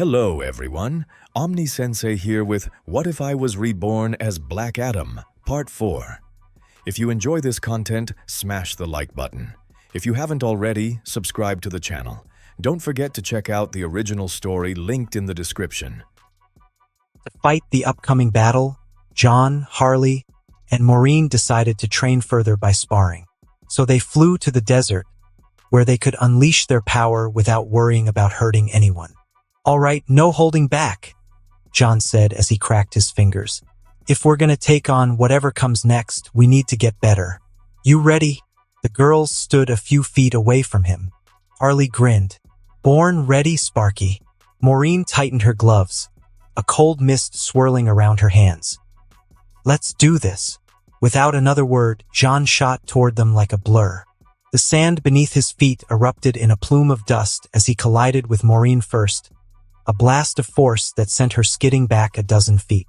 Hello everyone, Omni-sensei here with What If I Was Reborn as Black Adam, Part 4. If you enjoy this content, smash the like button. If you haven't already, subscribe to the channel. Don't forget to check out the original story linked in the description. To fight the upcoming battle, John, Harley, and Maureen decided to train further by sparring. So they flew to the desert, where they could unleash their power without worrying about hurting anyone. "All right, no holding back," John said as he cracked his fingers. "If we're gonna take on whatever comes next, we need to get better. You ready?" The girls stood a few feet away from him. Harley grinned. "Born ready, Sparky." Maureen tightened her gloves, a cold mist swirling around her hands. "Let's do this." Without another word, John shot toward them like a blur. The sand beneath his feet erupted in a plume of dust as he collided with Maureen first, a blast of force that sent her skidding back a dozen feet.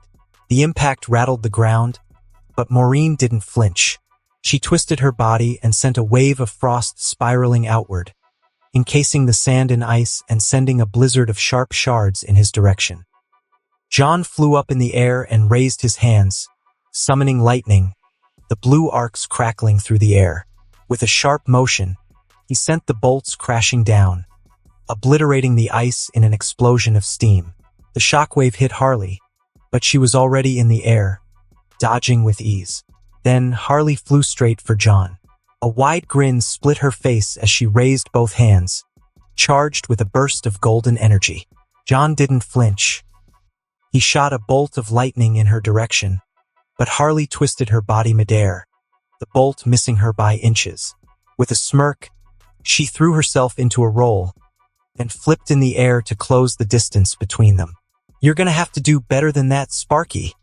The impact rattled the ground, but Maureen didn't flinch. She twisted her body and sent a wave of frost spiraling outward, encasing the sand in ice and sending a blizzard of sharp shards in his direction. John flew up in the air and raised his hands, summoning lightning, the blue arcs crackling through the air. With a sharp motion, he sent the bolts crashing down, obliterating the ice in an explosion of steam. The shockwave hit Harley, but she was already in the air, dodging with ease. Then Harley flew straight for John. A wide grin split her face as she raised both hands, charged with a burst of golden energy. John didn't flinch. He shot a bolt of lightning in her direction, but Harley twisted her body midair, the bolt missing her by inches. With a smirk, she threw herself into a roll and flipped in the air to close the distance between them. "You're gonna have to do better than that, Sparky,"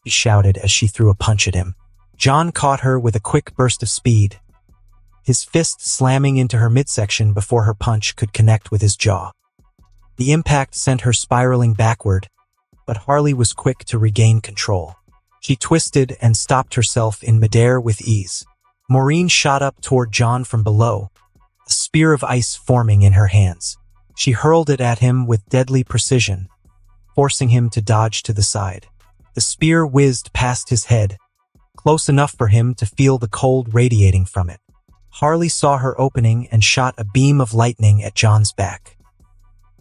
she shouted as she threw a punch at him. John caught her with a quick burst of speed, his fist slamming into her midsection before her punch could connect with his jaw. The impact sent her spiraling backward, but Harley was quick to regain control. She twisted and stopped herself in midair with ease. Maureen shot up toward John from below, a spear of ice forming in her hands. She hurled it at him with deadly precision, forcing him to dodge to the side. The spear whizzed past his head, close enough for him to feel the cold radiating from it. Harley saw her opening and shot a beam of lightning at John's back.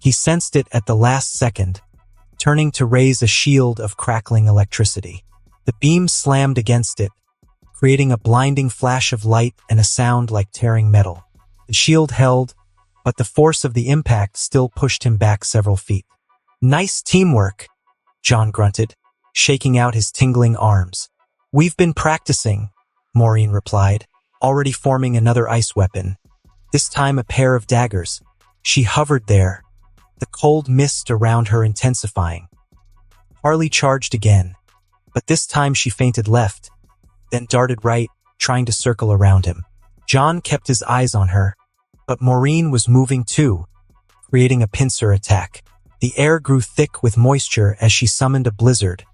He sensed it at the last second, turning to raise a shield of crackling electricity. The beam slammed against it, creating a blinding flash of light and a sound like tearing metal. The shield held, but the force of the impact still pushed him back several feet. "Nice teamwork," John grunted, shaking out his tingling arms. "We've been practicing," Maureen replied, already forming another ice weapon, this time a pair of daggers. She hovered there, the cold mist around her intensifying. Harley charged again, but this time she feinted left, then darted right, trying to circle around him. John kept his eyes on her, but Maureen was moving too, creating a pincer attack. The air grew thick with moisture as she summoned a blizzard,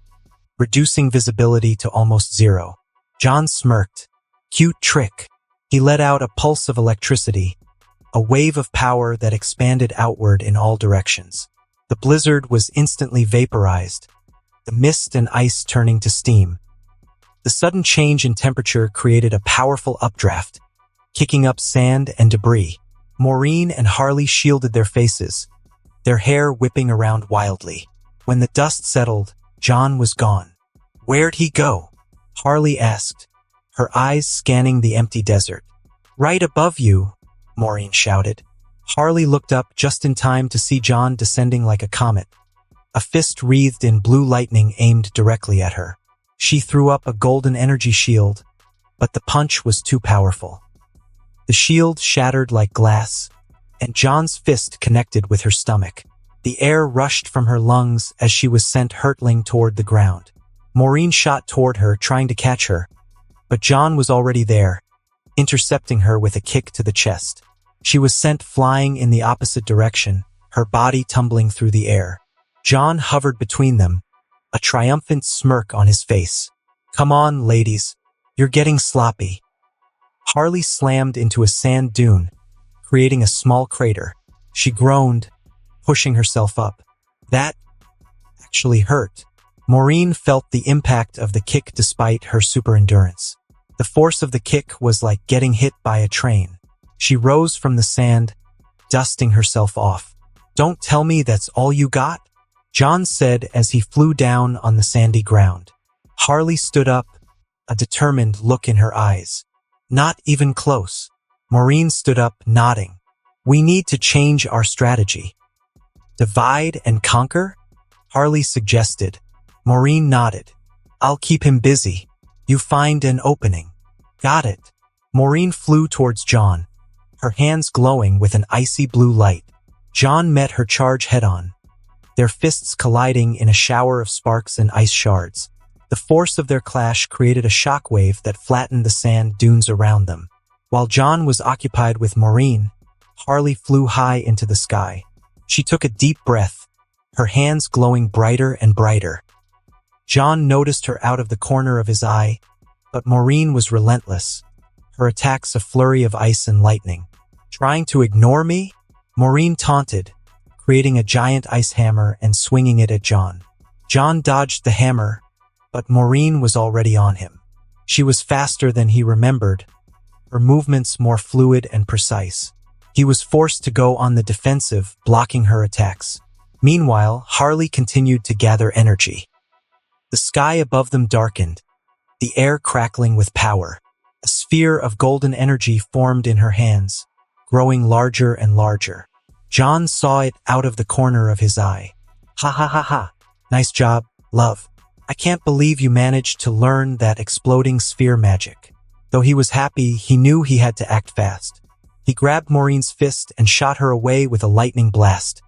reducing visibility to almost zero. John smirked. Cute trick. He let out a pulse of electricity, a wave of power that expanded outward in all directions. The blizzard was instantly vaporized, the mist and ice turning to steam. The sudden change in temperature created a powerful updraft, kicking up sand and debris. Maureen and Harley shielded their faces, their hair whipping around wildly. When the dust settled, John was gone. "Where'd he go?" Harley asked, her eyes scanning the empty desert. "Right above you," Maureen shouted. Harley looked up just in time to see John descending like a comet, a fist wreathed in blue lightning aimed directly at her. She threw up a golden energy shield, but the punch was too powerful. The shield shattered like glass, and John's fist connected with her stomach. The air rushed from her lungs as she was sent hurtling toward the ground. Maureen shot toward her, trying to catch her, but John was already there, intercepting her with a kick to the chest. She was sent flying in the opposite direction, her body tumbling through the air. John hovered between them, a triumphant smirk on his face. "Come on, ladies. You're getting sloppy." Harley slammed into a sand dune, creating a small crater. She groaned, pushing herself up. That actually hurt. Maureen felt the impact of the kick despite her super endurance. The force of the kick was like getting hit by a train. She rose from the sand, dusting herself off. "Don't tell me that's all you got?" John said as he flew down on the sandy ground. Harley stood up, a determined look in her eyes. "Not even close." Maureen stood up, nodding. "We need to change our strategy." "Divide and conquer?" Harley suggested. Maureen nodded. "I'll keep him busy. You find an opening." "Got it." Maureen flew towards John, her hands glowing with an icy blue light. John met her charge head-on, their fists colliding in a shower of sparks and ice shards. The force of their clash created a shockwave that flattened the sand dunes around them. While John was occupied with Maureen, Harley flew high into the sky. She took a deep breath, her hands glowing brighter and brighter. John noticed her out of the corner of his eye, but Maureen was relentless, her attacks a flurry of ice and lightning. "Trying to ignore me?" Maureen taunted, creating a giant ice hammer and swinging it at John. John dodged the hammer, but Maureen was already on him. She was faster than he remembered, her movements more fluid and precise. He was forced to go on the defensive, blocking her attacks. Meanwhile, Harley continued to gather energy. The sky above them darkened, the air crackling with power. A sphere of golden energy formed in her hands, growing larger and larger. John saw it out of the corner of his eye. "Ha ha ha ha. Nice job, love. I can't believe you managed to learn that exploding sphere magic." Though he was happy, he knew he had to act fast. He grabbed Maureen's fist and shot her away with a lightning blast,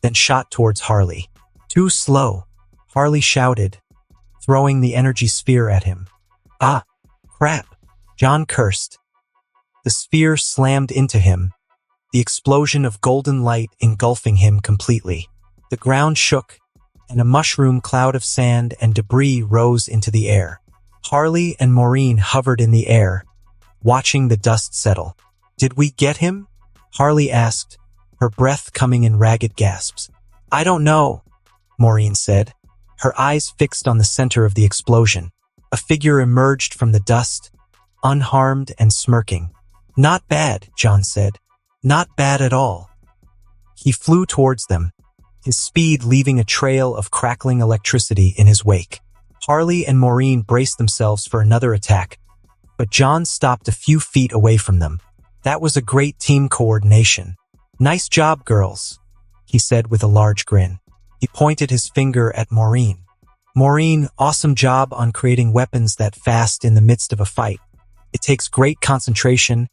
then shot towards Harley. "Too slow," Harley shouted, throwing the energy sphere at him. "Ah, crap," John cursed. The sphere slammed into him, the explosion of golden light engulfing him completely. The ground shook, and a mushroom cloud of sand and debris rose into the air. Harley and Maureen hovered in the air, watching the dust settle. "Did we get him?" Harley asked, her breath coming in ragged gasps. "I don't know," Maureen said, her eyes fixed on the center of the explosion. A figure emerged from the dust, unharmed and smirking. "Not bad," John said. "Not bad at all." He flew towards them, his speed leaving a trail of crackling electricity in his wake. Harley and Maureen braced themselves for another attack, but John stopped a few feet away from them. "That was a great team coordination. Nice job, girls," he said with a large grin. He pointed his finger at Maureen. "Maureen, awesome job on creating weapons that fast in the midst of a fight. It takes great concentration,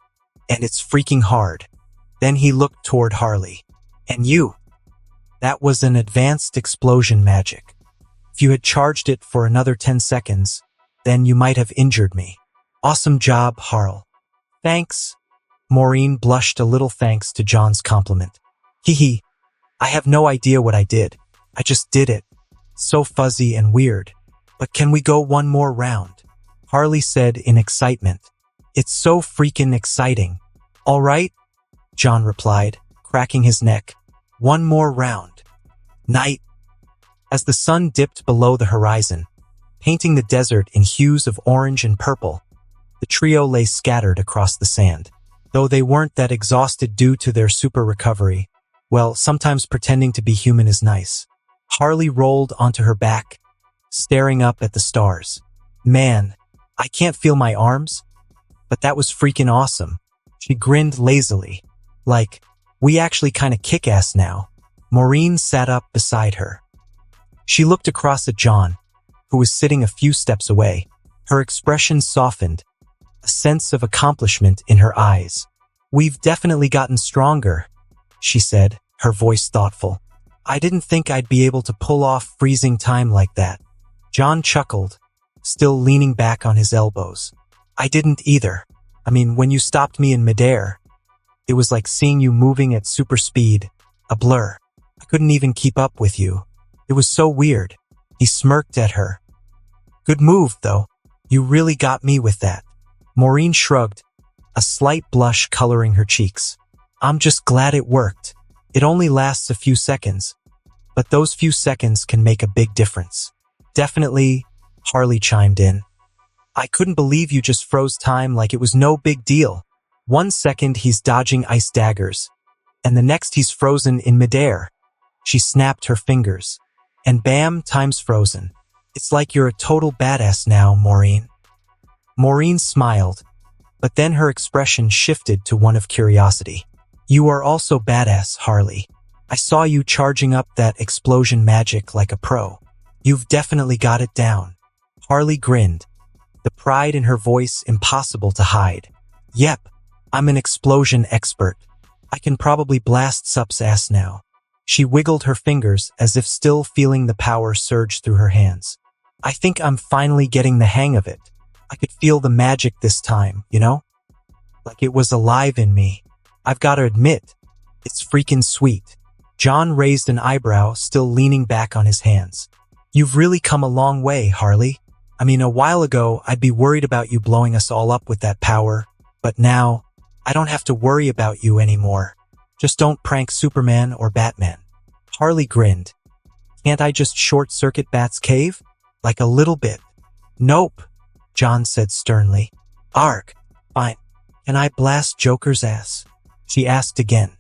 and it's freaking hard." Then he looked toward Harley. "And you? That was an advanced explosion magic. If you had charged it for another 10 seconds, then you might have injured me. Awesome job, Harl." "Thanks." Maureen blushed a little thanks to John's compliment. "Hee. I have no idea what I did. I just did it. So fuzzy and weird. But can we go one more round?" Harley said in excitement. "It's so freaking exciting." "All right," John replied, cracking his neck. "One more round." Night. As the sun dipped below the horizon, painting the desert in hues of orange and purple, the trio lay scattered across the sand. Though they weren't that exhausted due to their super recovery, well, sometimes pretending to be human is nice. Harley rolled onto her back, staring up at the stars. "Man, I can't feel my arms, but that was freaking awesome." She grinned lazily, like, "We actually kinda kick ass now." Maureen sat up beside her. She looked across at John, who was sitting a few steps away. Her expression softened, a sense of accomplishment in her eyes. "We've definitely gotten stronger," she said, her voice thoughtful. "I didn't think I'd be able to pull off freezing time like that." John chuckled, still leaning back on his elbows. "I didn't either. I mean, when you stopped me in midair, it was like seeing you moving at super speed, a blur. I couldn't even keep up with you. It was so weird." He smirked at her. "Good move, though. You really got me with that." Maureen shrugged, a slight blush coloring her cheeks. "I'm just glad it worked. It only lasts a few seconds. but those few seconds can make a big difference. Definitely, Harley chimed in. I couldn't believe you just froze time like it was no big deal. 1 second he's dodging ice daggers, and the next he's frozen in midair. She snapped her fingers, and bam, time's frozen. It's like you're a total badass now, Maureen. Maureen smiled, but then her expression shifted to one of curiosity. You are also badass, Harley. I saw you charging up that explosion magic like a pro. You've definitely got it down. Harley grinned, the pride in her voice impossible to hide. Yep, I'm an explosion expert. I can probably blast Sup's ass now. She wiggled her fingers as if still feeling the power surge through her hands. I think I'm finally getting the hang of it. I could feel the magic this time, you know? Like it was alive in me. I've got to admit, it's freaking sweet. John raised an eyebrow, still leaning back on his hands. You've really come a long way, Harley. I mean, a while ago, I'd be worried about you blowing us all up with that power, but now, I don't have to worry about you anymore. Just don't prank Superman or Batman. Harley grinned. Can't I just short-circuit Bat's cave? Like a little bit. Nope, John said sternly. Arg, fine. Can I blast Joker's ass? She asked again.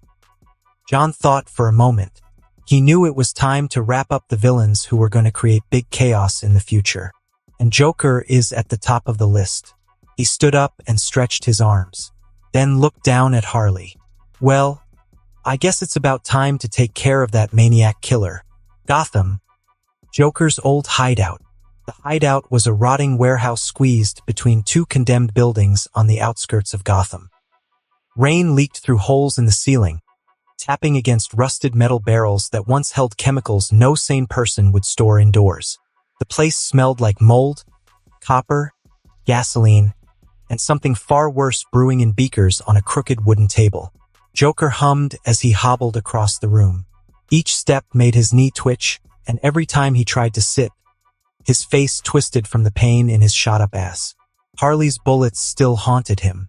John thought for a moment. He knew it was time to wrap up the villains who were going to create big chaos in the future. And Joker is at the top of the list. He stood up and stretched his arms, then looked down at Harley. Well, I guess it's about time to take care of that maniac killer. Gotham, Joker's old hideout. The hideout was a rotting warehouse squeezed between 2 condemned buildings on the outskirts of Gotham. Rain leaked through holes in the ceiling, tapping against rusted metal barrels that once held chemicals no sane person would store indoors. The place smelled like mold, copper, gasoline, and something far worse brewing in beakers on a crooked wooden table. Joker hummed as he hobbled across the room. Each step made his knee twitch, and every time he tried to sit, his face twisted from the pain in his shot-up ass. Harley's bullets still haunted him.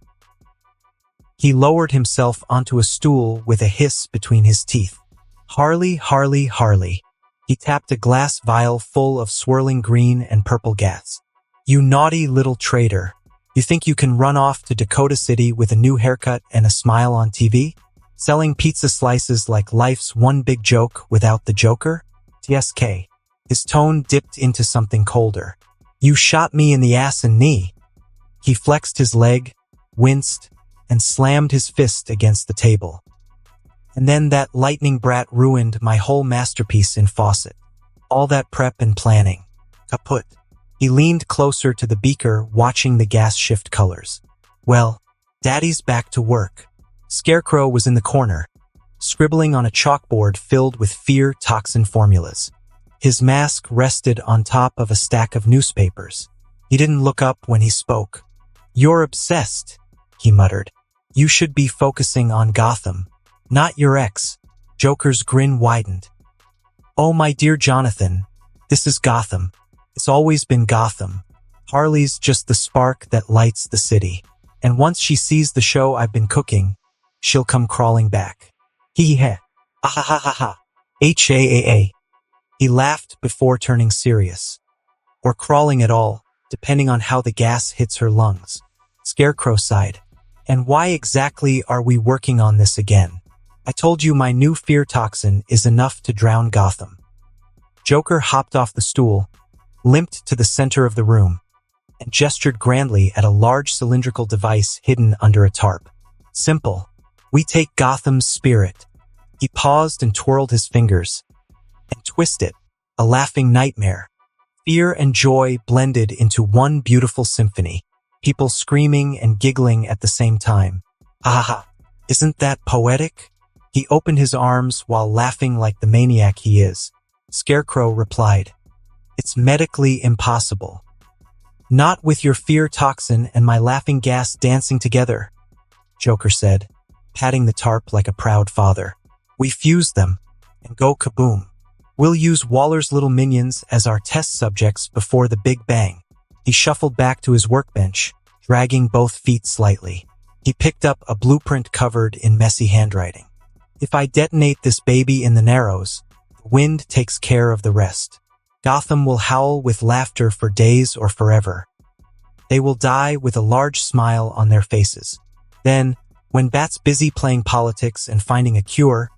He lowered himself onto a stool with a hiss between his teeth. Harley, Harley, Harley. He tapped a glass vial full of swirling green and purple gas. You naughty little traitor. You think you can run off to Dakota City with a new haircut and a smile on TV? Selling pizza slices like life's one big joke without the Joker? TSK. His tone dipped into something colder. You shot me in the ass and knee. He flexed his leg, winced, and slammed his fist against the table. And then that lightning brat ruined my whole masterpiece in Fawcett. All that prep and planning. Kaput. He leaned closer to the beaker, watching the gas shift colors. Well, Daddy's back to work. Scarecrow was in the corner, scribbling on a chalkboard filled with fear toxin formulas. His mask rested on top of a stack of newspapers. He didn't look up when he spoke. You're obsessed, he muttered. You should be focusing on Gotham, not your ex. Joker's grin widened. Oh, my dear Jonathan, this is Gotham. It's always been Gotham. Harley's just the spark that lights the city. And once she sees the show I've been cooking, she'll come crawling back. Hee-hee. Ah-ha-ha-ha-ha. H-A-A-A. He laughed before turning serious. Or crawling at all, depending on how the gas hits her lungs. Scarecrow sighed. And why exactly are we working on this again? I told you my new fear toxin is enough to drown Gotham. Joker hopped off the stool, limped to the center of the room, and gestured grandly at a large cylindrical device hidden under a tarp. Simple. We take Gotham's spirit. He paused and twirled his fingers, and twisted, a laughing nightmare. Fear and joy blended into one beautiful symphony, people screaming and giggling at the same time. Ah, isn't that poetic? He opened his arms while laughing like the maniac he is. Scarecrow replied, It's medically impossible. Not with your fear toxin and my laughing gas dancing together, Joker said, patting the tarp like a proud father. We fuse them and go kaboom. We'll use Waller's little minions as our test subjects before the Big Bang. He shuffled back to his workbench, dragging both feet slightly. He picked up a blueprint covered in messy handwriting. If I detonate this baby in the Narrows, the Wind takes care of the rest. Gotham will howl with laughter for days or forever. They will die with a large smile on their faces. Then, when Bat's busy playing politics and finding a cure,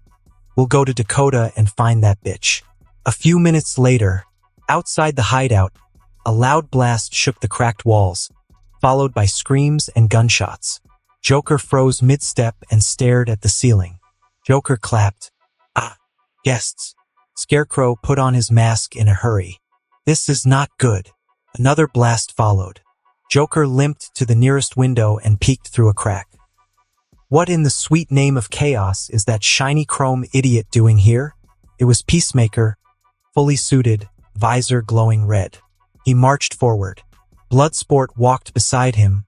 we'll go to Dakota and find that bitch. A few minutes later, outside the hideout, a loud blast shook the cracked walls, followed by screams and gunshots. Joker froze mid-step and stared at the ceiling. Joker clapped. "Ah, guests." Scarecrow put on his mask in a hurry. "This is not good." Another blast followed. Joker limped to the nearest window and peeked through a crack. What in the sweet name of chaos is that shiny chrome idiot doing here? It was Peacemaker, fully suited, visor glowing red. He marched forward. Bloodsport walked beside him,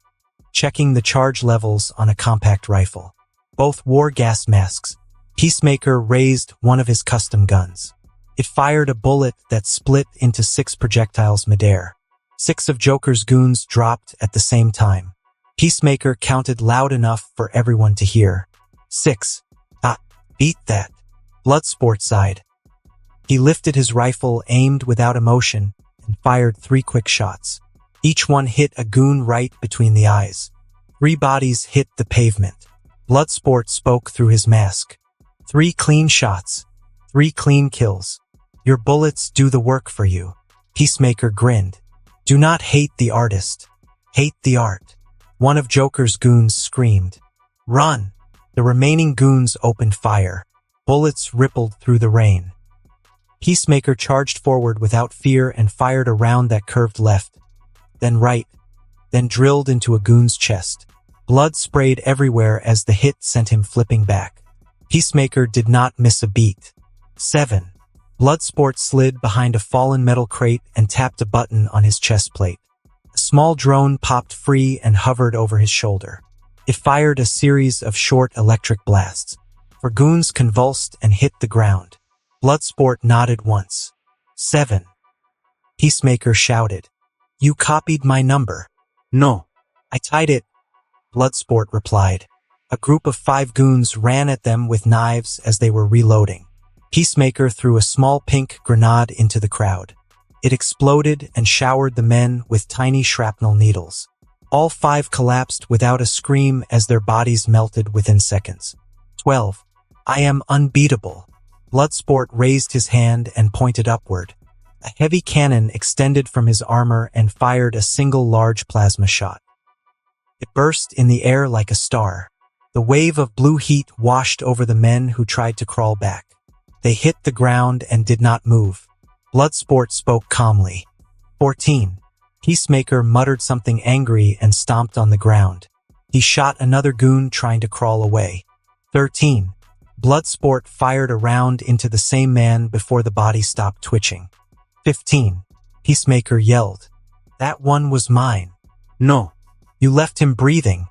checking the charge levels on a compact rifle. Both wore gas masks. Peacemaker raised one of his custom guns. It fired a bullet that split into 6 projectiles midair. 6 of Joker's goons dropped at the same time. Peacemaker counted loud enough for everyone to hear. 6. "Ah, beat that." Bloodsport sighed. He lifted his rifle, aimed without emotion, and fired 3 quick shots. Each one hit a goon right between the eyes. 3 bodies hit the pavement. Bloodsport spoke through his mask. 3 clean shots. 3 clean kills. Your bullets do the work for you. Peacemaker grinned. Do not hate the artist. Hate the art. One of Joker's goons screamed. Run! The remaining goons opened fire. Bullets rippled through the rain. Peacemaker charged forward without fear and fired a round that curved left, then right, then drilled into a goon's chest. Blood sprayed everywhere as the hit sent him flipping back. Peacemaker did not miss a beat. 7. Bloodsport slid behind a fallen metal crate and tapped a button on his chest plate. A small drone popped free and hovered over his shoulder. It fired a series of short electric blasts. Goons convulsed and hit the ground. Bloodsport nodded once. 7. Peacemaker shouted. You copied my number. No. I tied it. Bloodsport replied. A group of 5 goons ran at them with knives as they were reloading. Peacemaker threw a small pink grenade into the crowd. It exploded and showered the men with tiny shrapnel needles. All 5 collapsed without a scream as their bodies melted within seconds. 12. I am unbeatable. Bloodsport raised his hand and pointed upward. A heavy cannon extended from his armor and fired a single large plasma shot. It burst in the air like a star. The wave of blue heat washed over the men who tried to crawl back. They hit the ground and did not move. Bloodsport spoke calmly. 14. Peacemaker muttered something angry and stomped on the ground. He shot another goon trying to crawl away. 13. Bloodsport fired a round into the same man before the body stopped twitching. 15. Peacemaker yelled. That one was mine. No. You left him breathing,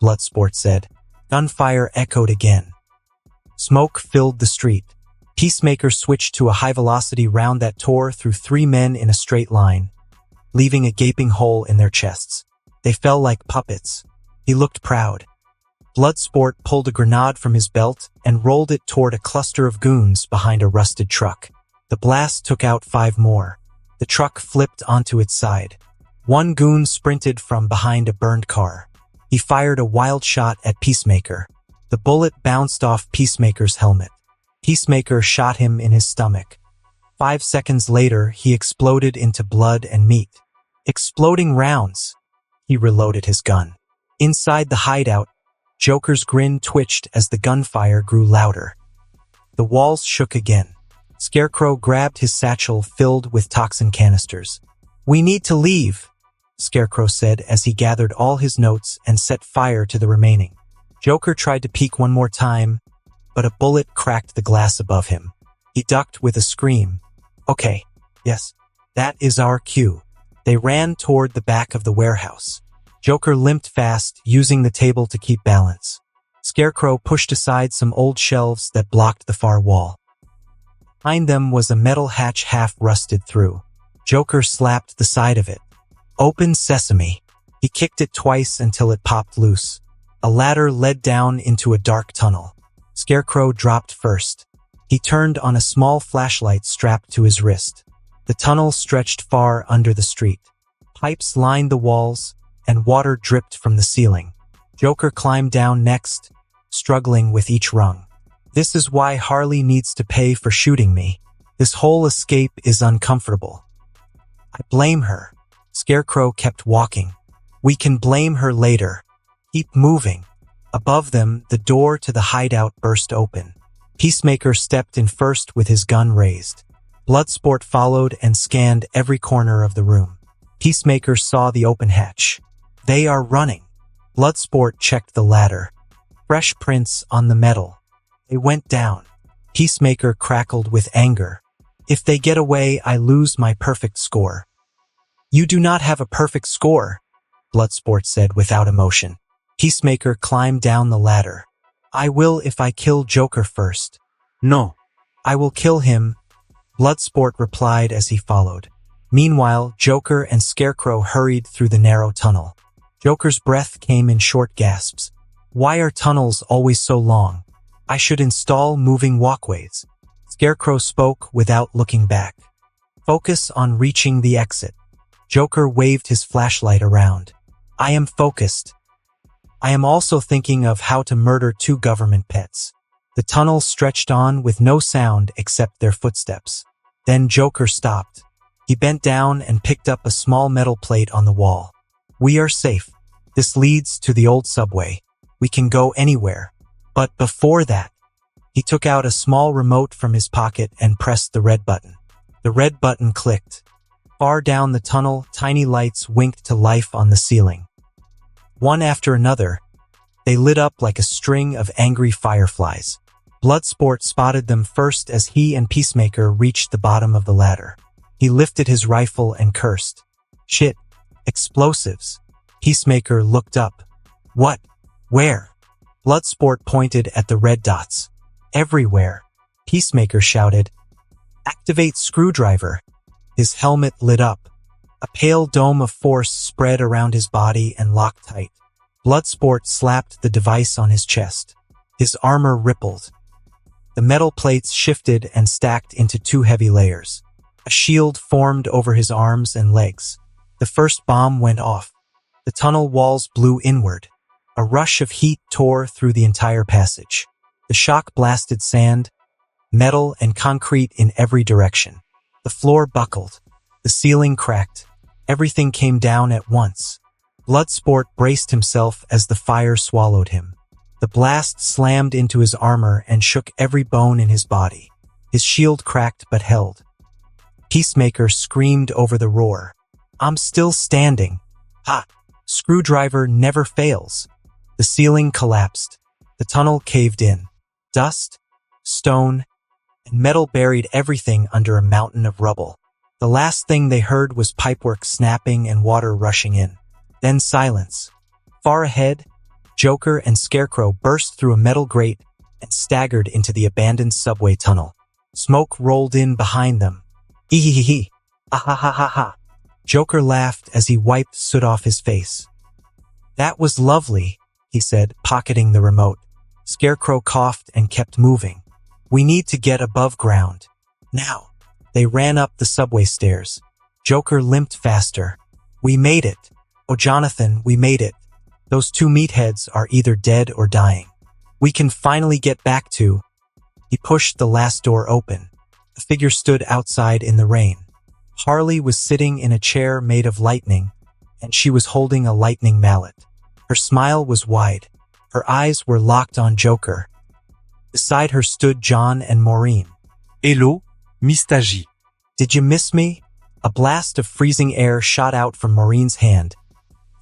Bloodsport said. Gunfire echoed again. Smoke filled the street. Peacemaker switched to a high-velocity round that tore through 3 men in a straight line, leaving a gaping hole in their chests. They fell like puppets. He looked proud. Bloodsport pulled a grenade from his belt and rolled it toward a cluster of goons behind a rusted truck. The blast took out 5 more. The truck flipped onto its side. 1 goon sprinted from behind a burned car. He fired a wild shot at Peacemaker. The bullet bounced off Peacemaker's helmet. Peacemaker shot him in his stomach. 5 seconds later, he exploded into blood and meat. Exploding rounds. He reloaded his gun. Inside the hideout, Joker's grin twitched as the gunfire grew louder. The walls shook again. Scarecrow grabbed his satchel filled with toxin canisters. We need to leave, Scarecrow said as he gathered all his notes and set fire to the remaining. Joker tried to peek one more time, but a bullet cracked the glass above him. He ducked with a scream. Okay, yes, that is our cue. They ran toward the back of the warehouse. Joker limped fast, using the table to keep balance. Scarecrow pushed aside some old shelves that blocked the far wall. Behind them was a metal hatch half rusted through. Joker slapped the side of it. Open sesame. He kicked it twice until it popped loose. A ladder led down into a dark tunnel. Scarecrow dropped first. He turned on a small flashlight strapped to his wrist. The tunnel stretched far under the street. Pipes lined the walls, and water dripped from the ceiling. Joker climbed down next, struggling with each rung. This is why Harley needs to pay for shooting me. This whole escape is uncomfortable. I blame her. Scarecrow kept walking. We can blame her later. Keep moving. Above them, the door to the hideout burst open. Peacemaker stepped in first with his gun raised. Bloodsport followed and scanned every corner of the room. Peacemaker saw the open hatch. They are running. Bloodsport checked the ladder. Fresh prints on the metal. They went down. Peacemaker crackled with anger. If they get away, I lose my perfect score. You do not have a perfect score, Bloodsport said without emotion. Peacemaker climbed down the ladder. I will if I kill Joker first. No. I will kill him, Bloodsport replied as he followed. Meanwhile, Joker and Scarecrow hurried through the narrow tunnel. Joker's breath came in short gasps. Why are tunnels always so long? I should install moving walkways. Scarecrow spoke without looking back. Focus on reaching the exit. Joker waved his flashlight around. I am focused. I am also thinking of how to murder 2 government pets. The tunnel stretched on with no sound except their footsteps. Then Joker stopped. He bent down and picked up a small metal plate on the wall. We are safe. This leads to the old subway. We can go anywhere. But before that, he took out a small remote from his pocket and pressed the red button. The red button clicked. Far down the tunnel, tiny lights winked to life on the ceiling. One after another, they lit up like a string of angry fireflies. Bloodsport spotted them first as he and Peacemaker reached the bottom of the ladder. He lifted his rifle and cursed. Shit. Explosives. Peacemaker looked up. What? Where? Bloodsport pointed at the red dots. Everywhere. Peacemaker shouted. Activate screwdriver. His helmet lit up. A pale dome of force spread around his body and locked tight. Bloodsport slapped the device on his chest. His armor rippled. The metal plates shifted and stacked into 2 heavy layers. A shield formed over his arms and legs. The first bomb went off. The tunnel walls blew inward. A rush of heat tore through the entire passage. The shock blasted sand, metal, and concrete in every direction. The floor buckled. The ceiling cracked. Everything came down at once. Bloodsport braced himself as the fire swallowed him. The blast slammed into his armor and shook every bone in his body. His shield cracked but held. Peacemaker screamed over the roar. I'm still standing. Ha! Screwdriver never fails. The ceiling collapsed. The tunnel caved in. Dust, stone, and metal buried everything under a mountain of rubble. The last thing they heard was pipework snapping and water rushing in. Then silence. Far ahead, Joker and Scarecrow burst through a metal grate and staggered into the abandoned subway tunnel. Smoke rolled in behind them. Ee-hee-hee-hee. Ah-ha-ha-ha-ha. Joker laughed as he wiped soot off his face. That was lovely, he said, pocketing the remote. Scarecrow coughed and kept moving. We need to get above ground. Now. They ran up the subway stairs. Joker limped faster. We made it. Oh, Jonathan, we made it. Those 2 meatheads are either dead or dying. We can finally get back to... He pushed the last door open. A figure stood outside in the rain. Harley was sitting in a chair made of lightning, and she was holding a lightning mallet. Her smile was wide. Her eyes were locked on Joker. Beside her stood John and Maureen. Hello, Mistaji. Did you miss me? A blast of freezing air shot out from Maureen's hand,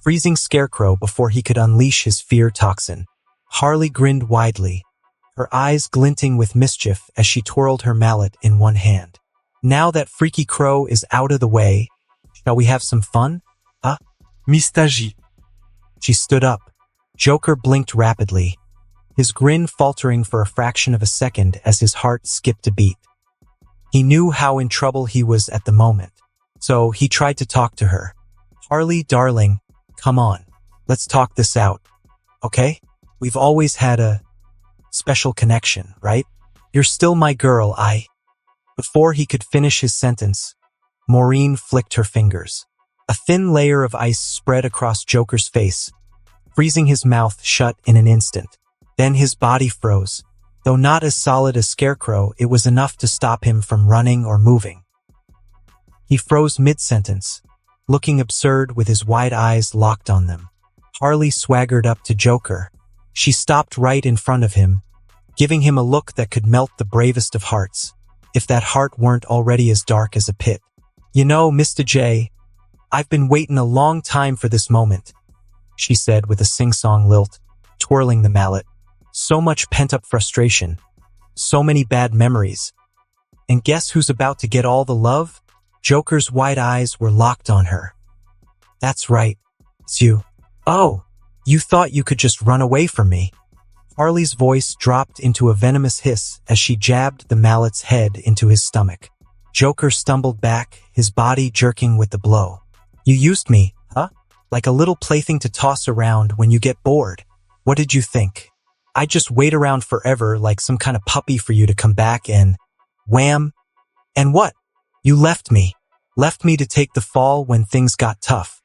freezing Scarecrow before he could unleash his fear toxin. Harley grinned widely, her eyes glinting with mischief as she twirled her mallet in one hand. Now that Freaky Crow is out of the way, shall we have some fun? Mistaji. She stood up. Joker blinked rapidly, his grin faltering for a fraction of a second as his heart skipped a beat. He knew how in trouble he was at the moment, so he tried to talk to her. Harley, darling, come on, let's talk this out, okay? We've always had a special connection, right? You're still my girl, Before he could finish his sentence, Maureen flicked her fingers. A thin layer of ice spread across Joker's face, freezing his mouth shut in an instant. Then his body froze. Though not as solid as Scarecrow, it was enough to stop him from running or moving. He froze mid-sentence, looking absurd with his wide eyes locked on them. Harley swaggered up to Joker. She stopped right in front of him, giving him a look that could melt the bravest of hearts, if that heart weren't already as dark as a pit. You know, Mr. J, I've been waiting a long time for this moment, she said with a sing-song lilt, twirling the mallet. So much pent-up frustration, so many bad memories. And guess who's about to get all the love? Joker's wide eyes were locked on her. That's right, it's you. Oh, you thought you could just run away from me. Harley's voice dropped into a venomous hiss as she jabbed the mallet's head into his stomach. Joker stumbled back, his body jerking with the blow. You used me, huh? Like a little plaything to toss around when you get bored. What did you think? I'd just wait around forever like some kind of puppy for you to come back and… wham! And what? You left me. Left me to take the fall when things got tough.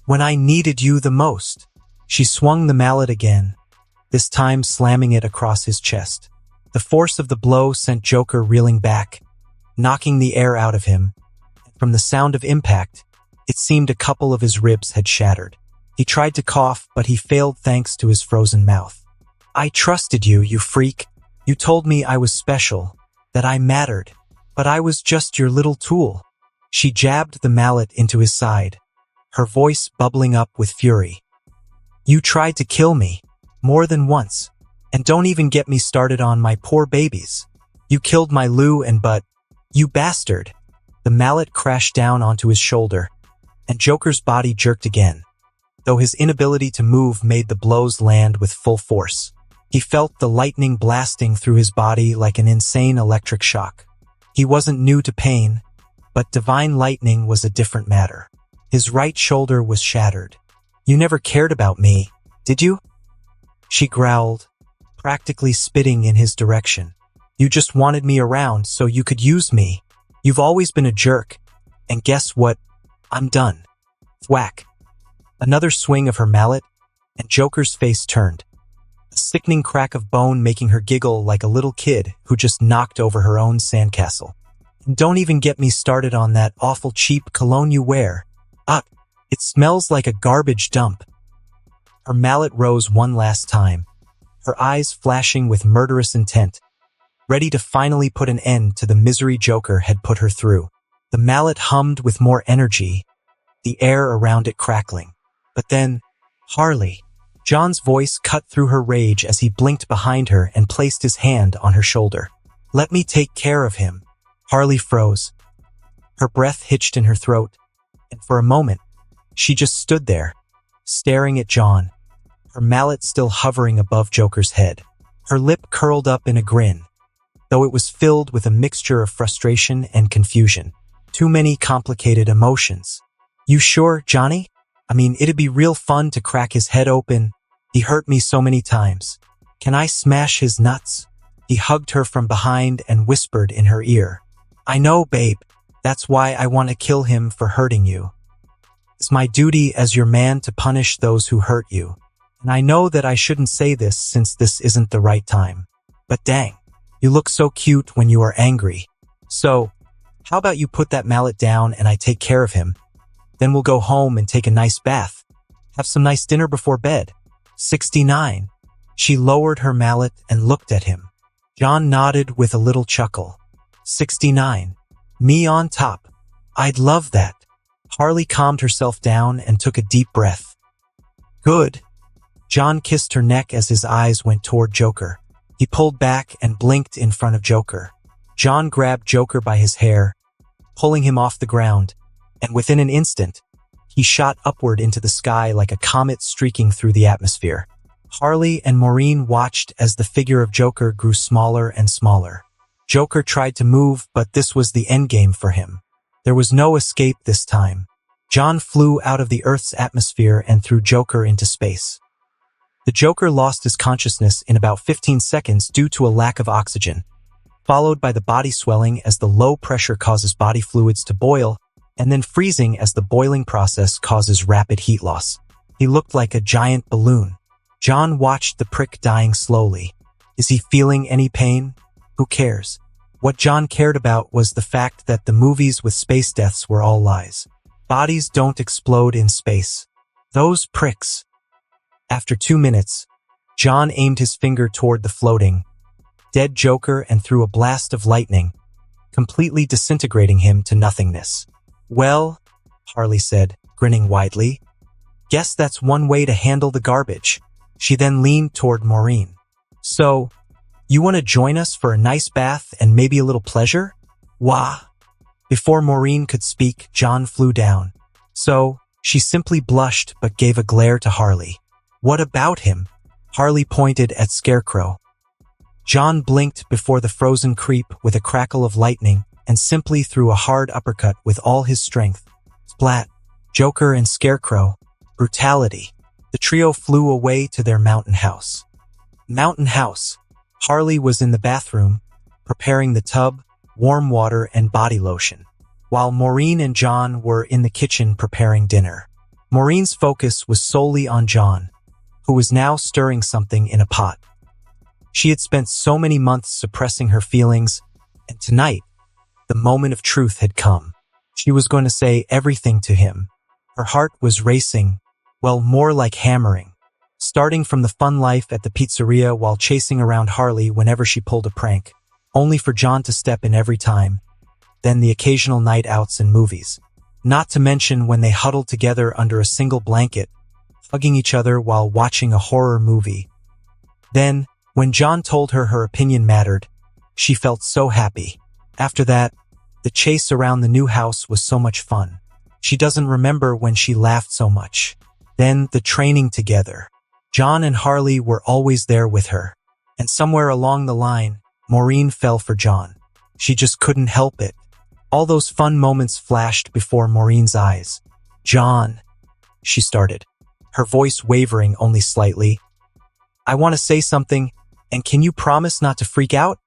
When I needed you the most. She swung the mallet again, this time slamming it across his chest. The force of the blow sent Joker reeling back, knocking the air out of him. From the sound of impact, it seemed a couple of his ribs had shattered. He tried to cough, but he failed thanks to his frozen mouth. I trusted you, you freak. You told me I was special, that I mattered, but I was just your little tool. She jabbed the mallet into his side, her voice bubbling up with fury. You tried to kill me, more than once, and don't even get me started on my poor babies. You killed my Lou and Bud. You bastard. The mallet crashed down onto his shoulder, and Joker's body jerked again, though his inability to move made the blows land with full force. He felt the lightning blasting through his body like an insane electric shock. He wasn't new to pain, but divine lightning was a different matter. His right shoulder was shattered. You never cared about me, did you? She growled, practically spitting in his direction. You just wanted me around so you could use me. You've always been a jerk. And guess what? I'm done. Thwack. Another swing of her mallet, and Joker's face turned. A sickening crack of bone making her giggle like a little kid who just knocked over her own sandcastle. And don't even get me started on that awful cheap cologne you wear. It smells like a garbage dump. Her mallet rose one last time, her eyes flashing with murderous intent, ready to finally put an end to the misery Joker had put her through. The mallet hummed with more energy, the air around it crackling. But then, Harley. John's voice cut through her rage as he blinked behind her and placed his hand on her shoulder. Let me take care of him. Harley froze. Her breath hitched in her throat, and for a moment, she just stood there, staring at John, her mallet still hovering above Joker's head. Her lip curled up in a grin, though it was filled with a mixture of frustration and confusion. Too many complicated emotions. You sure, Johnny? I mean, it'd be real fun to crack his head open. He hurt me so many times. Can I smash his nuts? He hugged her from behind and whispered in her ear. I know, babe. That's why I want to kill him for hurting you. It's my duty as your man to punish those who hurt you. And I know that I shouldn't say this since this isn't the right time. But dang, you look so cute when you are angry. So, how about you put that mallet down and I take care of him? Then we'll go home and take a nice bath. Have some nice dinner before bed. 69. She lowered her mallet and looked at him. John nodded with a little chuckle. 69. Me on top. I'd love that. Harley calmed herself down and took a deep breath. Good. John kissed her neck as his eyes went toward Joker. He pulled back and blinked in front of Joker. John grabbed Joker by his hair, pulling him off the ground, and within an instant, he shot upward into the sky like a comet streaking through the atmosphere. Harley and Maureen watched as the figure of Joker grew smaller and smaller. Joker tried to move, but this was the endgame for him. There was no escape this time. John flew out of the Earth's atmosphere and threw Joker into space. The Joker lost his consciousness in about 15 seconds due to a lack of oxygen. followed by the body swelling as the low pressure causes body fluids to boil, and then freezing as the boiling process causes rapid heat loss. He looked like a giant balloon. John watched the prick dying slowly. Is he feeling any pain? Who cares? What John cared about was the fact that the movies with space deaths were all lies. Bodies don't explode in space. Those pricks. After 2 minutes, John aimed his finger toward the floating, dead Joker and threw a blast of lightning, completely disintegrating him to nothingness. Well, Harley said, grinning widely, guess that's one way to handle the garbage. She then leaned toward Maureen. So, you want to join us for a nice bath and maybe a little pleasure? Wah! Before Maureen could speak, John flew down. So, she simply blushed but gave a glare to Harley. What about him? Harley pointed at Scarecrow. John blinked before the frozen creep with a crackle of lightning and simply threw a hard uppercut with all his strength. Splat! Joker and Scarecrow. Brutality. The trio flew away to their mountain house. Mountain house. Harley was in the bathroom, preparing the tub, warm water, and body lotion, while Maureen and John were in the kitchen preparing dinner. Maureen's focus was solely on John, who was now stirring something in a pot. She had spent so many months suppressing her feelings, and tonight, the moment of truth had come. She was going to say everything to him. Her heart was racing, well, more like hammering, starting from the fun life at the pizzeria while chasing around Harley whenever she pulled a prank, only for John to step in every time, then the occasional night outs and movies. Not to mention when they huddled together under a single blanket, hugging each other while watching a horror movie. Then, when John told her her opinion mattered, she felt so happy. After that, the chase around the new house was so much fun. She doesn't remember when she laughed so much. Then, the training together. John and Harley were always there with her. And somewhere along the line, Maureen fell for John. She just couldn't help it. All those fun moments flashed before Maureen's eyes. John, she started, her voice wavering only slightly. I want to say something, and can you promise not to freak out?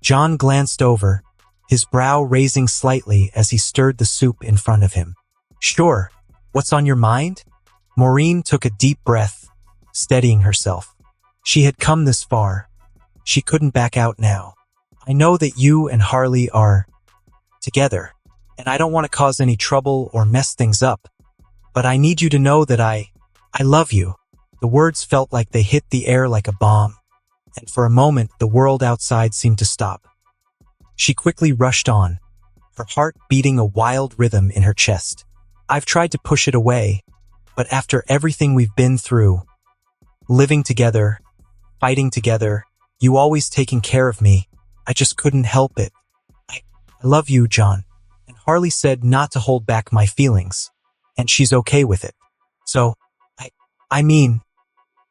John glanced over, his brow raising slightly as he stirred the soup in front of him. Sure, what's on your mind? Maureen took a deep breath, steadying herself. She had come this far. She couldn't back out now. I know that you and Harley are together, and I don't want to cause any trouble or mess things up, but I need you to know that I love you. The words felt like they hit the air like a bomb, and for a moment the world outside seemed to stop. She quickly rushed on, her heart beating a wild rhythm in her chest. I've tried to push it away, but after everything we've been through, living together, fighting together, you always taking care of me, I just couldn't help it. I love you, John. And Harley said not to hold back my feelings, and she's okay with it. So, I mean,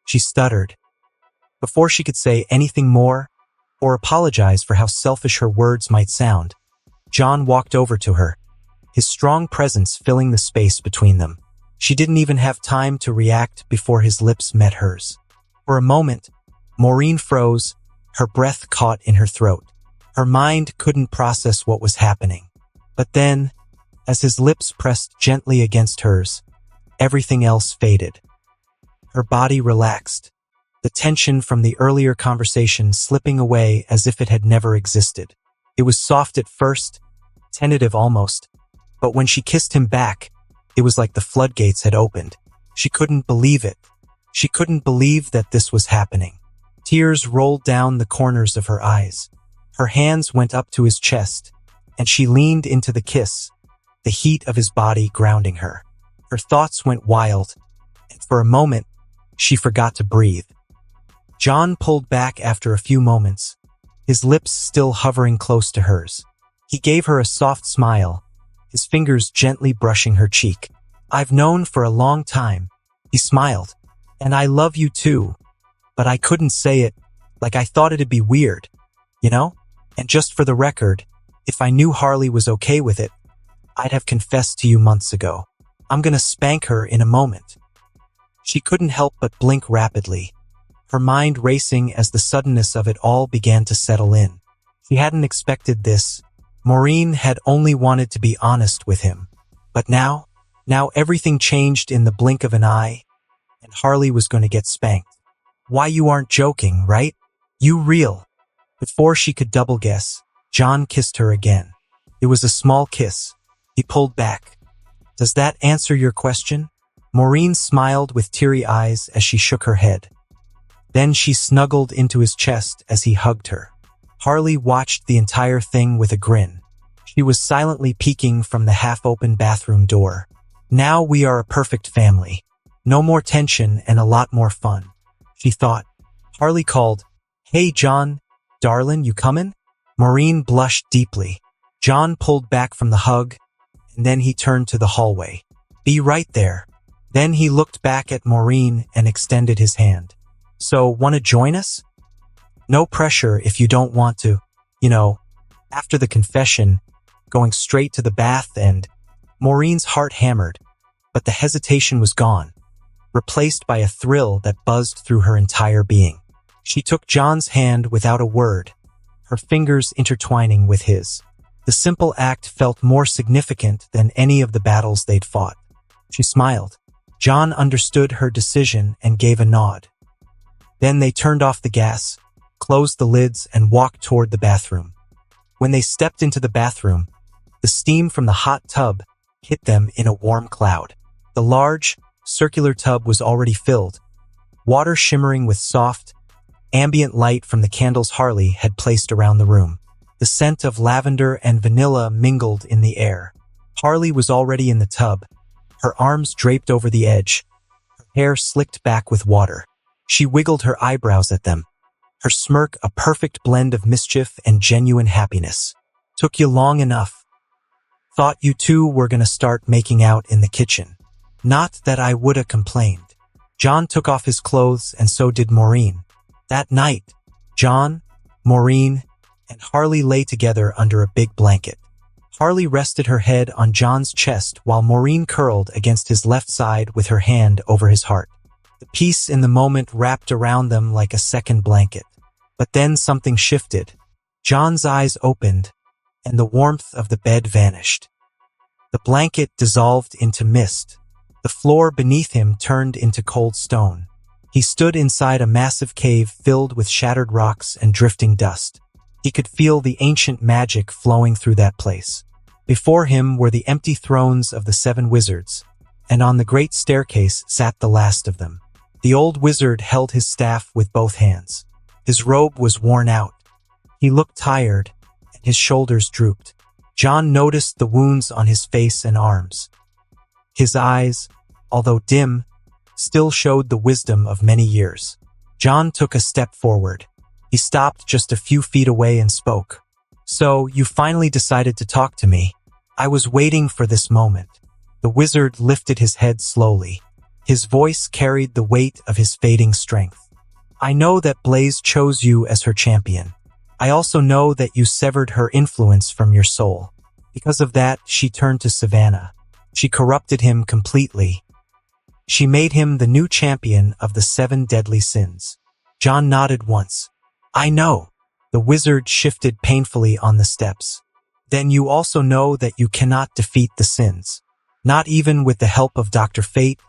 she stuttered. Before she could say anything more, or apologize for how selfish her words might sound, John walked over to her, his strong presence filling the space between them. She didn't even have time to react before his lips met hers. For a moment, Maureen froze, her breath caught in her throat. Her mind couldn't process what was happening. But then, as his lips pressed gently against hers, everything else faded. Her body relaxed, the tension from the earlier conversation slipping away as if it had never existed. It was soft at first, tentative almost, but when she kissed him back, it was like the floodgates had opened. She couldn't believe it. She couldn't believe that this was happening. Tears rolled down the corners of her eyes. Her hands went up to his chest, and she leaned into the kiss, the heat of his body grounding her. Her thoughts went wild, and for a moment, she forgot to breathe. John pulled back after a few moments, his lips still hovering close to hers. He gave her a soft smile, his fingers gently brushing her cheek. I've known for a long time, he smiled, and I love you too, but I couldn't say it, like I thought it'd be weird, you know? And just for the record, if I knew Harley was okay with it, I'd have confessed to you months ago. I'm gonna spank her in a moment. She couldn't help but blink rapidly, her mind racing as the suddenness of it all began to settle in. She hadn't expected this. Maureen had only wanted to be honest with him. But now everything changed in the blink of an eye, and Harley was going to get spanked. Why, you aren't joking, right? You real? Before she could double guess, John kissed her again. It was a small kiss. He pulled back. Does that answer your question? Maureen smiled with teary eyes as she shook her head. Then she snuggled into his chest as he hugged her. Harley watched the entire thing with a grin. She was silently peeking from the half-open bathroom door. Now we are a perfect family. No more tension and a lot more fun, she thought. Harley called, "Hey, John, darlin', you comin'?" Maureen blushed deeply. John pulled back from the hug, and then he turned to the hallway. "Be right there." Then he looked back at Maureen and extended his hand. "So, wanna join us?" "No pressure if you don't want to. You know, after the confession, going straight to the bath and..." Maureen's heart hammered, but the hesitation was gone, replaced by a thrill that buzzed through her entire being. She took John's hand without a word, her fingers intertwining with his. The simple act felt more significant than any of the battles they'd fought. She smiled. John understood her decision and gave a nod. Then they turned off the gas, closed the lids, and walked toward the bathroom. When they stepped into the bathroom, the steam from the hot tub hit them in a warm cloud. The large, circular tub was already filled, water shimmering with soft, ambient light from the candles Harley had placed around the room. The scent of lavender and vanilla mingled in the air. Harley was already in the tub, her arms draped over the edge, her hair slicked back with water. She wiggled her eyebrows at them, her smirk a perfect blend of mischief and genuine happiness. "Took you long enough. Thought you two were gonna start making out in the kitchen. Not that I woulda complained." John took off his clothes, and so did Maureen. That night, John, Maureen, and Harley lay together under a big blanket. Harley rested her head on John's chest while Maureen curled against his left side with her hand over his heart. The peace in the moment wrapped around them like a second blanket. But then something shifted. John's eyes opened, and the warmth of the bed vanished. The blanket dissolved into mist. The floor beneath him turned into cold stone. He stood inside a massive cave filled with shattered rocks and drifting dust. He could feel the ancient magic flowing through that place. Before him were the empty thrones of the 7 wizards, and on the great staircase sat the last of them. The old wizard held his staff with both hands. His robe was worn out. He looked tired, and his shoulders drooped. John noticed the wounds on his face and arms. His eyes, although dim, still showed the wisdom of many years. John took a step forward. He stopped just a few feet away and spoke. "So, you finally decided to talk to me. I was waiting for this moment." The wizard lifted his head slowly. His voice carried the weight of his fading strength. "I know that Blaze chose you as her champion. I also know that you severed her influence from your soul. Because of that, she turned to Savannah. She corrupted him completely. She made him the new champion of the 7 deadly sins." John nodded once. "I know." The wizard shifted painfully on the steps. "Then you also know that you cannot defeat the sins. Not even with the help of Dr. Fate,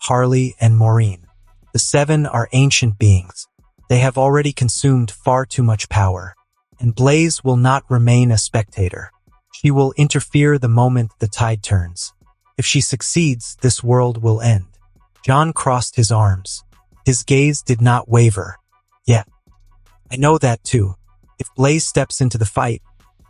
Harley, and Maureen. The 7 are ancient beings. They have already consumed far too much power. And Blaze will not remain a spectator. She will interfere the moment the tide turns. If she succeeds, this world will end." John crossed his arms. His gaze did not waver. "Yeah, I know that too. If Blaze steps into the fight,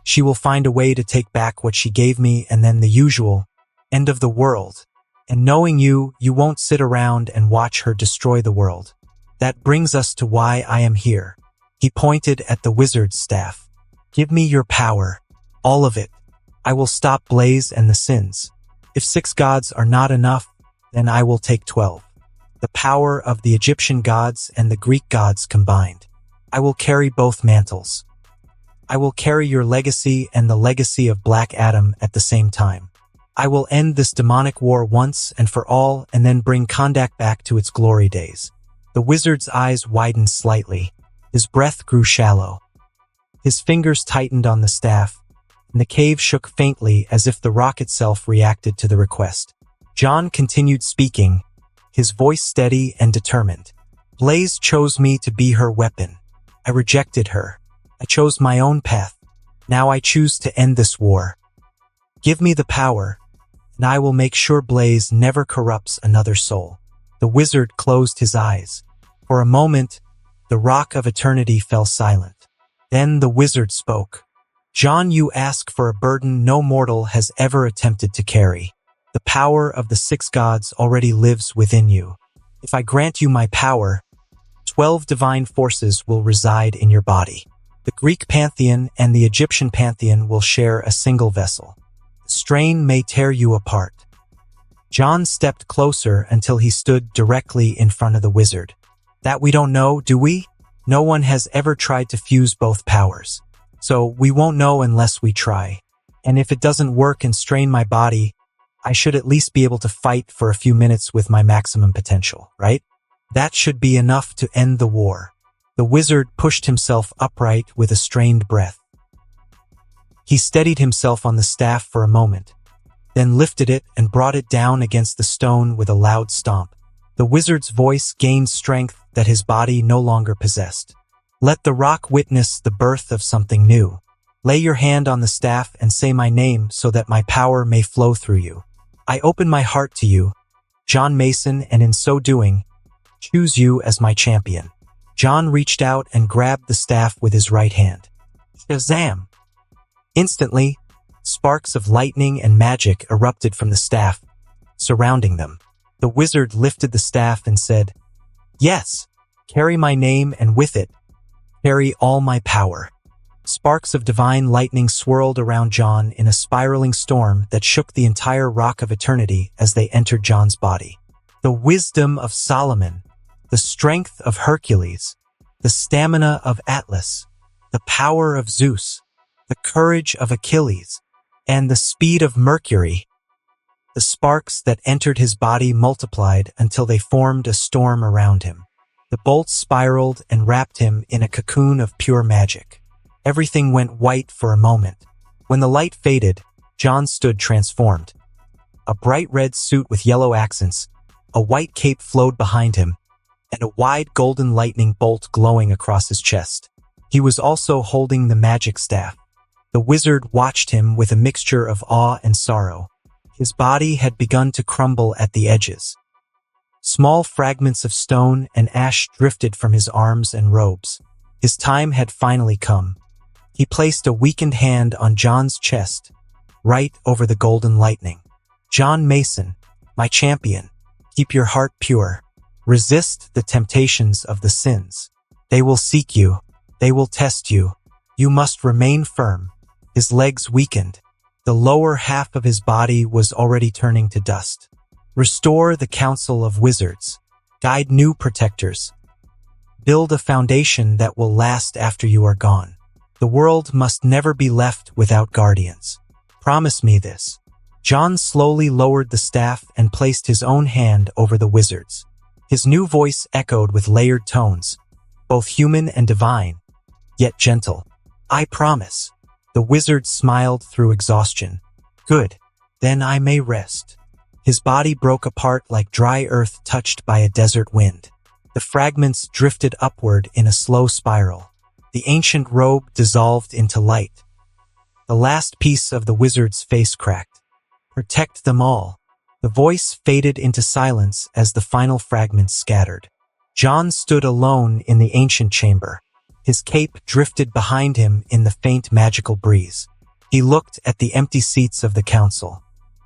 she will find a way to take back what she gave me, and then the usual end of the world. And knowing you, you won't sit around and watch her destroy the world. That brings us to why I am here." He pointed at the wizard's staff. "Give me your power. All of it. I will stop Blaze and the sins. If 6 gods are not enough, then I will take 12. The power of the Egyptian gods and the Greek gods combined. I will carry both mantles. I will carry your legacy and the legacy of Black Adam at the same time. I will end this demonic war once and for all, and then bring Kondak back to its glory days." The wizard's eyes widened slightly. His breath grew shallow. His fingers tightened on the staff, and the cave shook faintly as if the rock itself reacted to the request. John continued speaking, his voice steady and determined. Blaze chose me to be her weapon. I rejected her. I chose my own path. Now I choose to end this war. Give me the power, and I will make sure Blaze never corrupts another soul. The wizard closed his eyes. For a moment, the rock of eternity fell silent. Then the wizard spoke. John, you ask for a burden no mortal has ever attempted to carry. The power of the 6 gods already lives within you. If I grant you my power, 12 divine forces will reside in your body. The Greek pantheon and the Egyptian pantheon will share a single vessel. The strain may tear you apart. John stepped closer until he stood directly in front of the wizard. That we don't know, do we? No one has ever tried to fuse both powers. So we won't know unless we try. And if it doesn't work and strain my body, I should at least be able to fight for a few minutes with my maximum potential, right? That should be enough to end the war. The wizard pushed himself upright with a strained breath. He steadied himself on the staff for a moment, then lifted it and brought it down against the stone with a loud stomp. The wizard's voice gained strength that his body no longer possessed. Let the rock witness the birth of something new. Lay your hand on the staff and say my name so that my power may flow through you. I open my heart to you, John Mason, and in so doing, choose you as my champion. John reached out and grabbed the staff with his right hand. SHAZAM! Instantly, sparks of lightning and magic erupted from the staff, surrounding them. The wizard lifted the staff and said, Yes, carry my name and with it, carry all my power. Sparks of divine lightning swirled around John in a spiraling storm that shook the entire rock of eternity as they entered John's body. The wisdom of Solomon, the strength of Hercules, the stamina of Atlas, the power of Zeus, the courage of Achilles, and the speed of Mercury. The sparks that entered his body multiplied until they formed a storm around him. The bolts spiraled and wrapped him in a cocoon of pure magic. Everything went white for a moment. When the light faded, John stood transformed. A bright red suit with yellow accents, a white cape flowed behind him, and a wide golden lightning bolt glowing across his chest. He was also holding the magic staff. The wizard watched him with a mixture of awe and sorrow. His body had begun to crumble at the edges. Small fragments of stone and ash drifted from his arms and robes. His time had finally come. He placed a weakened hand on John's chest, right over the golden lightning. John Mason, my champion, keep your heart pure. Resist the temptations of the sins. They will seek you. They will test you. You must remain firm. His legs weakened. The lower half of his body was already turning to dust. Restore the council of wizards. Guide new protectors. Build a foundation that will last after you are gone. The world must never be left without guardians. Promise me this. John slowly lowered the staff and placed his own hand over the wizard's. His new voice echoed with layered tones, both human and divine, yet gentle. I promise. The wizard smiled through exhaustion. Good. Then I may rest. His body broke apart like dry earth touched by a desert wind. The fragments drifted upward in a slow spiral. The ancient robe dissolved into light. The last piece of the wizard's face cracked. Protect them all. The voice faded into silence as the final fragments scattered. John stood alone in the ancient chamber. His cape drifted behind him in the faint magical breeze. He looked at the empty seats of the council.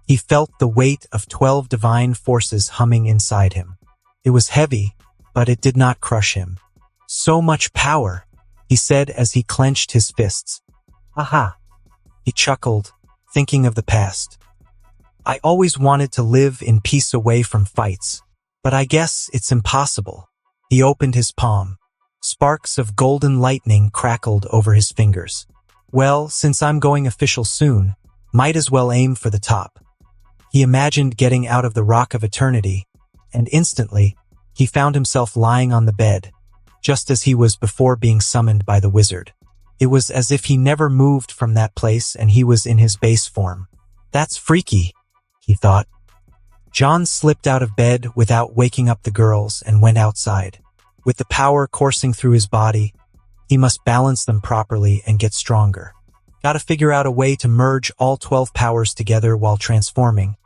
He felt the weight of 12 divine forces humming inside him. It was heavy, but it did not crush him. So much power, he said as he clenched his fists. Aha! He chuckled, thinking of the past. I always wanted to live in peace away from fights, but I guess it's impossible. He opened his palm. Sparks of golden lightning crackled over his fingers. Well, since I'm going official soon, might as well aim for the top. He imagined getting out of the Rock of Eternity, and instantly, he found himself lying on the bed, just as he was before being summoned by the wizard. It was as if he never moved from that place and he was in his base form. That's freaky, he thought. John slipped out of bed without waking up the girls and went outside. With the power coursing through his body, he must balance them properly and get stronger. Gotta figure out a way to merge all 12 powers together while transforming.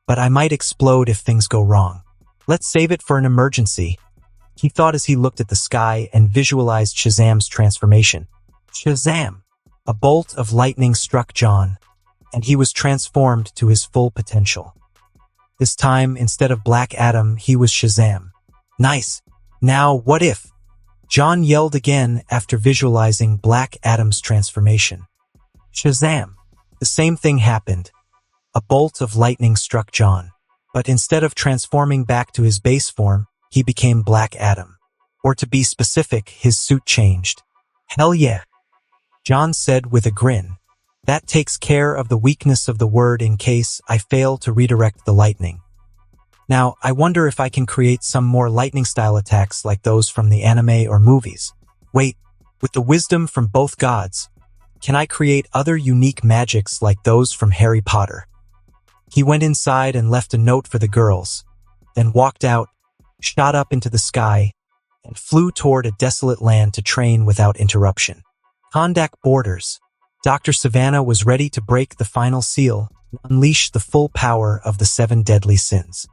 But I might explode if things go wrong. Let's save it for an emergency, he thought as he looked at the sky and visualized SHAZAM's transformation. SHAZAM! A bolt of lightning struck John, and he was transformed to his full potential. This time, instead of Black Adam, he was SHAZAM. Nice! Now, what if? John yelled again after visualizing Black Adam's transformation. SHAZAM! The same thing happened. A bolt of lightning struck John, but instead of transforming back to his base form, he became Black Adam. Or to be specific, his suit changed. Hell yeah! John said with a grin. That takes care of the weakness of the word in case I fail to redirect the lightning. Now, I wonder if I can create some more lightning-style attacks like those from the anime or movies. Wait, with the wisdom from both gods, can I create other unique magics like those from Harry Potter? He went inside and left a note for the girls, then walked out, shot up into the sky, and flew toward a desolate land to train without interruption. Kondak borders. Dr. Savannah was ready to break the final seal and unleash the full power of the 7 deadly sins.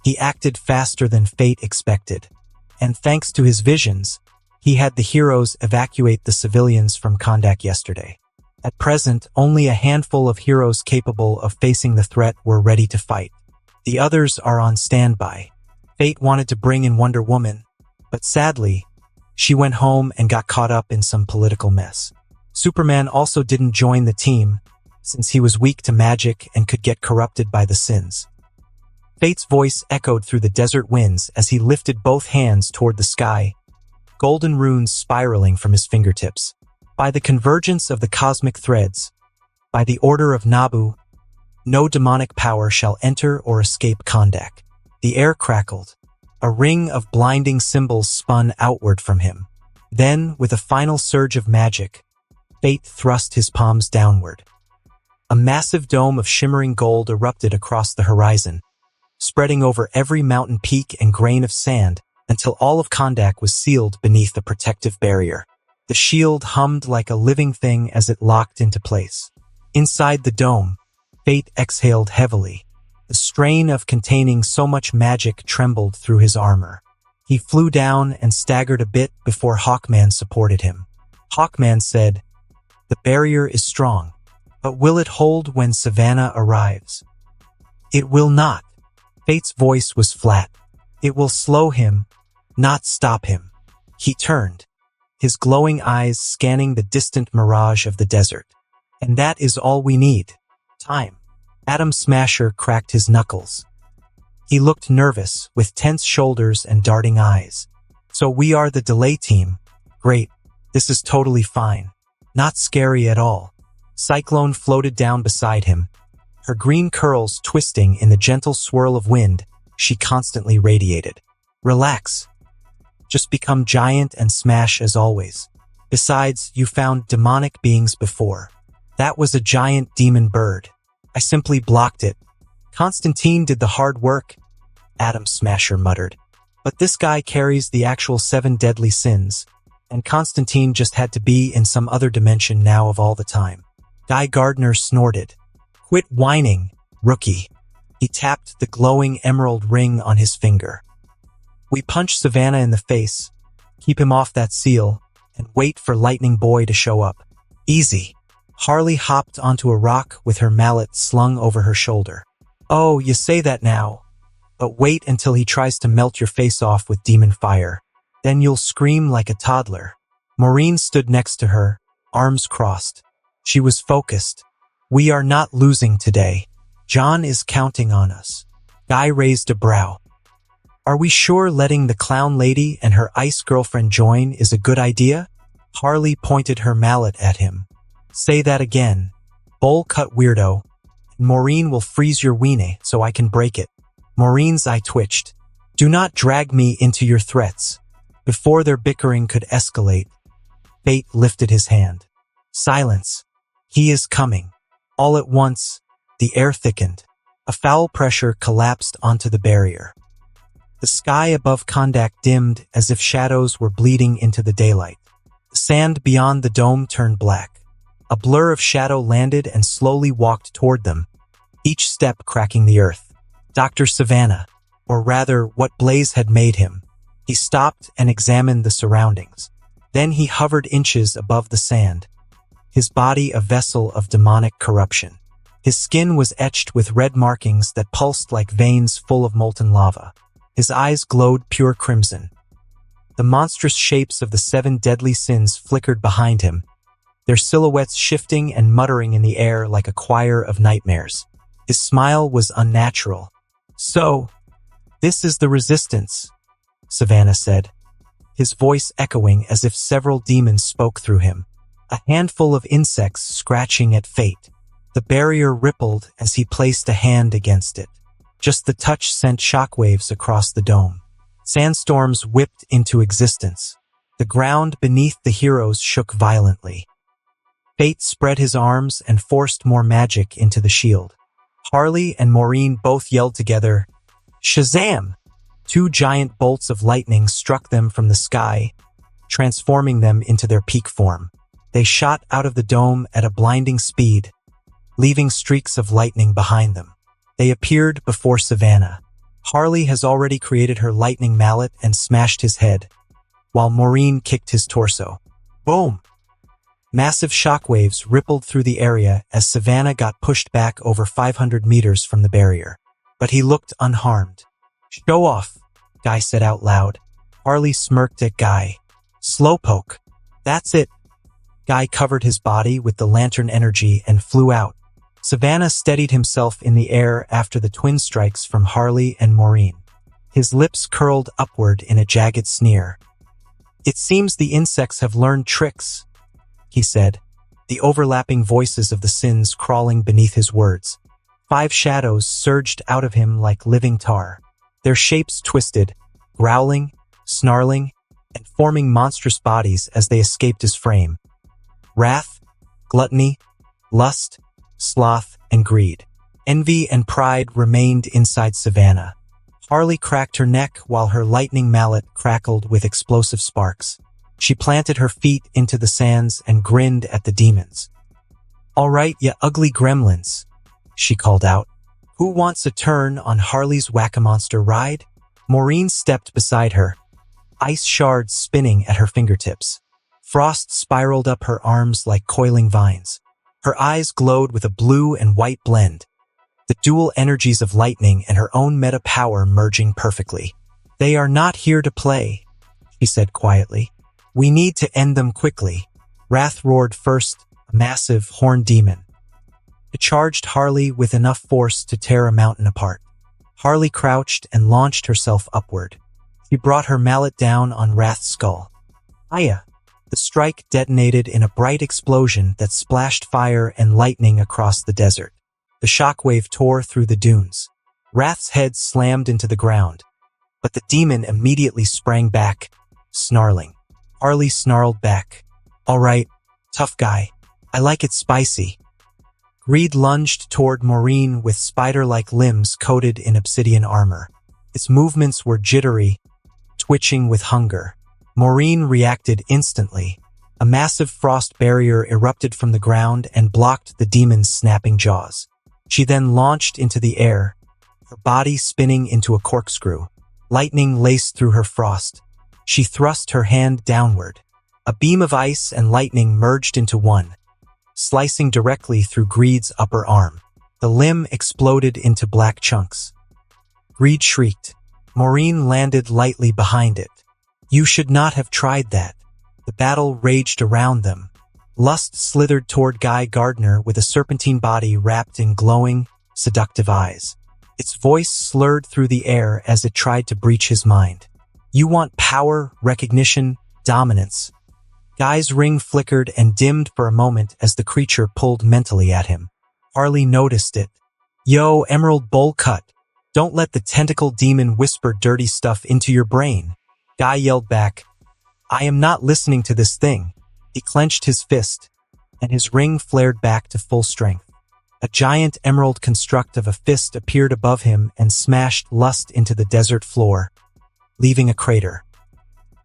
He acted faster than fate expected, and thanks to his visions, he had the heroes evacuate the civilians from Kondak yesterday. At present, only a handful of heroes capable of facing the threat were ready to fight. The others are on standby. Fate wanted to bring in Wonder Woman, but sadly, she went home and got caught up in some political mess. Superman also didn't join the team, since he was weak to magic and could get corrupted by the sins. Fate's voice echoed through the desert winds as he lifted both hands toward the sky, golden runes spiraling from his fingertips. By the convergence of the cosmic threads, by the order of Nabu, no demonic power shall enter or escape Kondak. The air crackled. A ring of blinding symbols spun outward from him. Then, with a final surge of magic, Fate thrust his palms downward. A massive dome of shimmering gold erupted across the horizon, spreading over every mountain peak and grain of sand until all of Kondak was sealed beneath a protective barrier. The shield hummed like a living thing as it locked into place. Inside the dome, Fate exhaled heavily. The strain of containing so much magic trembled through his armor. He flew down and staggered a bit before Hawkman supported him. Hawkman said, "The barrier is strong, but will it hold when Savannah arrives?" "It will not." Fate's voice was flat. "It will slow him, not stop him." He turned, his glowing eyes scanning the distant mirage of the desert. "And that is all we need. Time." Atom Smasher cracked his knuckles. He looked nervous, with tense shoulders and darting eyes. "So we are the delay team. Great. This is totally fine. Not scary at all." Cyclone floated down beside him, her green curls twisting in the gentle swirl of wind she constantly radiated. "Relax. Just become giant and smash as always. Besides, you found demonic beings before. That was a giant demon bird. I simply blocked it. Constantine did the hard work," Atom Smasher muttered. "But this guy carries the actual 7 deadly sins, and Constantine just had to be in some other dimension now of all the time." Guy Gardner snorted. "Quit whining, rookie." He tapped the glowing emerald ring on his finger. "We punch Savannah in the face, keep him off that seal, and wait for Lightning Boy to show up. Easy." Harley hopped onto a rock with her mallet slung over her shoulder. "Oh, you say that now. But wait until he tries to melt your face off with demon fire. Then you'll scream like a toddler." Maureen stood next to her, arms crossed. She was focused. "We are not losing today. John is counting on us." Guy raised a brow. "Are we sure letting the clown lady and her ice girlfriend join is a good idea?" Harley pointed her mallet at him. "Say that again. Bowl cut weirdo. Maureen will freeze your weenie so I can break it." Maureen's eye twitched. "Do not drag me into your threats." Before their bickering could escalate, Fate lifted his hand. Silence. He is coming. All at once, the air thickened. A foul pressure collapsed onto the barrier. The sky above Kondak dimmed as if shadows were bleeding into the daylight. The sand beyond the dome turned black. A blur of shadow landed and slowly walked toward them, each step cracking the earth. Dr. Savannah, or rather what Blaze had made him. He stopped and examined the surroundings. Then he hovered inches above the sand, his body a vessel of demonic corruption. His skin was etched with red markings that pulsed like veins full of molten lava. His eyes glowed pure crimson. The monstrous shapes of the 7 deadly sins flickered behind him, their silhouettes shifting and muttering in the air like a choir of nightmares. His smile was unnatural. "So, this is the resistance," Savannah said, his voice echoing as if several demons spoke through him. A handful of insects scratching at fate. The barrier rippled as he placed a hand against it. Just the touch sent shockwaves across the dome. Sandstorms whipped into existence. The ground beneath the heroes shook violently. Fate spread his arms and forced more magic into the shield. Harley and Maureen both yelled together, "SHAZAM!" 2 giant bolts of lightning struck them from the sky, transforming them into their peak form. They shot out of the dome at a blinding speed, leaving streaks of lightning behind them. They appeared before Savannah. Harley has already created her lightning mallet and smashed his head, while Maureen kicked his torso. Boom! Massive shockwaves rippled through the area as Savannah got pushed back over 500 meters from the barrier. But he looked unharmed. "Show off," Guy said out loud. Harley smirked at Guy. "Slowpoke. That's it." Guy covered his body with the lantern energy and flew out. Savannah steadied himself in the air after the twin strikes from Harley and Maureen. His lips curled upward in a jagged sneer. "It seems the insects have learned tricks," he said, the overlapping voices of the sins crawling beneath his words. 5 shadows surged out of him like living tar. Their shapes twisted, growling, snarling, and forming monstrous bodies as they escaped his frame. Wrath, gluttony, lust, sloth, and greed. Envy and pride remained inside Savannah. Harley cracked her neck while her lightning mallet crackled with explosive sparks. She planted her feet into the sands and grinned at the demons. "All right, ya ugly gremlins," she called out. "Who wants a turn on Harley's Whack-A-Monster ride?" Maureen stepped beside her, ice shards spinning at her fingertips. Frost spiraled up her arms like coiling vines. Her eyes glowed with a blue and white blend, the dual energies of lightning and her own meta power merging perfectly. "They are not here to play," she said quietly. "We need to end them quickly." Wrath roared first, a massive horned demon. It charged Harley with enough force to tear a mountain apart. Harley crouched and launched herself upward. She brought her mallet down on Wrath's skull. Aya! The strike detonated in a bright explosion that splashed fire and lightning across the desert. The shockwave tore through the dunes. Wrath's head slammed into the ground, but the demon immediately sprang back, snarling. Harley snarled back. "All right, tough guy. I like it spicy." Greed lunged toward Maureen with spider-like limbs coated in obsidian armor. Its movements were jittery, twitching with hunger. Maureen reacted instantly. A massive frost barrier erupted from the ground and blocked the demon's snapping jaws. She then launched into the air, her body spinning into a corkscrew. Lightning laced through her frost. She thrust her hand downward. A beam of ice and lightning merged into one, slicing directly through Greed's upper arm. The limb exploded into black chunks. Greed shrieked. Maureen landed lightly behind it. "You should not have tried that." The battle raged around them. Lust slithered toward Guy Gardner with a serpentine body wrapped in glowing, seductive eyes. Its voice slurred through the air as it tried to breach his mind. "You want power, recognition, dominance." Guy's ring flickered and dimmed for a moment as the creature pulled mentally at him. Harley noticed it. "Yo, Emerald Bowl Cut, don't let the tentacle demon whisper dirty stuff into your brain." Guy yelled back, "I am not listening to this thing. He clenched his fist, and his ring flared back to full strength. A giant emerald construct of a fist appeared above him and smashed Lust into the desert floor, leaving a crater.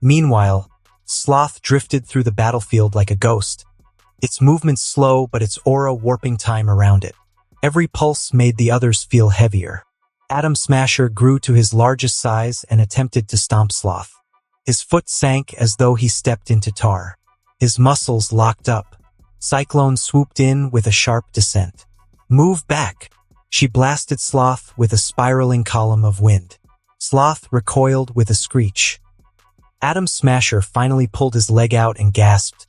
Meanwhile, Sloth drifted through the battlefield like a ghost, its movements slow but its aura warping time around it. Every pulse made the others feel heavier. Atom Smasher grew to his largest size and attempted to stomp Sloth. His foot sank as though he stepped into tar. His muscles locked up. Cyclone swooped in with a sharp descent. "Move back!" She blasted Sloth with a spiraling column of wind. Sloth recoiled with a screech. Atom Smasher finally pulled his leg out and gasped,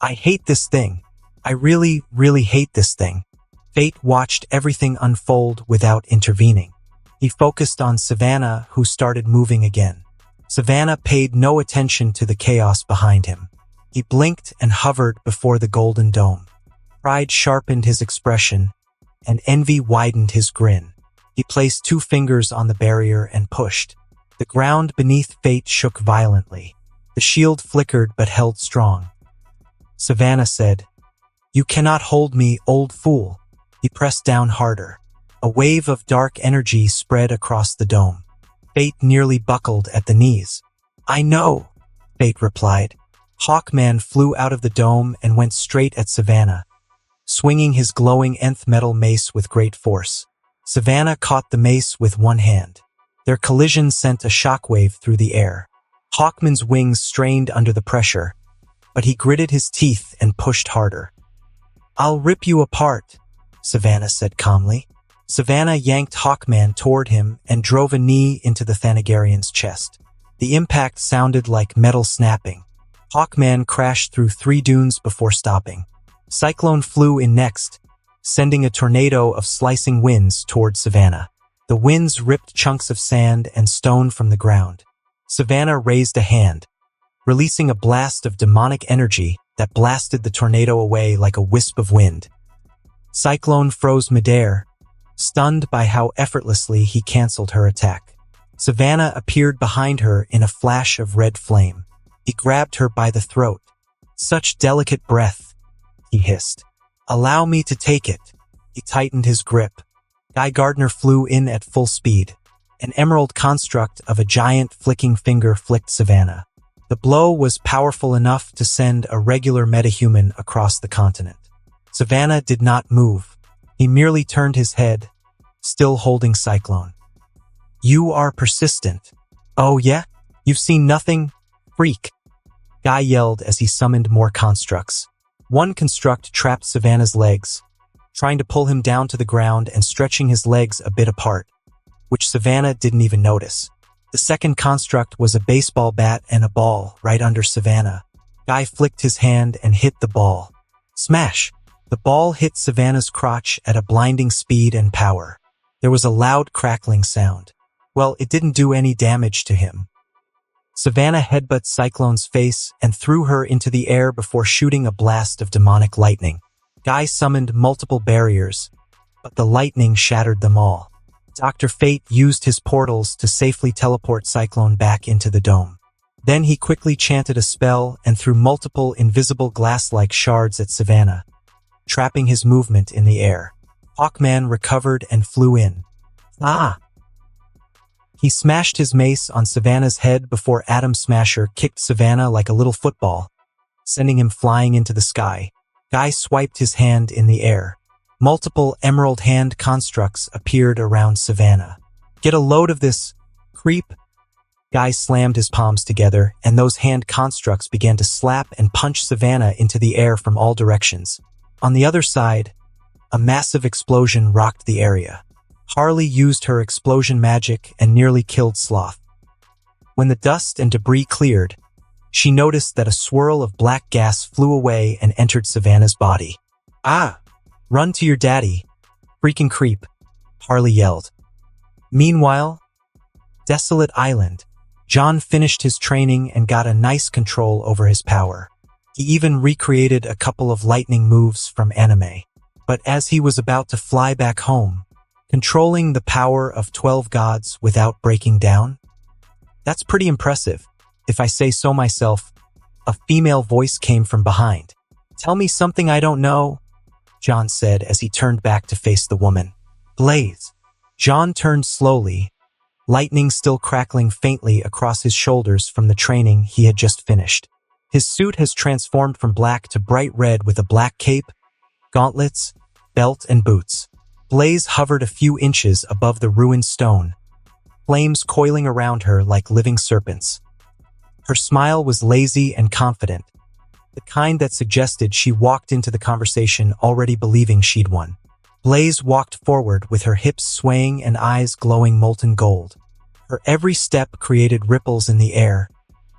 "I hate this thing. I really, really hate this thing." Fate watched everything unfold without intervening. He focused on Savannah, who started moving again. Savannah paid no attention to the chaos behind him. He blinked and hovered before the golden dome. Pride sharpened his expression, and envy widened his grin. He placed 2 fingers on the barrier and pushed. The ground beneath Fate shook violently. The shield flickered but held strong. Savannah said, "You cannot hold me, old fool." He pressed down harder. A wave of dark energy spread across the dome. Fate nearly buckled at the knees. "I know," Fate replied. Hawkman flew out of the dome and went straight at Savannah, swinging his glowing nth metal mace with great force. Savannah caught the mace with one hand. Their collision sent a shockwave through the air. Hawkman's wings strained under the pressure, but he gritted his teeth and pushed harder. "I'll rip you apart," Savannah said calmly. Savannah yanked Hawkman toward him and drove a knee into the Thanagarian's chest. The impact sounded like metal snapping. Hawkman crashed through 3 dunes before stopping. Cyclone flew in next, sending a tornado of slicing winds toward Savannah. The winds ripped chunks of sand and stone from the ground. Savannah raised a hand, releasing a blast of demonic energy that blasted the tornado away like a wisp of wind. Cyclone froze midair, stunned by how effortlessly he canceled her attack. Savannah appeared behind her in a flash of red flame. He grabbed her by the throat. "Such delicate breath," he hissed. "Allow me to take it." He tightened his grip. Guy Gardner flew in at full speed. An emerald construct of a giant flicking finger flicked Savannah. The blow was powerful enough to send a regular metahuman across the continent. Savannah did not move. He merely turned his head, still holding Cyclone. "You are persistent." "Oh yeah? You've seen nothing? Freak!" Guy yelled as he summoned more constructs. One construct trapped Savannah's legs, trying to pull him down to the ground and stretching his legs a bit apart, which Savannah didn't even notice. The second construct was a baseball bat and a ball right under Savannah. Guy flicked his hand and hit the ball. Smash! The ball hit Savannah's crotch at a blinding speed and power. There was a loud crackling sound. Well, it didn't do any damage to him. Savannah headbutted Cyclone's face and threw her into the air before shooting a blast of demonic lightning. Guy summoned multiple barriers, but the lightning shattered them all. Dr. Fate used his portals to safely teleport Cyclone back into the dome. Then he quickly chanted a spell and threw multiple invisible glass-like shards at Savannah, trapping his movement in the air. Hawkman recovered and flew in. "Ah!" He smashed his mace on Savannah's head before Atom Smasher kicked Savannah like a little football, sending him flying into the sky. Guy swiped his hand in the air. Multiple emerald hand constructs appeared around Savannah. "Get a load of this, creep!" Guy slammed his palms together, and those hand constructs began to slap and punch Savannah into the air from all directions. On the other side, a massive explosion rocked the area. Harley used her explosion magic and nearly killed Sloth. When the dust and debris cleared, she noticed that a swirl of black gas flew away and entered Savannah's body. "Ah! Run to your daddy, freaking creep," Harley yelled. Meanwhile, Desolate Island. John finished his training and got a nice control over his power. He even recreated a couple of lightning moves from anime. But as he was about to fly back home, controlling the power of 12 gods without breaking down? That's pretty impressive, if I say so myself. A female voice came from behind. "Tell me something I don't know," John said as he turned back to face the woman. "Blaze." John turned slowly, lightning still crackling faintly across his shoulders from the training he had just finished. His suit has transformed from black to bright red with a black cape, gauntlets, belt, and boots. Blaze hovered a few inches above the ruined stone, flames coiling around her like living serpents. Her smile was lazy and confident, the kind that suggested she walked into the conversation already believing she'd won. Blaze walked forward with her hips swaying and eyes glowing molten gold. Her every step created ripples in the air,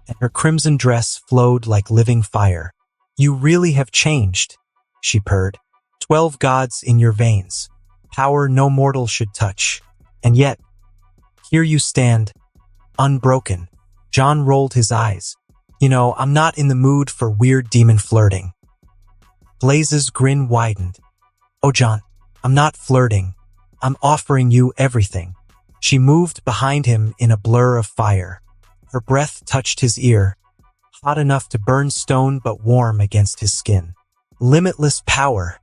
and her crimson dress flowed like living fire. "You really have changed," she purred. 12 gods in your veins, power no mortal should touch. And yet, here you stand, unbroken. John rolled his eyes. "You know, I'm not in the mood for weird demon flirting." Blaze's grin widened. "Oh, John, I'm not flirting. I'm offering you everything." She moved behind him in a blur of fire. Her breath touched his ear, hot enough to burn stone but warm against his skin. "Limitless power,"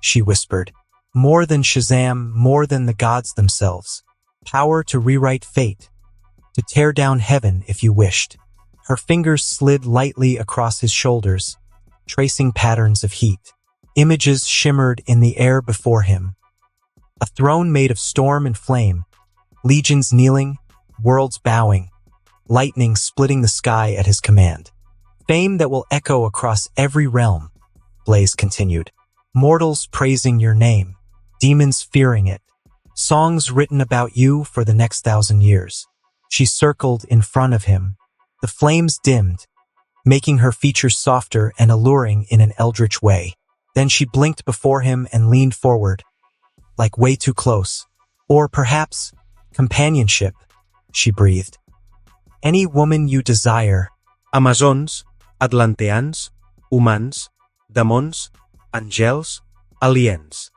she whispered. "More than SHAZAM, more than the gods themselves. Power to rewrite fate, to tear down heaven if you wished." Her fingers slid lightly across his shoulders, tracing patterns of heat. Images shimmered in the air before him. A throne made of storm and flame, legions kneeling, worlds bowing, lightning splitting the sky at his command. "Fame that will echo across every realm," Blaze continued. "Mortals praising your name, demons fearing it. Songs written about you for the next 1,000 years." She circled in front of him. The flames dimmed, making her features softer and alluring in an eldritch way. Then she blinked before him and leaned forward, like way too close. "Or perhaps companionship," she breathed. "Any woman you desire." Amazons, Atlanteans, humans, demons, angels, aliens.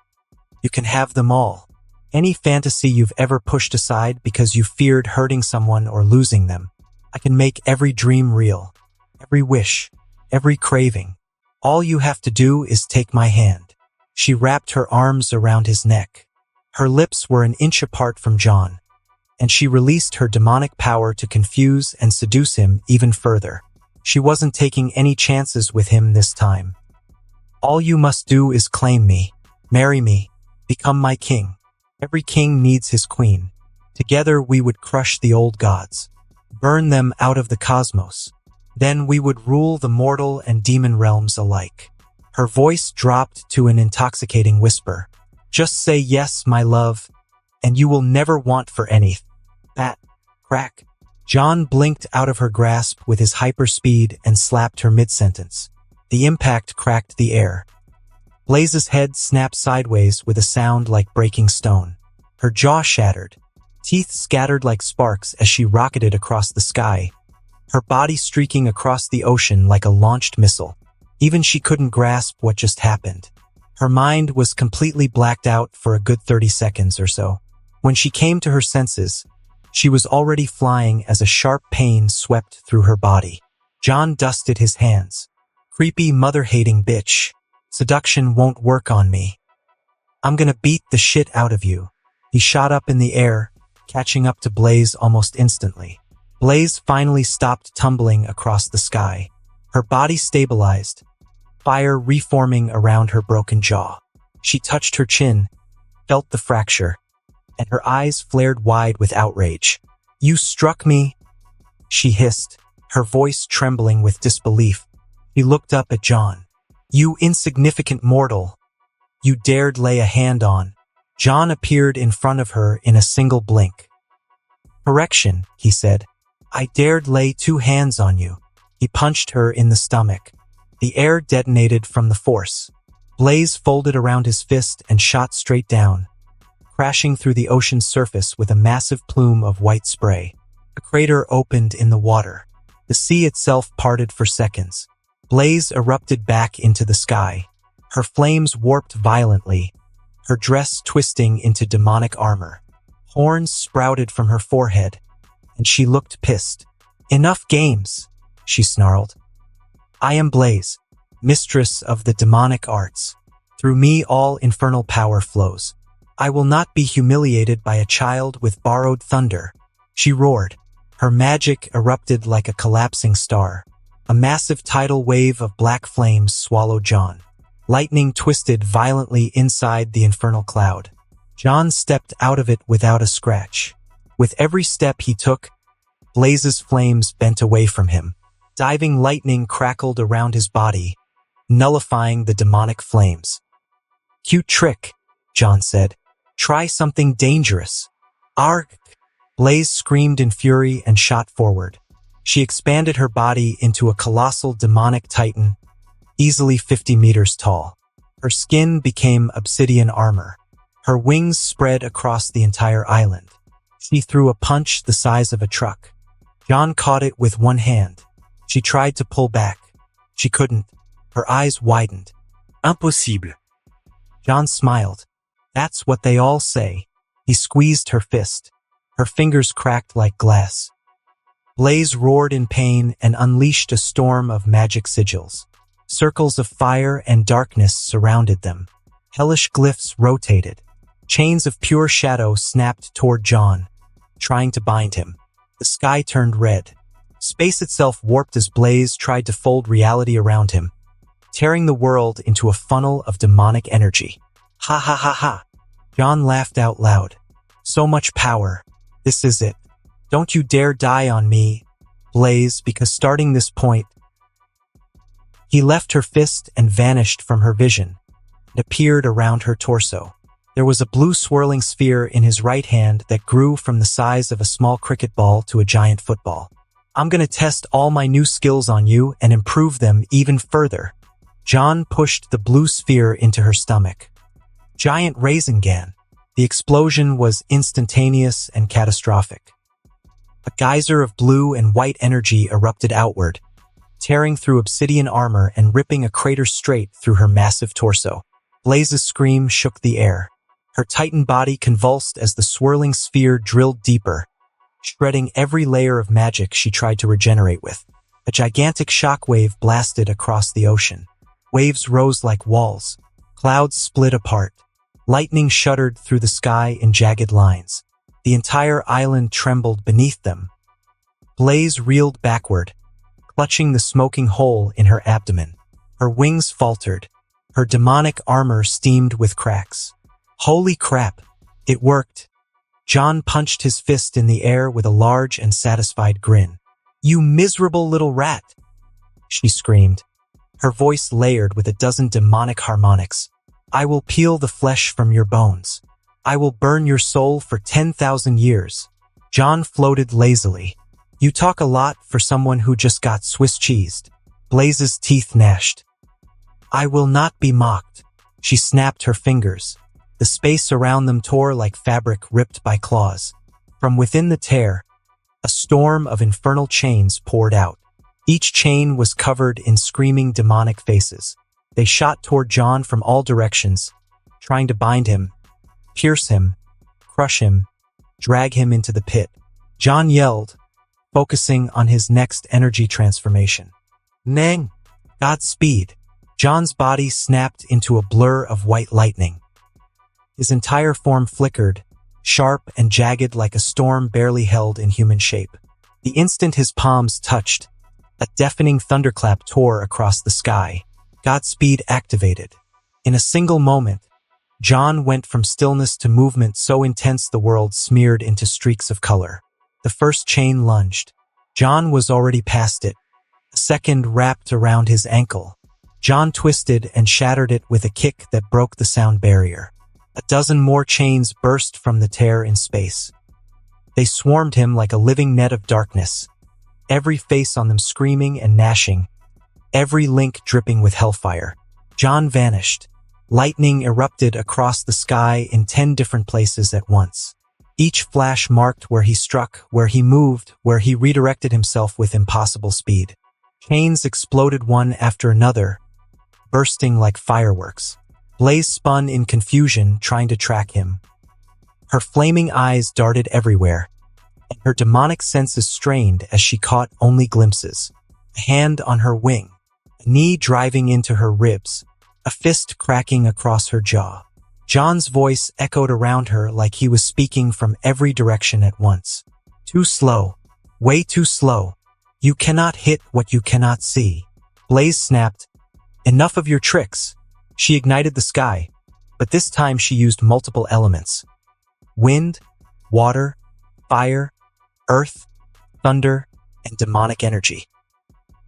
"You can have them all. Any fantasy you've ever pushed aside because you feared hurting someone or losing them. I can make every dream real, every wish, every craving. All you have to do is take my hand." She wrapped her arms around his neck. Her lips were an inch apart from John, and she released her demonic power to confuse and seduce him even further. She wasn't taking any chances with him this time. "All you must do is claim me, marry me, become my king. Every king needs his queen. Together we would crush the old gods, burn them out of the cosmos. Then we would rule the mortal and demon realms alike." Her voice dropped to an intoxicating whisper. "Just say yes, my love, and you will never want for anything." That crack. John blinked out of her grasp with his hyperspeed and slapped her mid-sentence. The impact cracked the air. Blaze's head snapped sideways with a sound like breaking stone. Her jaw shattered, teeth scattered like sparks as she rocketed across the sky, her body streaking across the ocean like a launched missile. Even she couldn't grasp what just happened. Her mind was completely blacked out for a good 30 seconds or so. When she came to her senses, she was already flying as a sharp pain swept through her body. John dusted his hands. "Creepy mother-hating bitch. Seduction won't work on me. I'm gonna beat the shit out of you." He shot up in the air, catching up to Blaze almost instantly. Blaze finally stopped tumbling across the sky. Her body stabilized, fire reforming around her broken jaw. She touched her chin, felt the fracture, and her eyes flared wide with outrage. "You struck me," she hissed, her voice trembling with disbelief. He looked up at John. "You insignificant mortal. You dared lay a hand on." John appeared in front of her in a single blink. "Correction," he said. "I dared lay 2 hands on you." He punched her in the stomach. The air detonated from the force. Blaze folded around his fist and shot straight down, crashing through the ocean's surface with a massive plume of white spray. A crater opened in the water. The sea itself parted for seconds. Blaze erupted back into the sky. Her flames warped violently, her dress twisting into demonic armor. Horns sprouted from her forehead, and she looked pissed. "Enough games," she snarled. I am Blaze, mistress of the demonic arts. Through me all infernal power flows. I will not be humiliated by a child with borrowed thunder. She roared. Her magic erupted like a collapsing star. A massive tidal wave of black flames swallowed John. Lightning twisted violently inside the infernal cloud. John stepped out of it without a scratch. With every step he took, Blaze's flames bent away from him. Diving lightning crackled around his body, nullifying the demonic flames. Cute trick, John said. Try something dangerous. Arg! Blaze screamed in fury and shot forward. She expanded her body into a colossal demonic titan, easily 50 meters tall. Her skin became obsidian armor. Her wings spread across the entire island. She threw a punch the size of a truck. John caught it with one hand. She tried to pull back. She couldn't. Her eyes widened. Impossible. John smiled. That's what they all say. He squeezed her fist. Her fingers cracked like glass. Blaze roared in pain and unleashed a storm of magic sigils. Circles of fire and darkness surrounded them. Hellish glyphs rotated. Chains of pure shadow snapped toward John, trying to bind him. The sky turned red. Space itself warped as Blaze tried to fold reality around him, tearing the world into a funnel of demonic energy. Ha ha ha ha. John laughed out loud. So much power. This is it. Don't you dare die on me, Blaze, because starting this point... He left her fist and vanished from her vision, and appeared around her torso. There was a blue swirling sphere in his right hand that grew from the size of a small cricket ball to a giant football. I'm gonna test all my new skills on you and improve them even further. John pushed the blue sphere into her stomach. Giant Rasengan. The explosion was instantaneous and catastrophic. A geyser of blue and white energy erupted outward, tearing through obsidian armor and ripping a crater straight through her massive torso. Blaze's scream shook the air. Her titan body convulsed as the swirling sphere drilled deeper, shredding every layer of magic she tried to regenerate with. A gigantic shockwave blasted across the ocean. Waves rose like walls. Clouds split apart. Lightning shuddered through the sky in jagged lines. The entire island trembled beneath them. Blaze reeled backward, clutching the smoking hole in her abdomen. Her wings faltered. Her demonic armor steamed with cracks. Holy crap! It worked. John punched his fist in the air with a large and satisfied grin. You miserable little rat! She screamed, her voice layered with a dozen demonic harmonics. I will peel the flesh from your bones. I will burn your soul for 10,000 years. John floated lazily. You talk a lot for someone who just got Swiss cheesed. Blaze's teeth gnashed. I will not be mocked. She snapped her fingers. The space around them tore like fabric ripped by claws. From within the tear, a storm of infernal chains poured out. Each chain was covered in screaming demonic faces. They shot toward John from all directions, trying to bind him, pierce him, crush him, drag him into the pit. John yelled, focusing on his next energy transformation. Nang! Godspeed! John's body snapped into a blur of white lightning. His entire form flickered, sharp and jagged like a storm barely held in human shape. The instant his palms touched, a deafening thunderclap tore across the sky. Godspeed activated. In a single moment, John went from stillness to movement so intense the world smeared into streaks of color. The first chain lunged. John was already past it. A second wrapped around his ankle. John twisted and shattered it with a kick that broke the sound barrier. A dozen more chains burst from the tear in space. They swarmed him like a living net of darkness, every face on them screaming and gnashing, every link dripping with hellfire. John vanished. Lightning erupted across the sky in 10 different places at once. Each flash marked where he struck, where he moved, where he redirected himself with impossible speed. Chains exploded one after another, bursting like fireworks. Blaze spun in confusion, trying to track him. Her flaming eyes darted everywhere, and her demonic senses strained as she caught only glimpses. A hand on her wing, a knee driving into her ribs, a fist cracking across her jaw. John's voice echoed around her like he was speaking from every direction at once. Too slow. Way too slow. You cannot hit what you cannot see. Blaze snapped. Enough of your tricks. She ignited the sky, but this time she used multiple elements. Wind, water, fire, earth, thunder, and demonic energy.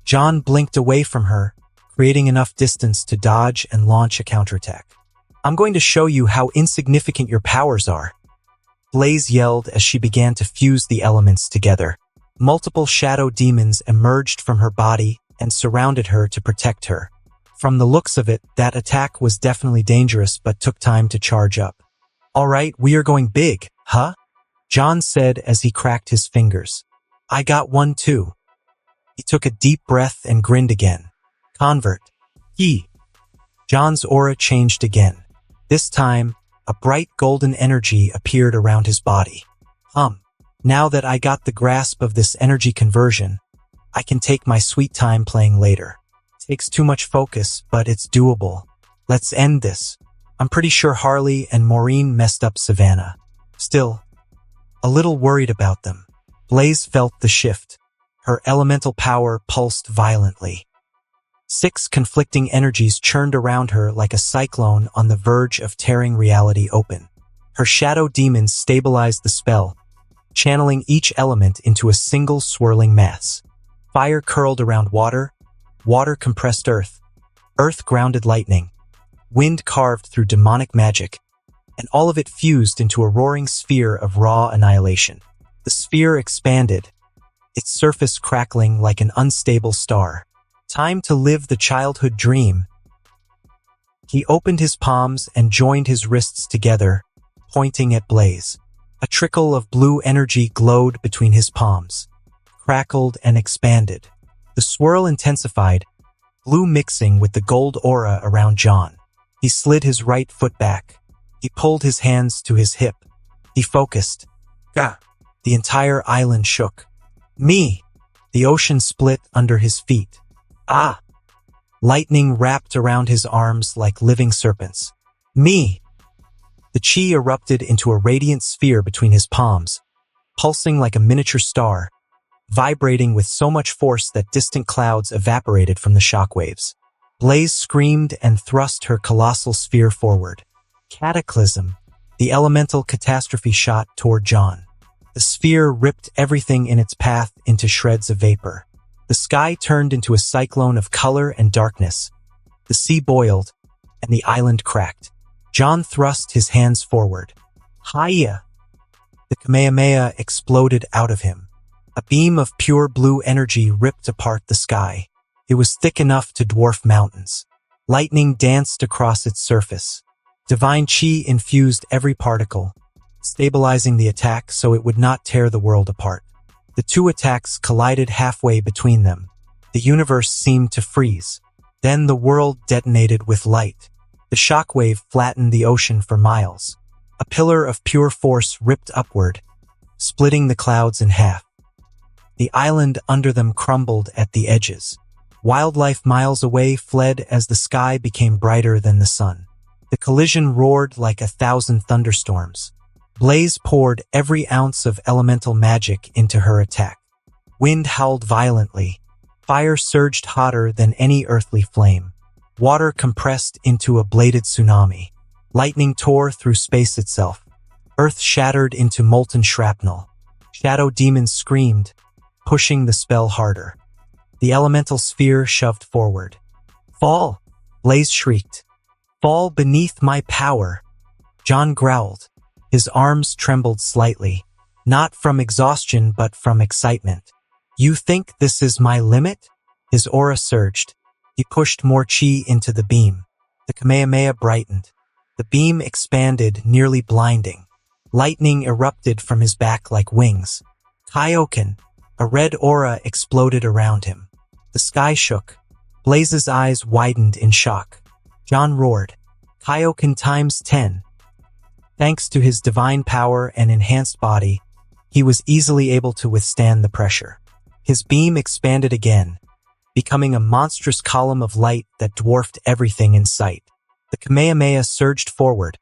John blinked away from her, creating enough distance to dodge and launch a counterattack. I'm going to show you how insignificant your powers are. Blaze yelled as she began to fuse the elements together. Multiple shadow demons emerged from her body and surrounded her to protect her. From the looks of it, that attack was definitely dangerous but took time to charge up. All right, we are going big, huh? John said as he cracked his fingers. I got one too. He took a deep breath and grinned again. Convert. John's aura changed again. This time, a bright golden energy appeared around his body. Now that I got the grasp of this energy conversion, I can take my sweet time playing later. Takes too much focus, but it's doable. Let's end this. I'm pretty sure Harley and Maureen messed up Savannah. Still, a little worried about them. Blaze felt the shift. Her elemental power pulsed violently. 6 conflicting energies churned around her like a cyclone on the verge of tearing reality open. Her shadow demons stabilized the spell, channeling each element into a single swirling mass. Fire curled around water, water compressed earth, earth grounded lightning, wind carved through demonic magic, and all of it fused into a roaring sphere of raw annihilation. The sphere expanded, its surface crackling like an unstable star. Time to live the childhood dream. He opened his palms and joined his wrists together, pointing at Blaze. A trickle of blue energy glowed between his palms, crackled and expanded. The swirl intensified, blue mixing with the gold aura around John. He slid his right foot back. He pulled his hands to his hip. He focused. Gah! The entire island shook. Me! The ocean split under his feet. Ah! Lightning wrapped around his arms like living serpents. Me! The chi erupted into a radiant sphere between his palms, pulsing like a miniature star, vibrating with so much force that distant clouds evaporated from the shockwaves. Blaze screamed and thrust her colossal sphere forward. Cataclysm! The elemental catastrophe shot toward John. The sphere ripped everything in its path into shreds of vapor. The sky turned into a cyclone of color and darkness. The sea boiled, and the island cracked. John thrust his hands forward. Hiya! The Kamehameha exploded out of him. A beam of pure blue energy ripped apart the sky. It was thick enough to dwarf mountains. Lightning danced across its surface. Divine chi infused every particle, stabilizing the attack so it would not tear the world apart. The two attacks collided halfway between them. The universe seemed to freeze. Then the world detonated with light. The shockwave flattened the ocean for miles. A pillar of pure force ripped upward, splitting the clouds in half. The island under them crumbled at the edges. Wildlife miles away fled as the sky became brighter than the sun. The collision roared like 1,000 thunderstorms. Blaze poured every ounce of elemental magic into her attack. Wind howled violently. Fire surged hotter than any earthly flame. Water compressed into a bladed tsunami. Lightning tore through space itself. Earth shattered into molten shrapnel. Shadow demons screamed, pushing the spell harder. The elemental sphere shoved forward. Fall! Blaze shrieked. Fall beneath my power! John growled. His arms trembled slightly, not from exhaustion but from excitement. You think this is my limit? His aura surged. He pushed more chi into the beam. The Kamehameha brightened. The beam expanded, nearly blinding. Lightning erupted from his back like wings. Kaioken! A red aura exploded around him. The sky shook. Blaze's eyes widened in shock. John roared. Kaioken times 10. Thanks to his divine power and enhanced body, he was easily able to withstand the pressure. His beam expanded again, becoming a monstrous column of light that dwarfed everything in sight. The Kamehameha surged forward,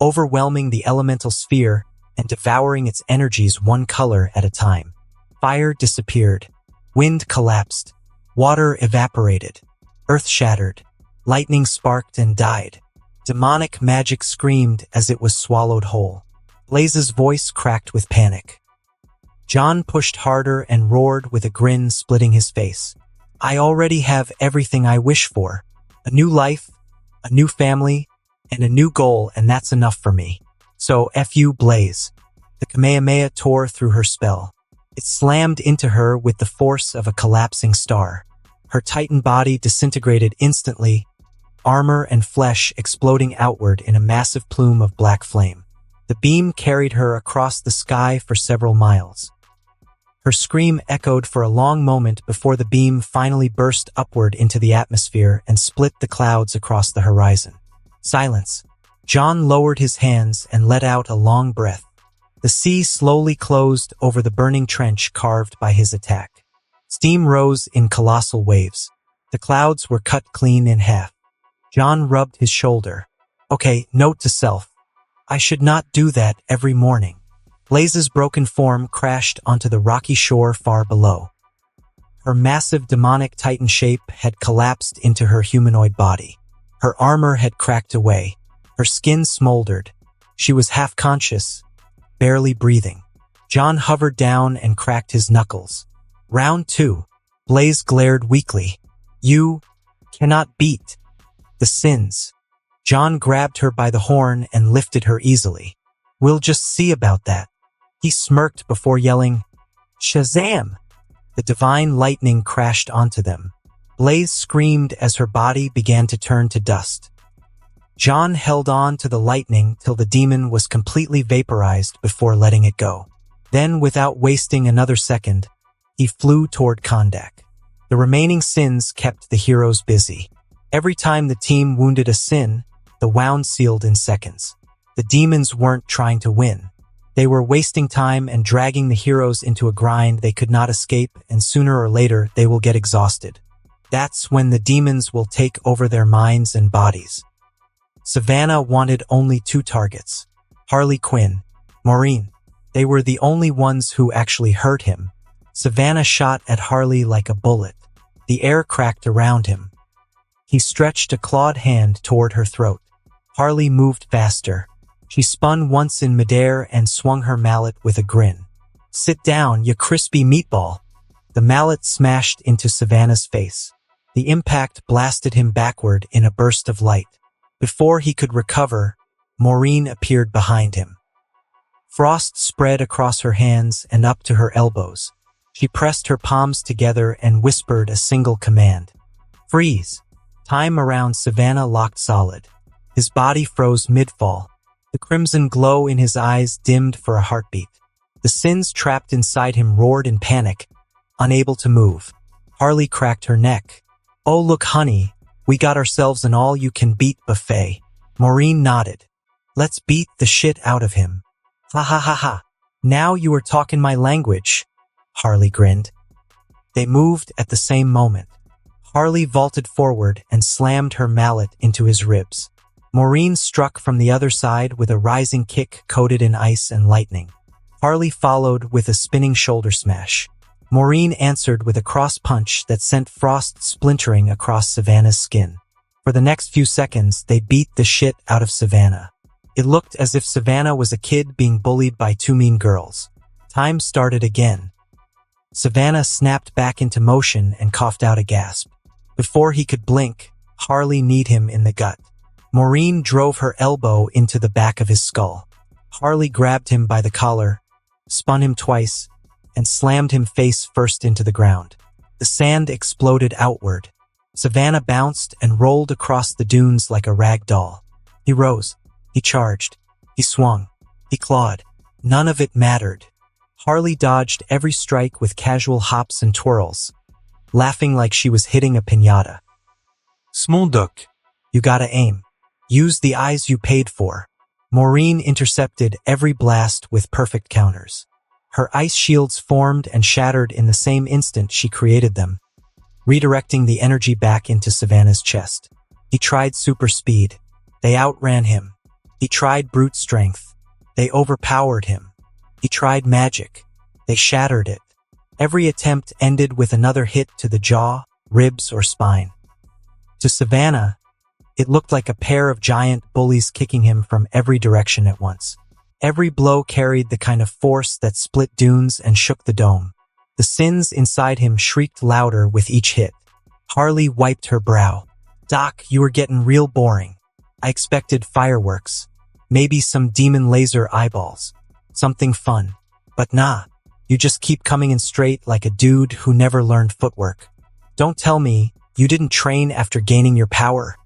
overwhelming the elemental sphere and devouring its energies one color at a time. Fire disappeared, wind collapsed, water evaporated, earth shattered, lightning sparked and died. Demonic magic screamed as it was swallowed whole. Blaze's voice cracked with panic. John pushed harder and roared with a grin splitting his face. I already have everything I wish for. A new life, a new family, and a new goal, and that's enough for me. So F you, Blaze. The Kamehameha tore through her spell. It slammed into her with the force of a collapsing star. Her titan body disintegrated instantly, armor and flesh exploding outward in a massive plume of black flame. The beam carried her across the sky for several miles. Her scream echoed for a long moment before the beam finally burst upward into the atmosphere and split the clouds across the horizon. Silence. John lowered his hands and let out a long breath. The sea slowly closed over the burning trench carved by his attack. Steam rose in colossal waves. The clouds were cut clean in half. John rubbed his shoulder. Okay, note to self. I should not do that every morning. Blaze's broken form crashed onto the rocky shore far below. Her massive demonic titan shape had collapsed into her humanoid body. Her armor had cracked away. Her skin smoldered. She was half-conscious, barely breathing. John hovered down and cracked his knuckles. Round 2. Blaze glared weakly. You cannot beat the sins. John grabbed her by the horn and lifted her easily. We'll just see about that. He smirked before yelling, SHAZAM! The divine lightning crashed onto them. Blaze screamed as her body began to turn to dust. John held on to the lightning till the demon was completely vaporized before letting it go. Then, without wasting another second, he flew toward Kondak. The remaining sins kept the heroes busy. Every time the team wounded a sin, the wound sealed in seconds. The demons weren't trying to win. They were wasting time and dragging the heroes into a grind they could not escape, and sooner or later they will get exhausted. That's when the demons will take over their minds and bodies. Savannah wanted only 2 targets. Harley Quinn, Maureen. They were the only ones who actually hurt him. Savannah shot at Harley like a bullet. The air cracked around him. He stretched a clawed hand toward her throat. Harley moved faster. She spun once in midair and swung her mallet with a grin. Sit down, you crispy meatball. The mallet smashed into Savannah's face. The impact blasted him backward in a burst of light. Before he could recover, Maureen appeared behind him. Frost spread across her hands and up to her elbows. She pressed her palms together and whispered a single command. Freeze. Time around Savannah locked solid. His body froze mid-fall. The crimson glow in his eyes dimmed for a heartbeat. The sins trapped inside him roared in panic, unable to move. Harley cracked her neck. Oh look honey, we got ourselves an all-you-can-beat buffet. Maureen nodded. Let's beat the shit out of him. Ha ha ha ha. Now you are talking my language. Harley grinned. They moved at the same moment. Harley vaulted forward and slammed her mallet into his ribs. Maureen struck from the other side with a rising kick coated in ice and lightning. Harley followed with a spinning shoulder smash. Maureen answered with a cross punch that sent frost splintering across Savannah's skin. For the next few seconds, they beat the shit out of Savannah. It looked as if Savannah was a kid being bullied by 2 mean girls. Time started again. Savannah snapped back into motion and coughed out a gasp. Before he could blink, Harley kneed him in the gut. Maureen drove her elbow into the back of his skull. Harley grabbed him by the collar, spun him twice, and slammed him face first into the ground. The sand exploded outward. Savannah bounced and rolled across the dunes like a rag doll. He rose. He charged. He swung. He clawed. None of it mattered. Harley dodged every strike with casual hops and twirls, laughing like she was hitting a piñata. Small duck. You gotta aim. Use the eyes you paid for. Maureen intercepted every blast with perfect counters. Her ice shields formed and shattered in the same instant she created them. redirecting the energy back into Savannah's chest. He tried super speed. They outran him. He tried brute strength. They overpowered him. He tried magic. They shattered it. Every attempt ended with another hit to the jaw, ribs, or spine. To Savannah, it looked like a pair of giant bullies kicking him from every direction at once. Every blow carried the kind of force that split dunes and shook the dome. The sins inside him shrieked louder with each hit. Harley wiped her brow. "Doc, you were getting real boring. I expected fireworks. Maybe some demon laser eyeballs. Something fun. But nah, you just keep coming in straight like a dude who never learned footwork. Don't tell me you didn't train after gaining your power."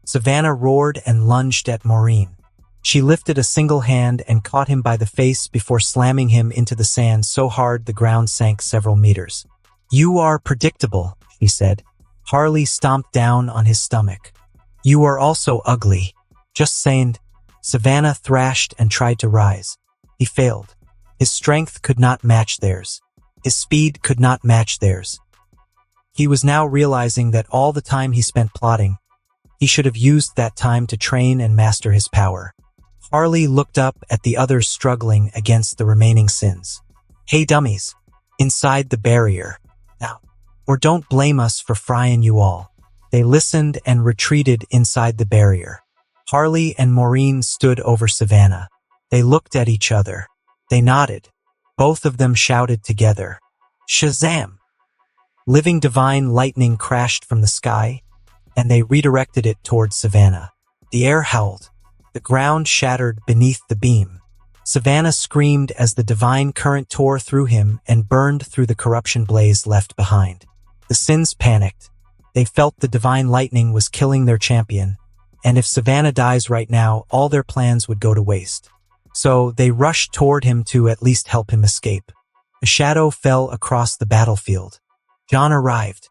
Savannah roared and lunged at Maureen. She lifted a single hand and caught him by the face before slamming him into the sand so hard the ground sank several meters. "You are predictable," she said. Harley stomped down on his stomach. "You are also ugly. Just saying." Savannah thrashed and tried to rise. He failed. His strength could not match theirs. His speed could not match theirs. He was now realizing that all the time he spent plotting, he should have used that time to train and master his power. Harley looked up at the others struggling against the remaining sins. "Hey dummies, inside the barrier. Now, or don't blame us for frying you all." They listened and retreated inside the barrier. Harley and Maureen stood over Savannah. They looked at each other. They nodded. Both of them shouted together, "SHAZAM!" Living divine lightning crashed from the sky, and they redirected it towards Savannah. The air howled. The ground shattered beneath the beam. Savannah screamed as the divine current tore through him and burned through the corruption blaze left behind. The sins panicked. They felt the divine lightning was killing their champion, and if Savannah dies right now, all their plans would go to waste. So they rushed toward him to at least help him escape. A shadow fell across the battlefield. John arrived.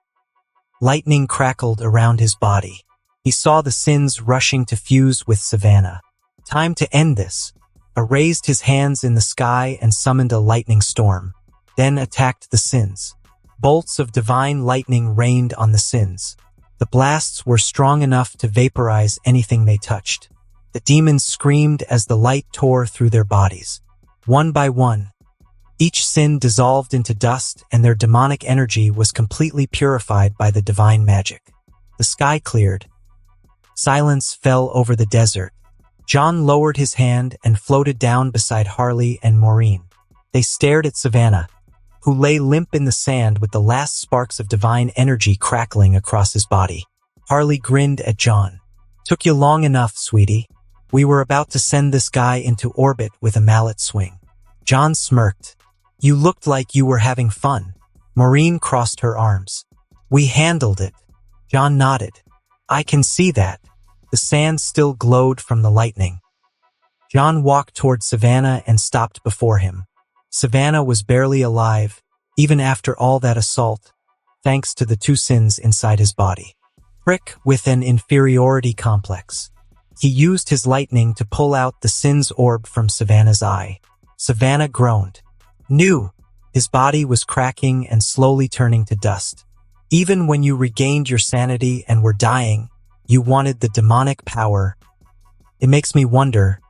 Lightning crackled around his body. He saw the sins rushing to fuse with Savannah. Time to end this. Raised his hands in the sky and summoned a lightning storm, then attacked the sins. Bolts of divine lightning rained on the sins. The blasts were strong enough to vaporize anything they touched. The demons screamed as the light tore through their bodies. One by one, each sin dissolved into dust and their demonic energy was completely purified by the divine magic. The sky cleared. Silence fell over the desert. John lowered his hand and floated down beside Harley and Maureen. They stared at Savannah, who lay limp in the sand with the last sparks of divine energy crackling across his body. Harley grinned at John. "Took you long enough, sweetie. We were about to send this guy into orbit with a mallet swing." John smirked. "You looked like you were having fun." Maureen crossed her arms. "We handled it." John nodded. "I can see that." The sand still glowed from the lightning. John walked toward Savannah and stopped before him. Savannah was barely alive, even after all that assault, thanks to the two sins inside his body. Prick with an inferiority complex. He used his lightning to pull out the sin's orb from Savannah's eye. Savannah groaned. Knew his body was cracking and slowly turning to dust. Even when you regained your sanity and were dying, you wanted the demonic power. It makes me wonder,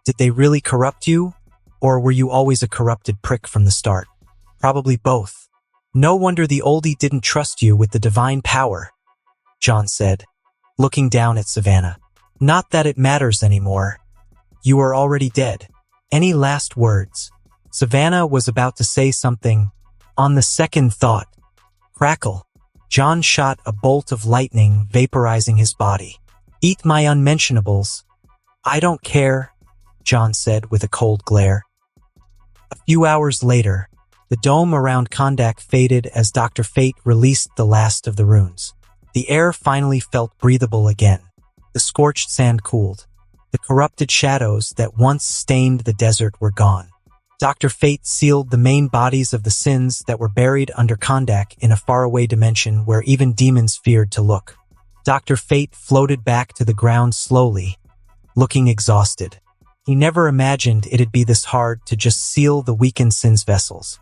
did they really corrupt you? Or were you always a corrupted prick from the start? Probably both. No wonder the oldie didn't trust you with the divine power, John said, looking down at Savannah. Not that it matters anymore. You are already dead. Any last words? Savannah was about to say something. On the second thought, crackle. John shot a bolt of lightning, vaporizing his body. Eat my unmentionables. I don't care, John said with a cold glare. A few hours later, the dome around Kondak faded as Dr. Fate released the last of the runes. The air finally felt breathable again. The scorched sand cooled. The corrupted shadows that once stained the desert were gone. Dr. Fate sealed the main bodies of the sins that were buried under Kondak in a faraway dimension where even demons feared to look. Dr. Fate floated back to the ground slowly, looking exhausted. He never imagined it'd be this hard to just seal the weakened sins vessels.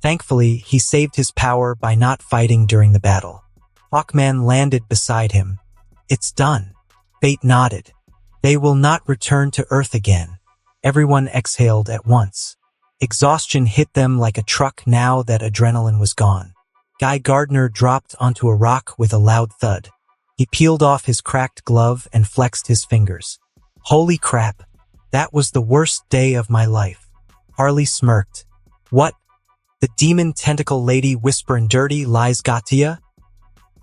Thankfully, he saved his power by not fighting during the battle. Hawkman landed beside him. It's done. Fate nodded. They will not return to Earth again. Everyone exhaled at once. Exhaustion hit them like a truck now that adrenaline was gone. Guy Gardner dropped onto a rock with a loud thud. He peeled off his cracked glove and flexed his fingers. Holy crap! That was the worst day of my life. Harley smirked. What? The demon tentacle lady whisperin' dirty lies got to ya?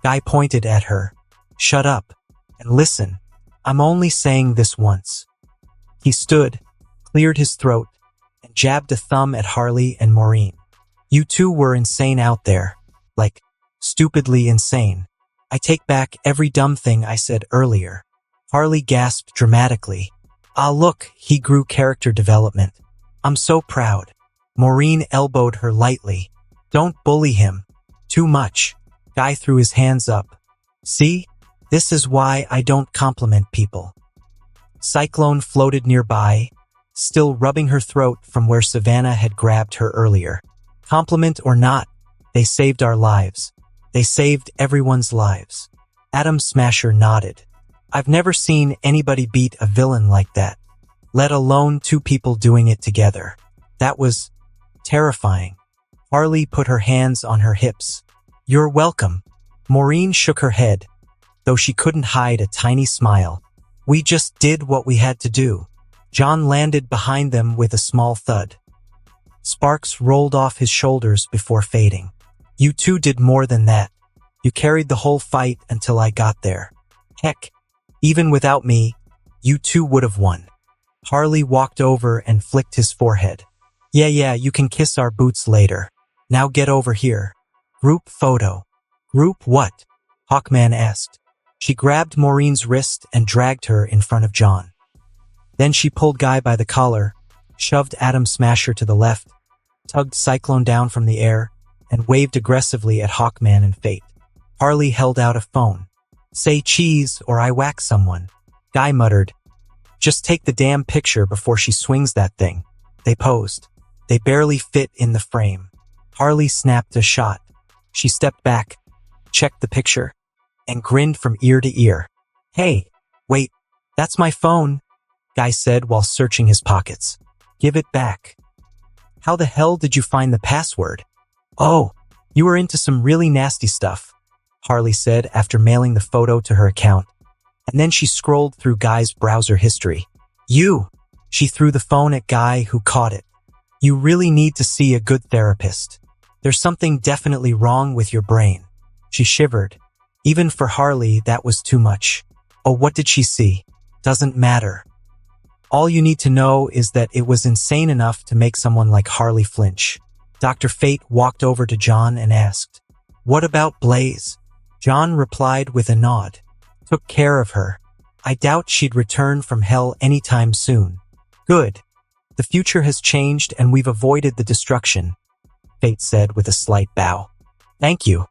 Guy pointed at her. Shut up. And listen. I'm only saying this once. He stood, cleared his throat, and jabbed a thumb at Harley and Maureen. You two were insane out there. Like, stupidly insane. I take back every dumb thing I said earlier. Harley gasped dramatically. Ah look, he grew character development. I'm so proud. Maureen elbowed her lightly. Don't bully him. Too much. Guy threw his hands up. See? This is why I don't compliment people. Cyclone floated nearby, still rubbing her throat from where Savannah had grabbed her earlier. Compliment or not, they saved our lives. They saved everyone's lives. Atom Smasher nodded. I've never seen anybody beat a villain like that, let alone two people doing it together. That was terrifying. Harley put her hands on her hips. You're welcome. Maureen shook her head, though she couldn't hide a tiny smile. We just did what we had to do. John landed behind them with a small thud. Sparks rolled off his shoulders before fading. You two did more than that. You carried the whole fight until I got there. Heck, even without me, you two would have won. Harley walked over and flicked his forehead. Yeah, you can kiss our boots later. Now get over here. Group photo. Group what? Hawkman asked. She grabbed Maureen's wrist and dragged her in front of John. Then she pulled Guy by the collar, shoved Atom Smasher to the left, tugged Cyclone down from the air, and waved aggressively at Hawkman and Fate. Harley held out a phone. Say cheese or I whack someone. Guy muttered. Just take the damn picture before she swings that thing. They posed. They barely fit in the frame. Harley snapped a shot. She stepped back, checked the picture, and grinned from ear to ear. Hey, wait, that's my phone, Guy said while searching his pockets. Give it back. How the hell did you find the password? Oh, you were into some really nasty stuff, Harley said after mailing the photo to her account. And then she scrolled through Guy's browser history. She threw the phone at Guy, who caught it. You really need to see a good therapist. There's something definitely wrong with your brain. She shivered. Even for Harley, that was too much. Oh, what did she see? Doesn't matter. All you need to know is that it was insane enough to make someone like Harley flinch. Dr. Fate walked over to John and asked, What about Blaze? John replied with a nod. Took care of her. I doubt she'd return from hell anytime soon. Good. The future has changed and we've avoided the destruction, Fate said with a slight bow. Thank you.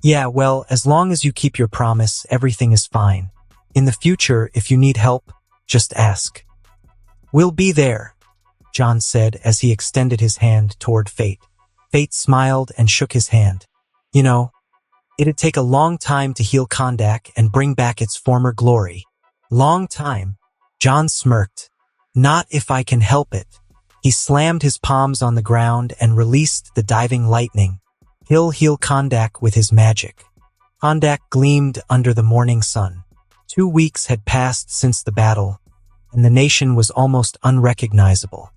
Yeah, well, as long as you keep your promise, everything is fine. In the future, if you need help, just ask. We'll be there, John said as he extended his hand toward Fate. Fate smiled and shook his hand. You know, it'd take a long time to heal Kondak and bring back its former glory. Long time. John smirked. Not if I can help it. He slammed his palms on the ground and released the diving lightning. He'll heal Kondak with his magic. Kondak gleamed under the morning sun. 2 weeks had passed since the battle, and the nation was almost unrecognizable.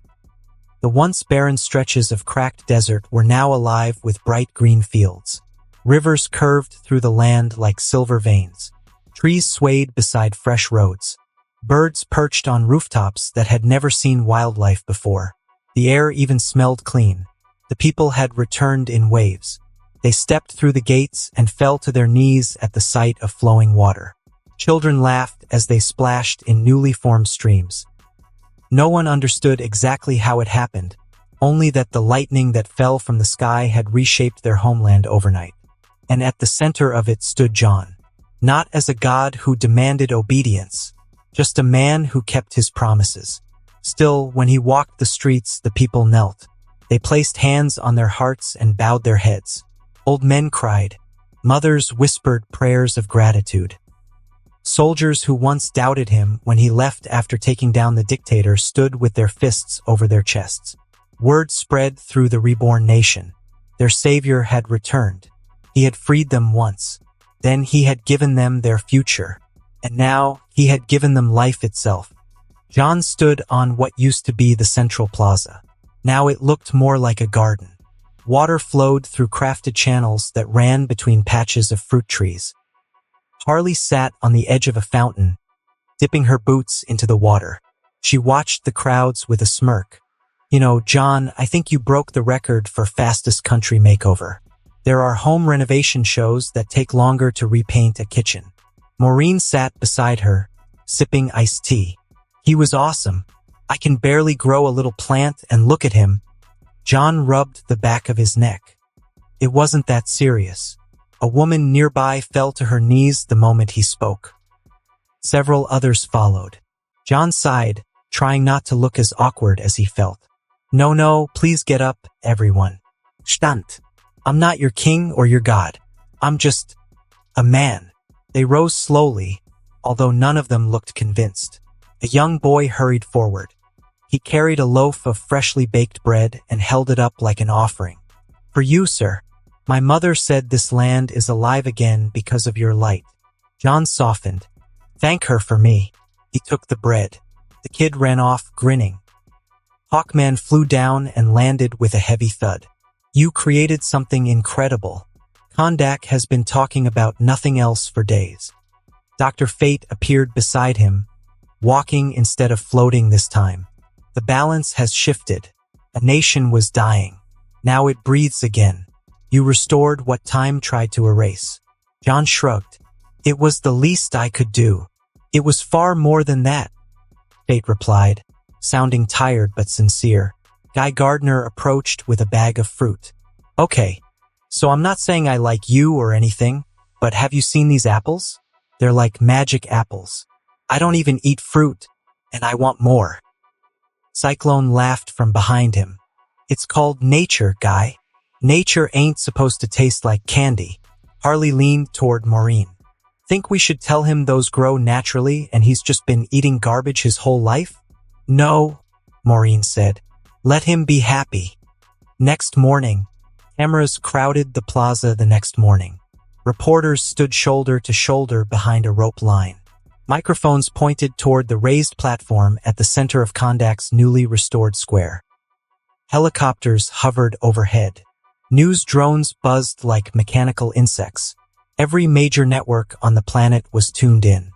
The once barren stretches of cracked desert were now alive with bright green fields. Rivers curved through the land like silver veins. Trees swayed beside fresh roads. Birds perched on rooftops that had never seen wildlife before. The air even smelled clean. The people had returned in waves. They stepped through the gates and fell to their knees at the sight of flowing water. Children laughed as they splashed in newly formed streams. No one understood exactly how it happened, only that the lightning that fell from the sky had reshaped their homeland overnight. And at the center of it stood John. Not as a god who demanded obedience, just a man who kept his promises. Still, when he walked the streets, the people knelt. They placed hands on their hearts and bowed their heads. Old men cried. Mothers whispered prayers of gratitude. Soldiers who once doubted him when he left after taking down the dictator stood with their fists over their chests. Word spread through the reborn nation. Their savior had returned. He had freed them once. Then he had given them their future. And now he had given them life itself. John stood on what used to be the central plaza. Now it looked more like a garden. Water flowed through crafted channels that ran between patches of fruit trees. Harley sat on the edge of a fountain, dipping her boots into the water. She watched the crowds with a smirk. You know, John, I think you broke the record for fastest country makeover. There are home renovation shows that take longer to repaint a kitchen. Maureen sat beside her, sipping iced tea. He was awesome. I can barely grow a little plant and look at him. John rubbed the back of his neck. It wasn't that serious. A woman nearby fell to her knees the moment he spoke. Several others followed. John sighed, trying not to look as awkward as he felt. No, please get up, everyone. Stand. I'm not your king or your god. I'm just a man. They rose slowly, although none of them looked convinced. A young boy hurried forward. He carried a loaf of freshly baked bread and held it up like an offering. For you, sir. My mother said this land is alive again because of your light. John softened. Thank her for me. He took the bread. The kid ran off, grinning. Hawkman flew down and landed with a heavy thud. You created something incredible. Kondak has been talking about nothing else for days. Dr. Fate appeared beside him, walking instead of floating this time. The balance has shifted. A nation was dying. Now it breathes again. You restored what time tried to erase. John shrugged. It was the least I could do. It was far more than that. Fate replied, sounding tired but sincere. Guy Gardner approached with a bag of fruit. Okay, so I'm not saying I like you or anything, but have you seen these apples? They're like magic apples. I don't even eat fruit, and I want more. Cyclone laughed from behind him. It's called nature, Guy. Nature ain't supposed to taste like candy. Harley leaned toward Maureen. Think we should tell him those grow naturally and he's just been eating garbage his whole life? No, Maureen said. Let him be happy. Next morning, cameras crowded the plaza the next morning. Reporters stood shoulder to shoulder behind a rope line. Microphones pointed toward the raised platform at the center of Kondak's newly restored square. Helicopters hovered overhead. News drones buzzed like mechanical insects. Every major network on the planet was tuned in.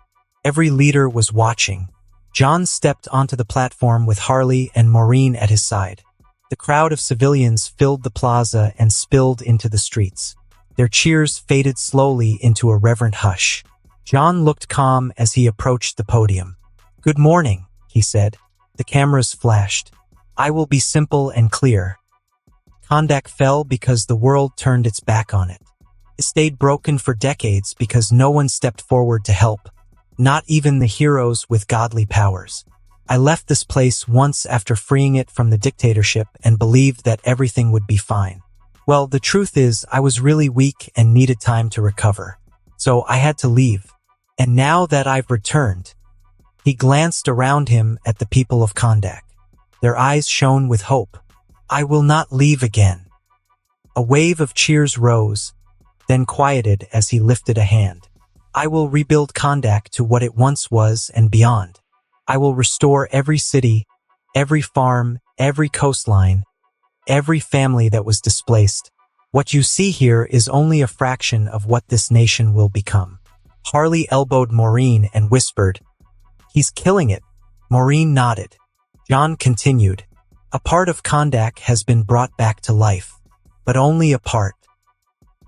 Every leader was watching. John stepped onto the platform with Harley and Maureen at his side. The crowd of civilians filled the plaza and spilled into the streets. Their cheers faded slowly into a reverent hush. John looked calm as he approached the podium. Good morning, he said. The cameras flashed. I will be simple and clear. Kondak fell because the world turned its back on it. It stayed broken for decades because no one stepped forward to help. Not even the heroes with godly powers. I left this place once after freeing it from the dictatorship and believed that everything would be fine. Well, the truth is, I was really weak and needed time to recover. So I had to leave. And now that I've returned, he glanced around him at the people of Kondak. Their eyes shone with hope. I will not leave again. A wave of cheers rose, then quieted as he lifted a hand. I will rebuild Kondak to what it once was and beyond. I will restore every city, every farm, every coastline, every family that was displaced. What you see here is only a fraction of what this nation will become. Harley elbowed Maureen and whispered, He's killing it. Maureen nodded. John continued, A part of Kondak has been brought back to life, but only a part.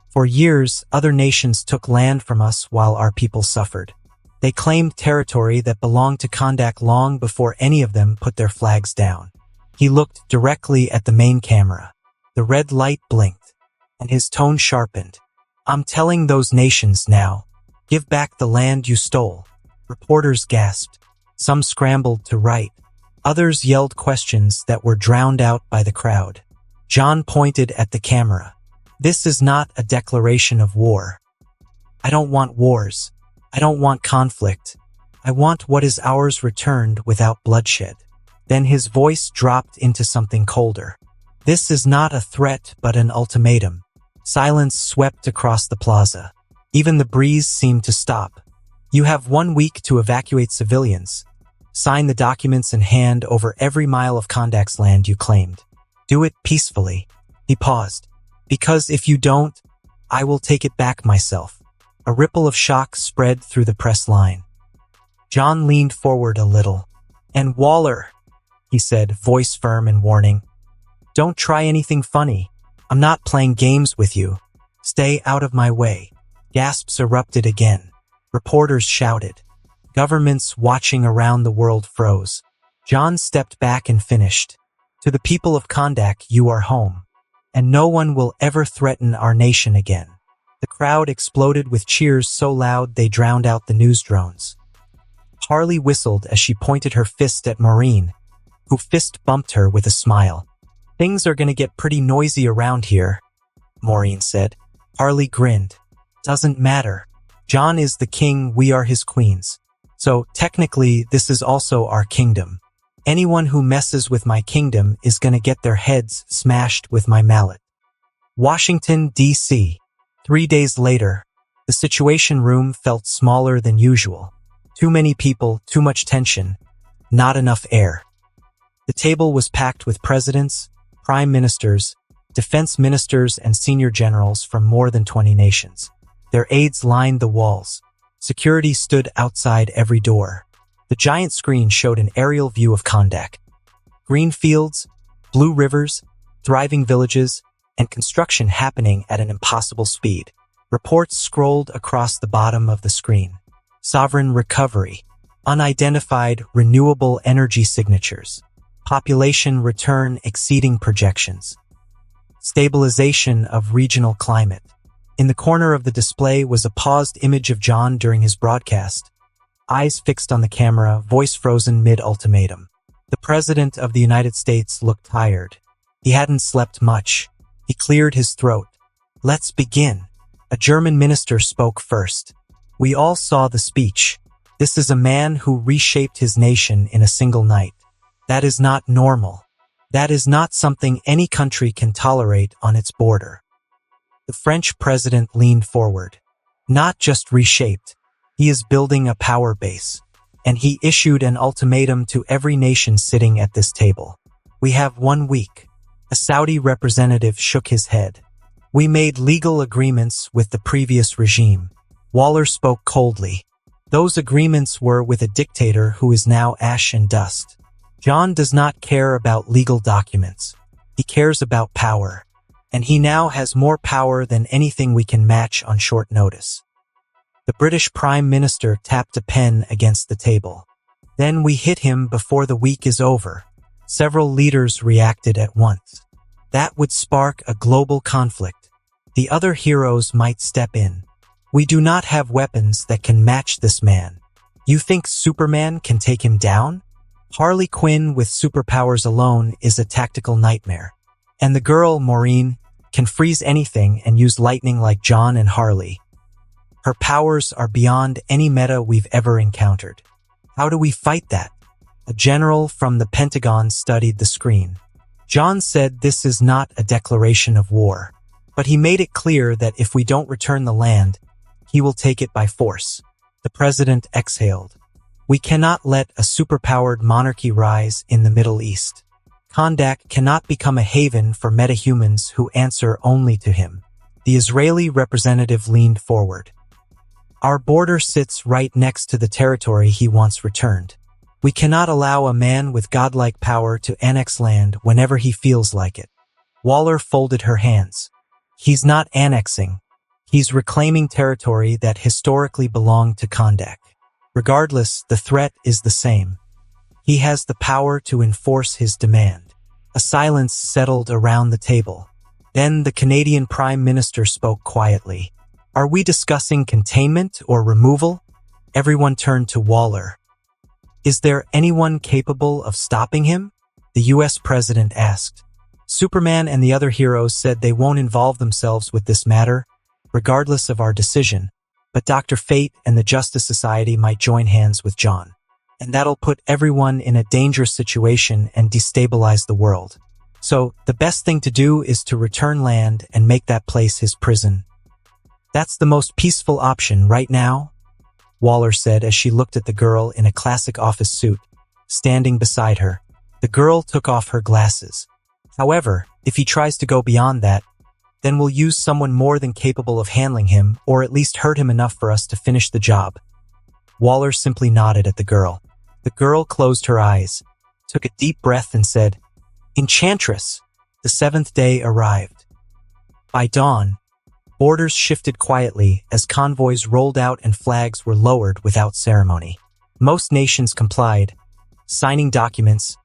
For years, other nations took land from us while our people suffered. They claimed territory that belonged to Kondak long before any of them put their flags down. He looked directly at the main camera. The red light blinked, and his tone sharpened. I'm telling those nations now. Give back the land you stole. Reporters gasped. Some scrambled to write. Others yelled questions that were drowned out by the crowd. John pointed at the camera. This is not a declaration of war. I don't want wars. I don't want conflict. I want what is ours returned without bloodshed. Then his voice dropped into something colder. This is not a threat but an ultimatum. Silence swept across the plaza. Even the breeze seemed to stop. You have 1 week to evacuate civilians. Sign the documents and hand over every mile of Kandak's land you claimed. Do it peacefully. He paused. Because if you don't, I will take it back myself. A ripple of shock spread through the press line. John leaned forward a little. And Waller, he said, voice firm and warning. Don't try anything funny. I'm not playing games with you. Stay out of my way. Gasps erupted again. Reporters shouted. Governments watching around the world froze. John stepped back and finished. To the people of Kandak, you are home. And no one will ever threaten our nation again. The crowd exploded with cheers so loud they drowned out the news drones. Harley whistled as she pointed her fist at Maureen, who fist bumped her with a smile. Things are gonna get pretty noisy around here, Maureen said. Harley grinned. Doesn't matter. John is the king, we are his queens. So, technically, this is also our kingdom. Anyone who messes with my kingdom is gonna get their heads smashed with my mallet. Washington, D.C. 3 days later, the Situation Room felt smaller than usual. Too many people, too much tension, not enough air. The table was packed with presidents, prime ministers, defense ministers, and senior generals from more than 20 nations. Their aides lined the walls. Security stood outside every door. The giant screen showed an aerial view of Kandak. Green fields, blue rivers, thriving villages, and construction happening at an impossible speed. Reports scrolled across the bottom of the screen. Sovereign recovery, unidentified renewable energy signatures, population return exceeding projections, stabilization of regional climate. In the corner of the display was a paused image of John during his broadcast, eyes fixed on the camera, voice frozen mid-ultimatum. The President of the United States looked tired. He hadn't slept much. He cleared his throat. Let's begin. A German minister spoke first. We all saw the speech. This is a man who reshaped his nation in a single night. That is not normal. That is not something any country can tolerate on its border. The French president leaned forward. Not just reshaped. He is building a power base. And he issued an ultimatum to every nation sitting at this table. We have 1 week. A Saudi representative shook his head. We made legal agreements with the previous regime. Waller spoke coldly. Those agreements were with a dictator who is now ash and dust. John does not care about legal documents. He cares about power. And he now has more power than anything we can match on short notice. The British Prime Minister tapped a pen against the table. Then we hit him before the week is over. Several leaders reacted at once. That would spark a global conflict. The other heroes might step in. We do not have weapons that can match this man. You think Superman can take him down? Harley Quinn with superpowers alone is a tactical nightmare. And the girl, Maureen, can freeze anything and use lightning like John and Harley. Her powers are beyond any meta we've ever encountered. How do we fight that? A general from the Pentagon studied the screen. John said this is not a declaration of war, but he made it clear that if we don't return the land, he will take it by force. The president exhaled. We cannot let a superpowered monarchy rise in the Middle East. Kandak cannot become a haven for metahumans who answer only to him. The Israeli representative leaned forward. Our border sits right next to the territory he wants returned. We cannot allow a man with godlike power to annex land whenever he feels like it. Waller folded her hands. He's not annexing. He's reclaiming territory that historically belonged to Kandak. Regardless, the threat is the same. He has the power to enforce his demand. A silence settled around the table. Then the Canadian Prime Minister spoke quietly. Are we discussing containment or removal? Everyone turned to Waller. Is there anyone capable of stopping him? The U.S. President asked. Superman and the other heroes said they won't involve themselves with this matter, regardless of our decision, but Dr. Fate and the Justice Society might join hands with John. And that'll put everyone in a dangerous situation and destabilize the world. So, the best thing to do is to return land and make that place his prison. That's the most peaceful option right now, Waller said as she looked at the girl in a classic office suit, standing beside her. The girl took off her glasses. However, if he tries to go beyond that, then we'll use someone more than capable of handling him, or at least hurt him enough for us to finish the job. Waller simply nodded at the girl. The girl closed her eyes, took a deep breath and said, "Enchantress." The seventh day arrived. By dawn, borders shifted quietly as convoys rolled out and flags were lowered without ceremony. Most nations complied, signing documents,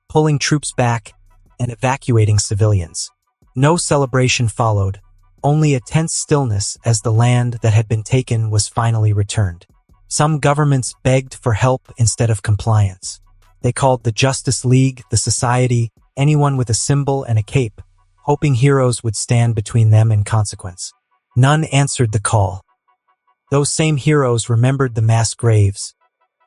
pulling troops back, and evacuating civilians. No celebration followed, only a tense stillness as the land that had been taken was finally returned. Some governments begged for help instead of compliance. They called the Justice League, the Society, anyone with a symbol and a cape, hoping heroes would stand between them and consequence. None answered the call. Those same heroes remembered the mass graves,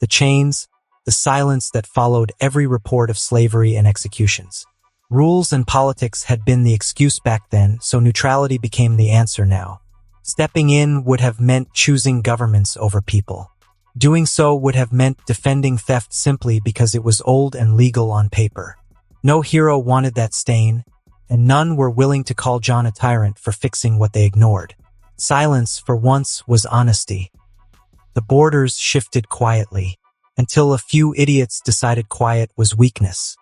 the chains, the silence that followed every report of slavery and executions. Rules and politics had been the excuse back then, so neutrality became the answer now. Stepping in would have meant choosing governments over people. Doing so would have meant defending theft simply because it was old and legal on paper. No hero wanted that stain, and none were willing to call John a tyrant for fixing what they ignored. Silence, for once, was honesty. The borders shifted quietly, until a few idiots decided quiet was weakness.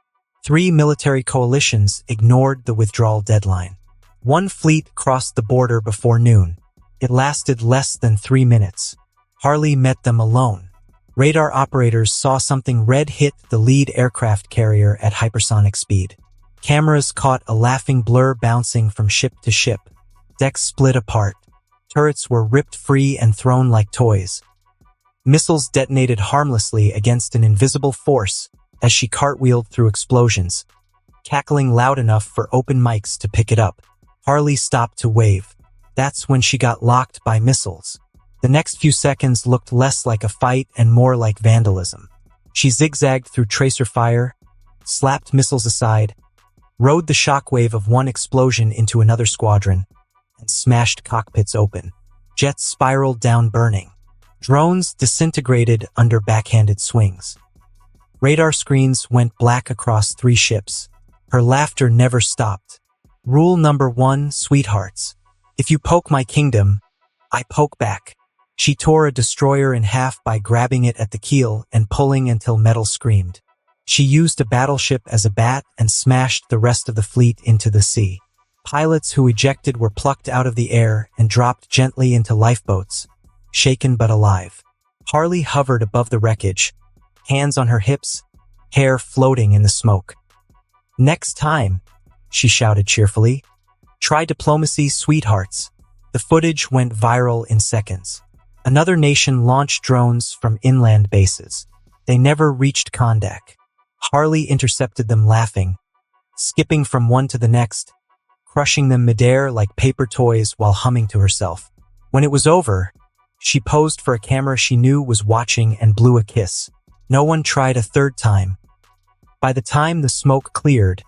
3 military coalitions ignored the withdrawal deadline. One fleet crossed the border before noon. It lasted less than 3 minutes. Harley met them alone. Radar operators saw something red hit the lead aircraft carrier at hypersonic speed. Cameras caught a laughing blur bouncing from ship to ship. Decks split apart. Turrets were ripped free and thrown like toys. Missiles detonated harmlessly against an invisible force as she cartwheeled through explosions, cackling loud enough for open mics to pick it up. Harley stopped to wave. That's when she got locked by missiles. The next few seconds looked less like a fight and more like vandalism. She zigzagged through tracer fire, slapped missiles aside, rode the shockwave of one explosion into another squadron, and smashed cockpits open. Jets spiraled down burning. Drones disintegrated under backhanded swings. Radar screens went black across 3 ships. Her laughter never stopped. Rule number 1, sweethearts. If you poke my kingdom, I poke back. She tore a destroyer in half by grabbing it at the keel and pulling until metal screamed. She used a battleship as a bat and smashed the rest of the fleet into the sea. Pilots who ejected were plucked out of the air and dropped gently into lifeboats, shaken but alive. Harley hovered above the wreckage, hands on her hips, hair floating in the smoke. "Next time," she shouted cheerfully. "Try diplomacy, sweethearts." The footage went viral in seconds. Another nation launched drones from inland bases. They never reached Kondak. Harley intercepted them laughing, skipping from one to the next, crushing them midair like paper toys while humming to herself. When it was over, she posed for a camera she knew was watching and blew a kiss. No one tried a third time. By the time the smoke cleared,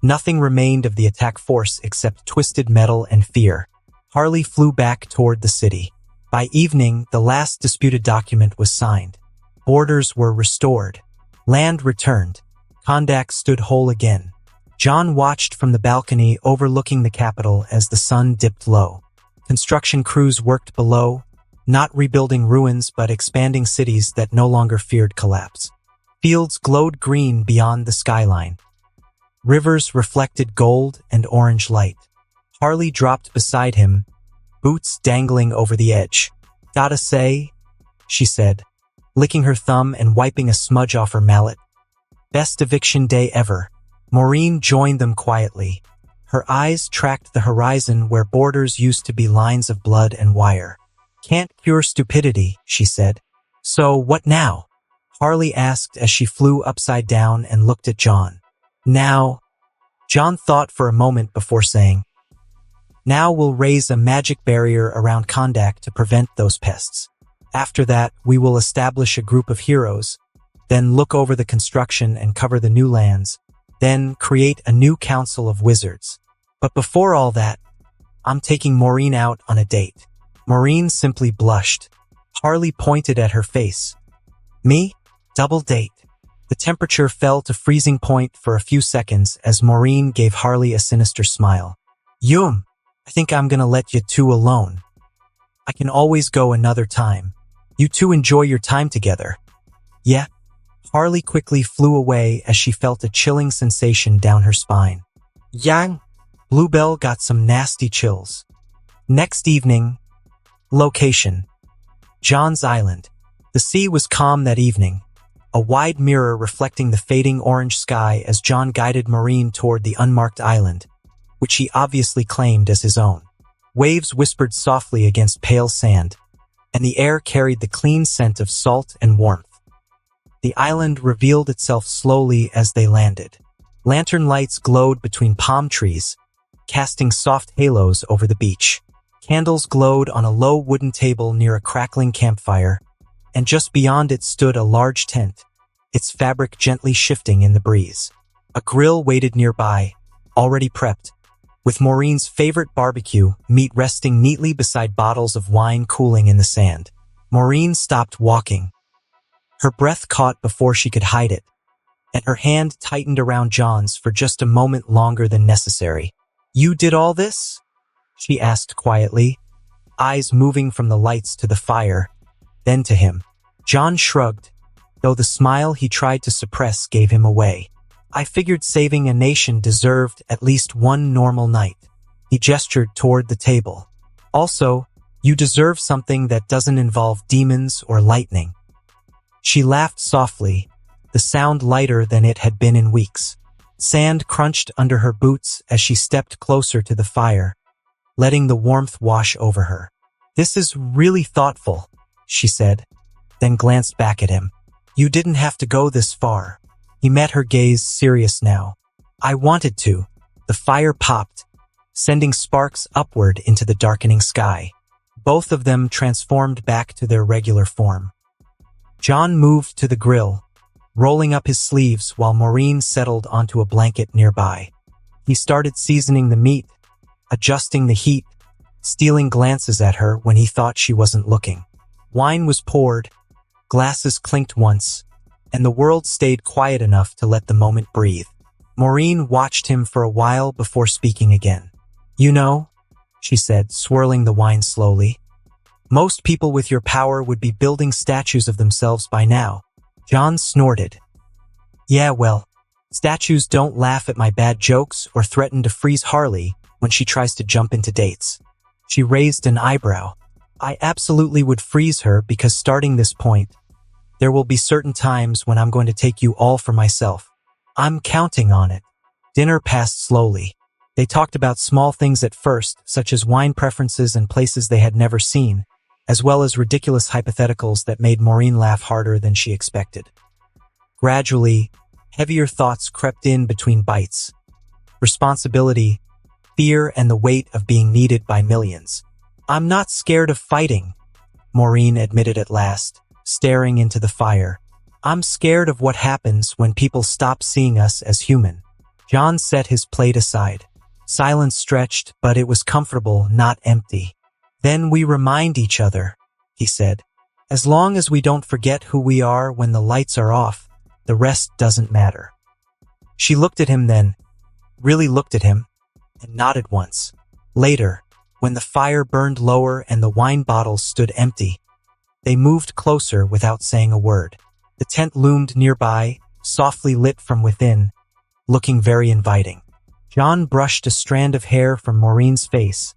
nothing remained of the attack force except twisted metal and fear. Harley flew back toward the city. By evening, the last disputed document was signed. Borders were restored. Land returned. Kondak stood whole again. John watched from the balcony overlooking the capital as the sun dipped low. Construction crews worked below, not rebuilding ruins but expanding cities that no longer feared collapse. Fields glowed green beyond the skyline. Rivers reflected gold and orange light. Harley dropped beside him, boots dangling over the edge. "Dceu," she said, licking her thumb and wiping a smudge off her mallet. "Best eviction day ever." Maureen joined them quietly. Her eyes tracked the horizon where borders used to be lines of blood and wire. "Can't cure stupidity," she said. "So what now?" Harley asked as she flew upside down and looked at John. "Now," John thought for a moment before saying, "Now we'll raise a magic barrier around Kondak to prevent those pests. After that, we will establish a group of heroes, then look over the construction and cover the new lands, then create a new council of wizards. But before all that, I'm taking Maureen out on a date." Maureen simply blushed. Harley pointed at her face. "Me? Double date." The temperature fell to freezing point for a few seconds as Maureen gave Harley a sinister smile. "Yum, I think I'm gonna let you two alone. I can always go another time. You two enjoy your time together." "Yeah." Harley quickly flew away as she felt a chilling sensation down her spine. Yang. Bluebell got some nasty chills. Next evening. Location: John's Island. The sea was calm that evening, a wide mirror reflecting the fading orange sky as John guided Maureen toward the unmarked island, which he obviously claimed as his own. Waves whispered softly against pale sand, and the air carried the clean scent of salt and warmth. The island revealed itself slowly as they landed. Lantern lights glowed between palm trees, casting soft halos over the beach. Candles glowed on a low wooden table near a crackling campfire, and just beyond it stood a large tent, its fabric gently shifting in the breeze. A grill waited nearby, already prepped, with Maureen's favorite barbecue meat resting neatly beside bottles of wine cooling in the sand. Maureen stopped walking. Her breath caught before she could hide it, and her hand tightened around John's for just a moment longer than necessary. "You did all this?" she asked quietly, eyes moving from the lights to the fire, then to him. John shrugged, though the smile he tried to suppress gave him away. "I figured saving a nation deserved at least one normal night." He gestured toward the table. "Also, you deserve something that doesn't involve demons or lightning." She laughed softly, the sound lighter than it had been in weeks. Sand crunched under her boots as she stepped closer to the fire, letting the warmth wash over her. "This is really thoughtful," she said, then glanced back at him. "You didn't have to go this far." He met her gaze, serious now. "I wanted to." The fire popped, sending sparks upward into the darkening sky. Both of them transformed back to their regular form. John moved to the grill, rolling up his sleeves while Maureen settled onto a blanket nearby. He started seasoning the meat, adjusting the heat, stealing glances at her when he thought she wasn't looking. Wine was poured, glasses clinked once, and the world stayed quiet enough to let the moment breathe. Maureen watched him for a while before speaking again. "You know," she said, swirling the wine slowly, "most people with your power would be building statues of themselves by now." John snorted. "Yeah, well, statues don't laugh at my bad jokes or threaten to freeze Harley when she tries to jump into dates." She raised an eyebrow. "I absolutely would freeze her because starting this point, there will be certain times when I'm going to take you all for myself. I'm counting on it." Dinner passed slowly. They talked about small things at first, such as wine preferences and places they had never seen, as well as ridiculous hypotheticals that made Maureen laugh harder than she expected. Gradually, heavier thoughts crept in between bites. Responsibility, fear, and the weight of being needed by millions. "I'm not scared of fighting," Maureen admitted at last, staring into the fire. "I'm scared of what happens when people stop seeing us as human." John set his plate aside. Silence stretched, but it was comfortable, not empty. "Then we remind each other," he said. "As long as we don't forget who we are when the lights are off, the rest doesn't matter." She looked at him then, really looked at him, and nodded once. Later, when the fire burned lower and the wine bottles stood empty, they moved closer without saying a word. The tent loomed nearby, softly lit from within, looking very inviting. John brushed a strand of hair from Maureen's face,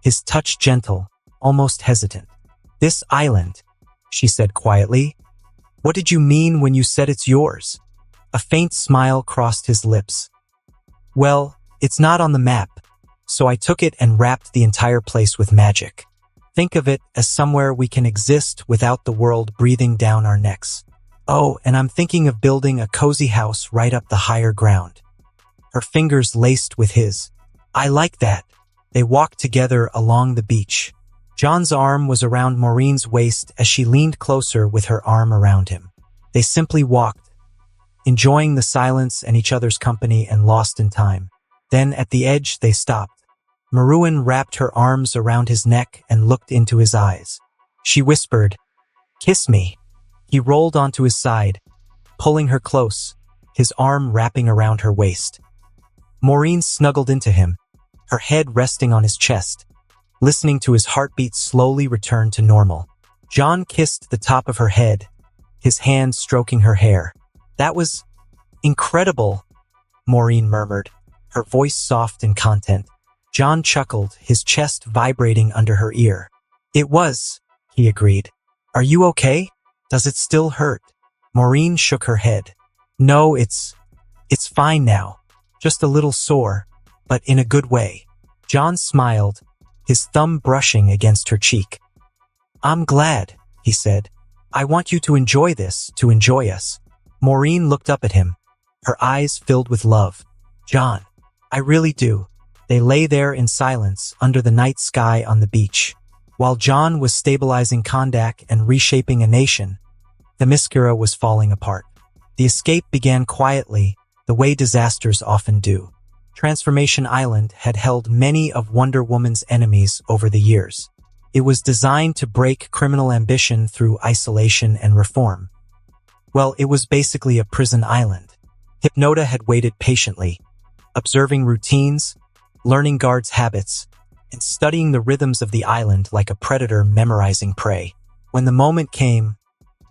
his touch gentle, almost hesitant. "This island," she said quietly. "What did you mean when you said it's yours?" A faint smile crossed his lips. "Well, it's not on the map, so I took it and wrapped the entire place with magic. Think of it as somewhere we can exist without the world breathing down our necks. Oh, and I'm thinking of building a cozy house right up the higher ground." her fingers laced with his. "I like that." They walked together along the beach. John's arm was around Maureen's waist as she leaned closer with her arm around him. They simply walked, enjoying the silence and each other's company and lost in time. Then, at the edge, they stopped. Marouin wrapped her arms around his neck and looked into his eyes. She whispered, "Kiss me." He rolled onto his side, pulling her close, his arm wrapping around her waist. Maureen snuggled into him, her head resting on his chest, listening to his heartbeat slowly return to normal. John kissed the top of her head, his hand stroking her hair. "That was incredible," Maureen murmured, her voice soft and content. John chuckled, his chest vibrating under her ear. "It was," he agreed. "Are you okay? Does it still hurt?" Maureen shook her head. "No, it's fine now. Just a little sore, but in a good way." John smiled, his thumb brushing against her cheek. "I'm glad," he said. "I want you to enjoy this, to enjoy us." Maureen looked up at him, her eyes filled with love. "John, I really do." They lay there in silence under the night sky on the beach. While John was stabilizing Kondak and reshaping a nation, Themyscira was falling apart. The escape began quietly, the way disasters often do. Transformation Island had held many of Wonder Woman's enemies over the years. It was designed to break criminal ambition through isolation and reform. Well, it was basically a prison island. Hypnota had waited patiently, observing routines, learning guards' habits, and studying the rhythms of the island like a predator memorizing prey. When the moment came,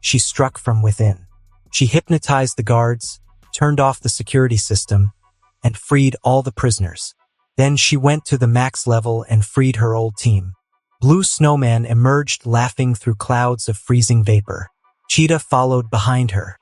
she struck from within. She hypnotized the guards, turned off the security system, and freed all the prisoners. Then she went to the max level and freed her old team. Blue Snowman emerged laughing through clouds of freezing vapor. Cheetah followed behind her.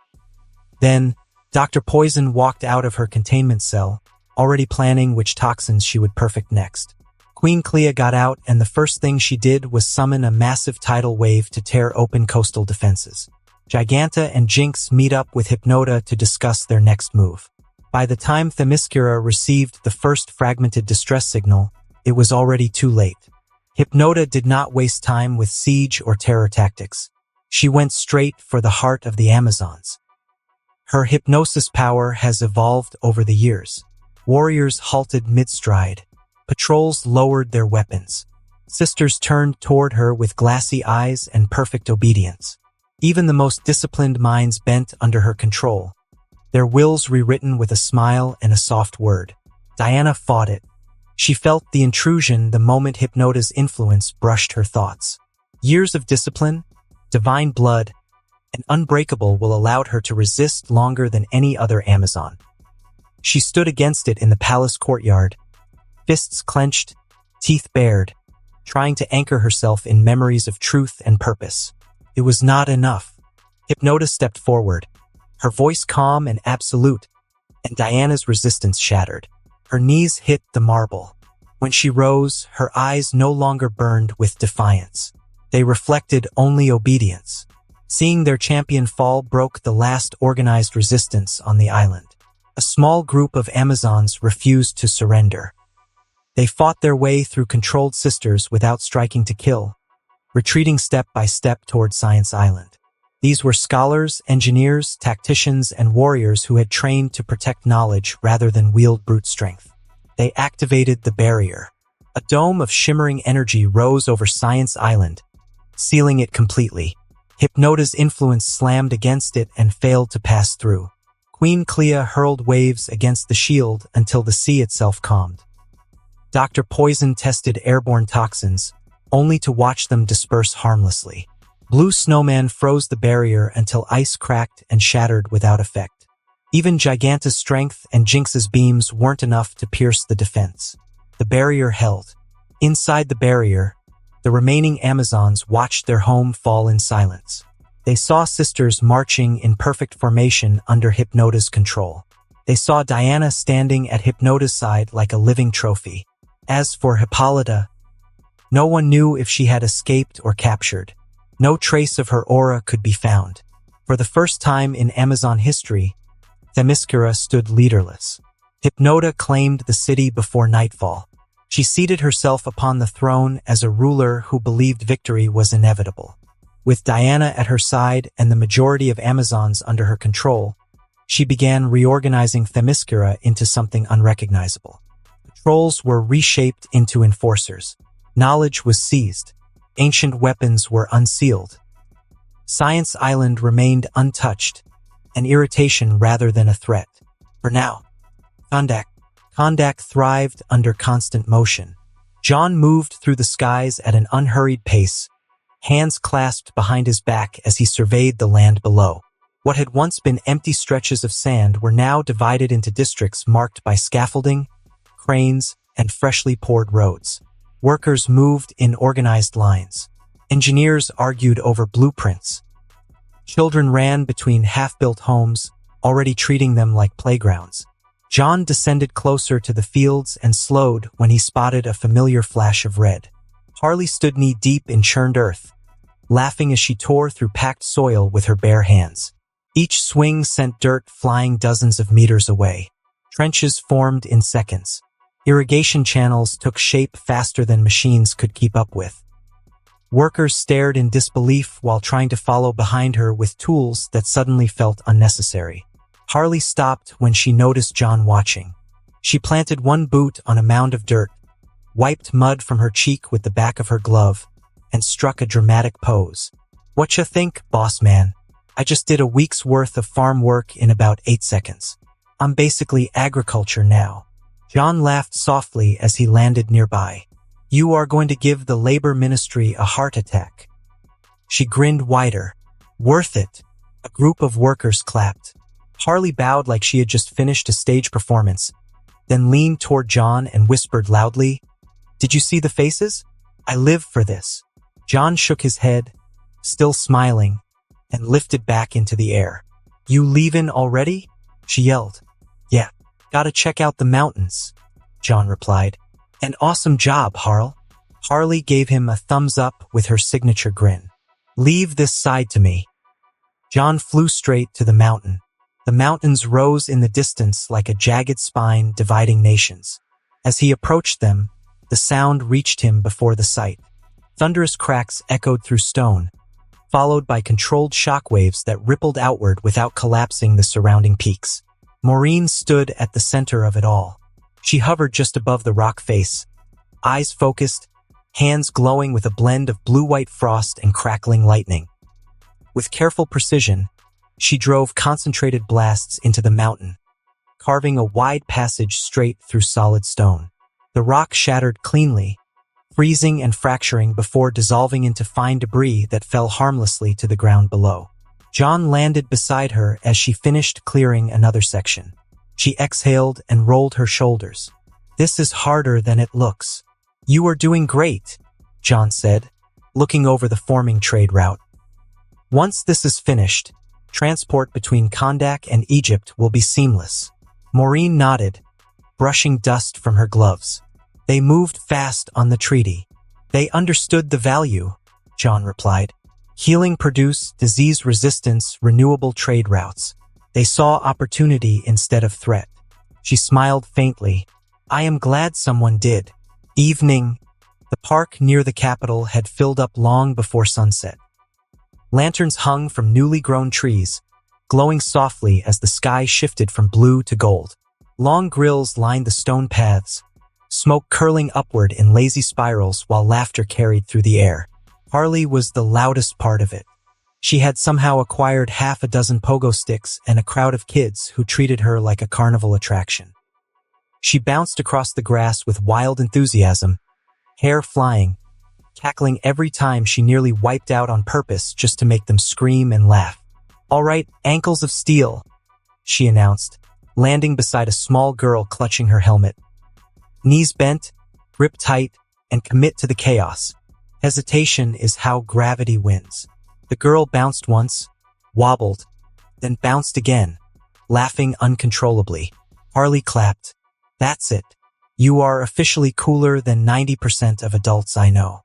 Then, Dr. Poison walked out of her containment cell, already planning which toxins she would perfect next. Queen Clea got out, and the first thing she did was summon a massive tidal wave to tear open coastal defenses. Giganta and Jinx meet up with Hypnota to discuss their next move. By the time Themyscira received the first fragmented distress signal, it was already too late. Hypnota did not waste time with siege or terror tactics. She went straight for the heart of the Amazons. Her hypnosis power has evolved over the years. Warriors halted mid-stride. Patrols lowered their weapons. Sisters turned toward her with glassy eyes and perfect obedience. Even the most disciplined minds bent under her control, their wills rewritten with a smile and a soft word. Diana fought it. She felt the intrusion the moment Hypnota's influence brushed her thoughts. Years of discipline, divine blood, and unbreakable will allowed her to resist longer than any other Amazon. She stood against it in the palace courtyard, fists clenched, teeth bared, trying to anchor herself in memories of truth and purpose. It was not enough. Hypnota stepped forward, her voice calm and absolute, and Diana's resistance shattered. Her knees hit the marble. When she rose, her eyes no longer burned with defiance. They reflected only obedience. Seeing their champion fall broke the last organized resistance on the island. A small group of Amazons refused to surrender. They fought their way through controlled sisters without striking to kill, retreating step by step toward Science Island. These were scholars, engineers, tacticians, and warriors who had trained to protect knowledge rather than wield brute strength. They activated the barrier. A dome of shimmering energy rose over Science Island, sealing it completely. Hypnota's influence slammed against it and failed to pass through. Queen Clea hurled waves against the shield until the sea itself calmed. Dr. Poison tested airborne toxins, only to watch them disperse harmlessly. Blue Snowman froze the barrier until ice cracked and shattered without effect. Even Giganta's strength and Jinx's beams weren't enough to pierce the defense. The barrier held. Inside the barrier, the remaining Amazons watched their home fall in silence. They saw sisters marching in perfect formation under Hypnota's control. They saw Diana standing at Hypnota's side like a living trophy. As for Hippolyta, no one knew if she had escaped or captured. No trace of her aura could be found. For the first time in Amazon history, Themyscira stood leaderless. Hypnota claimed the city before nightfall. She seated herself upon the throne as a ruler who believed victory was inevitable. With Diana at her side and the majority of Amazons under her control, she began reorganizing Themyscira into something unrecognizable. Patrols were reshaped into enforcers. Knowledge was seized. Ancient weapons were unsealed. Science Island remained untouched, an irritation rather than a threat. For now, Kondak thrived under constant motion. John moved through the skies at an unhurried pace, hands clasped behind his back as he surveyed the land below. What had once been empty stretches of sand were now divided into districts marked by scaffolding, cranes, and freshly poured roads. Workers moved in organized lines. Engineers argued over blueprints. Children ran between half-built homes, already treating them like playgrounds. John descended closer to the fields and slowed when he spotted a familiar flash of red. Harley stood knee-deep in churned earth, laughing as she tore through packed soil with her bare hands. Each swing sent dirt flying dozens of meters away. Trenches formed in seconds. Irrigation channels took shape faster than machines could keep up with. Workers stared in disbelief while trying to follow behind her with tools that suddenly felt unnecessary. Harley stopped when she noticed John watching. She planted one boot on a mound of dirt, wiped mud from her cheek with the back of her glove, and struck a dramatic pose. "Whatcha think, boss man? I just did a week's worth of farm work in about 8 seconds. I'm basically agriculture now." John laughed softly as he landed nearby. "You are going to give the labor ministry a heart attack." She grinned wider. "Worth it." A group of workers clapped. Harley bowed like she had just finished a stage performance, then leaned toward John and whispered loudly, "Did you see the faces? I live for this." John shook his head, still smiling, and lifted back into the air. "You leavin' already?" she yelled. "Yeah, gotta check out the mountains," John replied. "An awesome job, Harl." Harley gave him a thumbs up with her signature grin. "Leave this side to me." John flew straight to the mountain. The mountains rose in the distance like a jagged spine dividing nations. As he approached them, the sound reached him before the sight. Thunderous cracks echoed through stone, followed by controlled shockwaves that rippled outward without collapsing the surrounding peaks. Maureen stood at the center of it all. She hovered just above the rock face, eyes focused, hands glowing with a blend of blue-white frost and crackling lightning. With careful precision, she drove concentrated blasts into the mountain, carving a wide passage straight through solid stone. The rock shattered cleanly, freezing and fracturing before dissolving into fine debris that fell harmlessly to the ground below. John landed beside her as she finished clearing another section. She exhaled and rolled her shoulders. "This is harder than it looks." "You are doing great," John said, looking over the forming trade route. "Once this is finished, transport between Kondak and Egypt will be seamless." Maureen nodded, brushing dust from her gloves. "They moved fast on the treaty." "They understood the value," John replied. "Healing produce, disease resistance, renewable trade routes." They saw opportunity instead of threat. She smiled faintly. "I am glad someone did." Evening. The park near the capital had filled up long before sunset. Lanterns hung from newly grown trees, glowing softly as the sky shifted from blue to gold. Long grills lined the stone paths, smoke curling upward in lazy spirals while laughter carried through the air. Harley was the loudest part of it. She had somehow acquired half a dozen pogo sticks and a crowd of kids who treated her like a carnival attraction. She bounced across the grass with wild enthusiasm, hair flying, cackling every time she nearly wiped out on purpose just to make them scream and laugh. "All right, ankles of steel," she announced, landing beside a small girl clutching her helmet. "Knees bent, grip tight, and commit to the chaos. Hesitation is how gravity wins." The girl bounced once, wobbled, then bounced again, laughing uncontrollably. Harley clapped. "That's it. You are officially cooler than 90% of adults I know."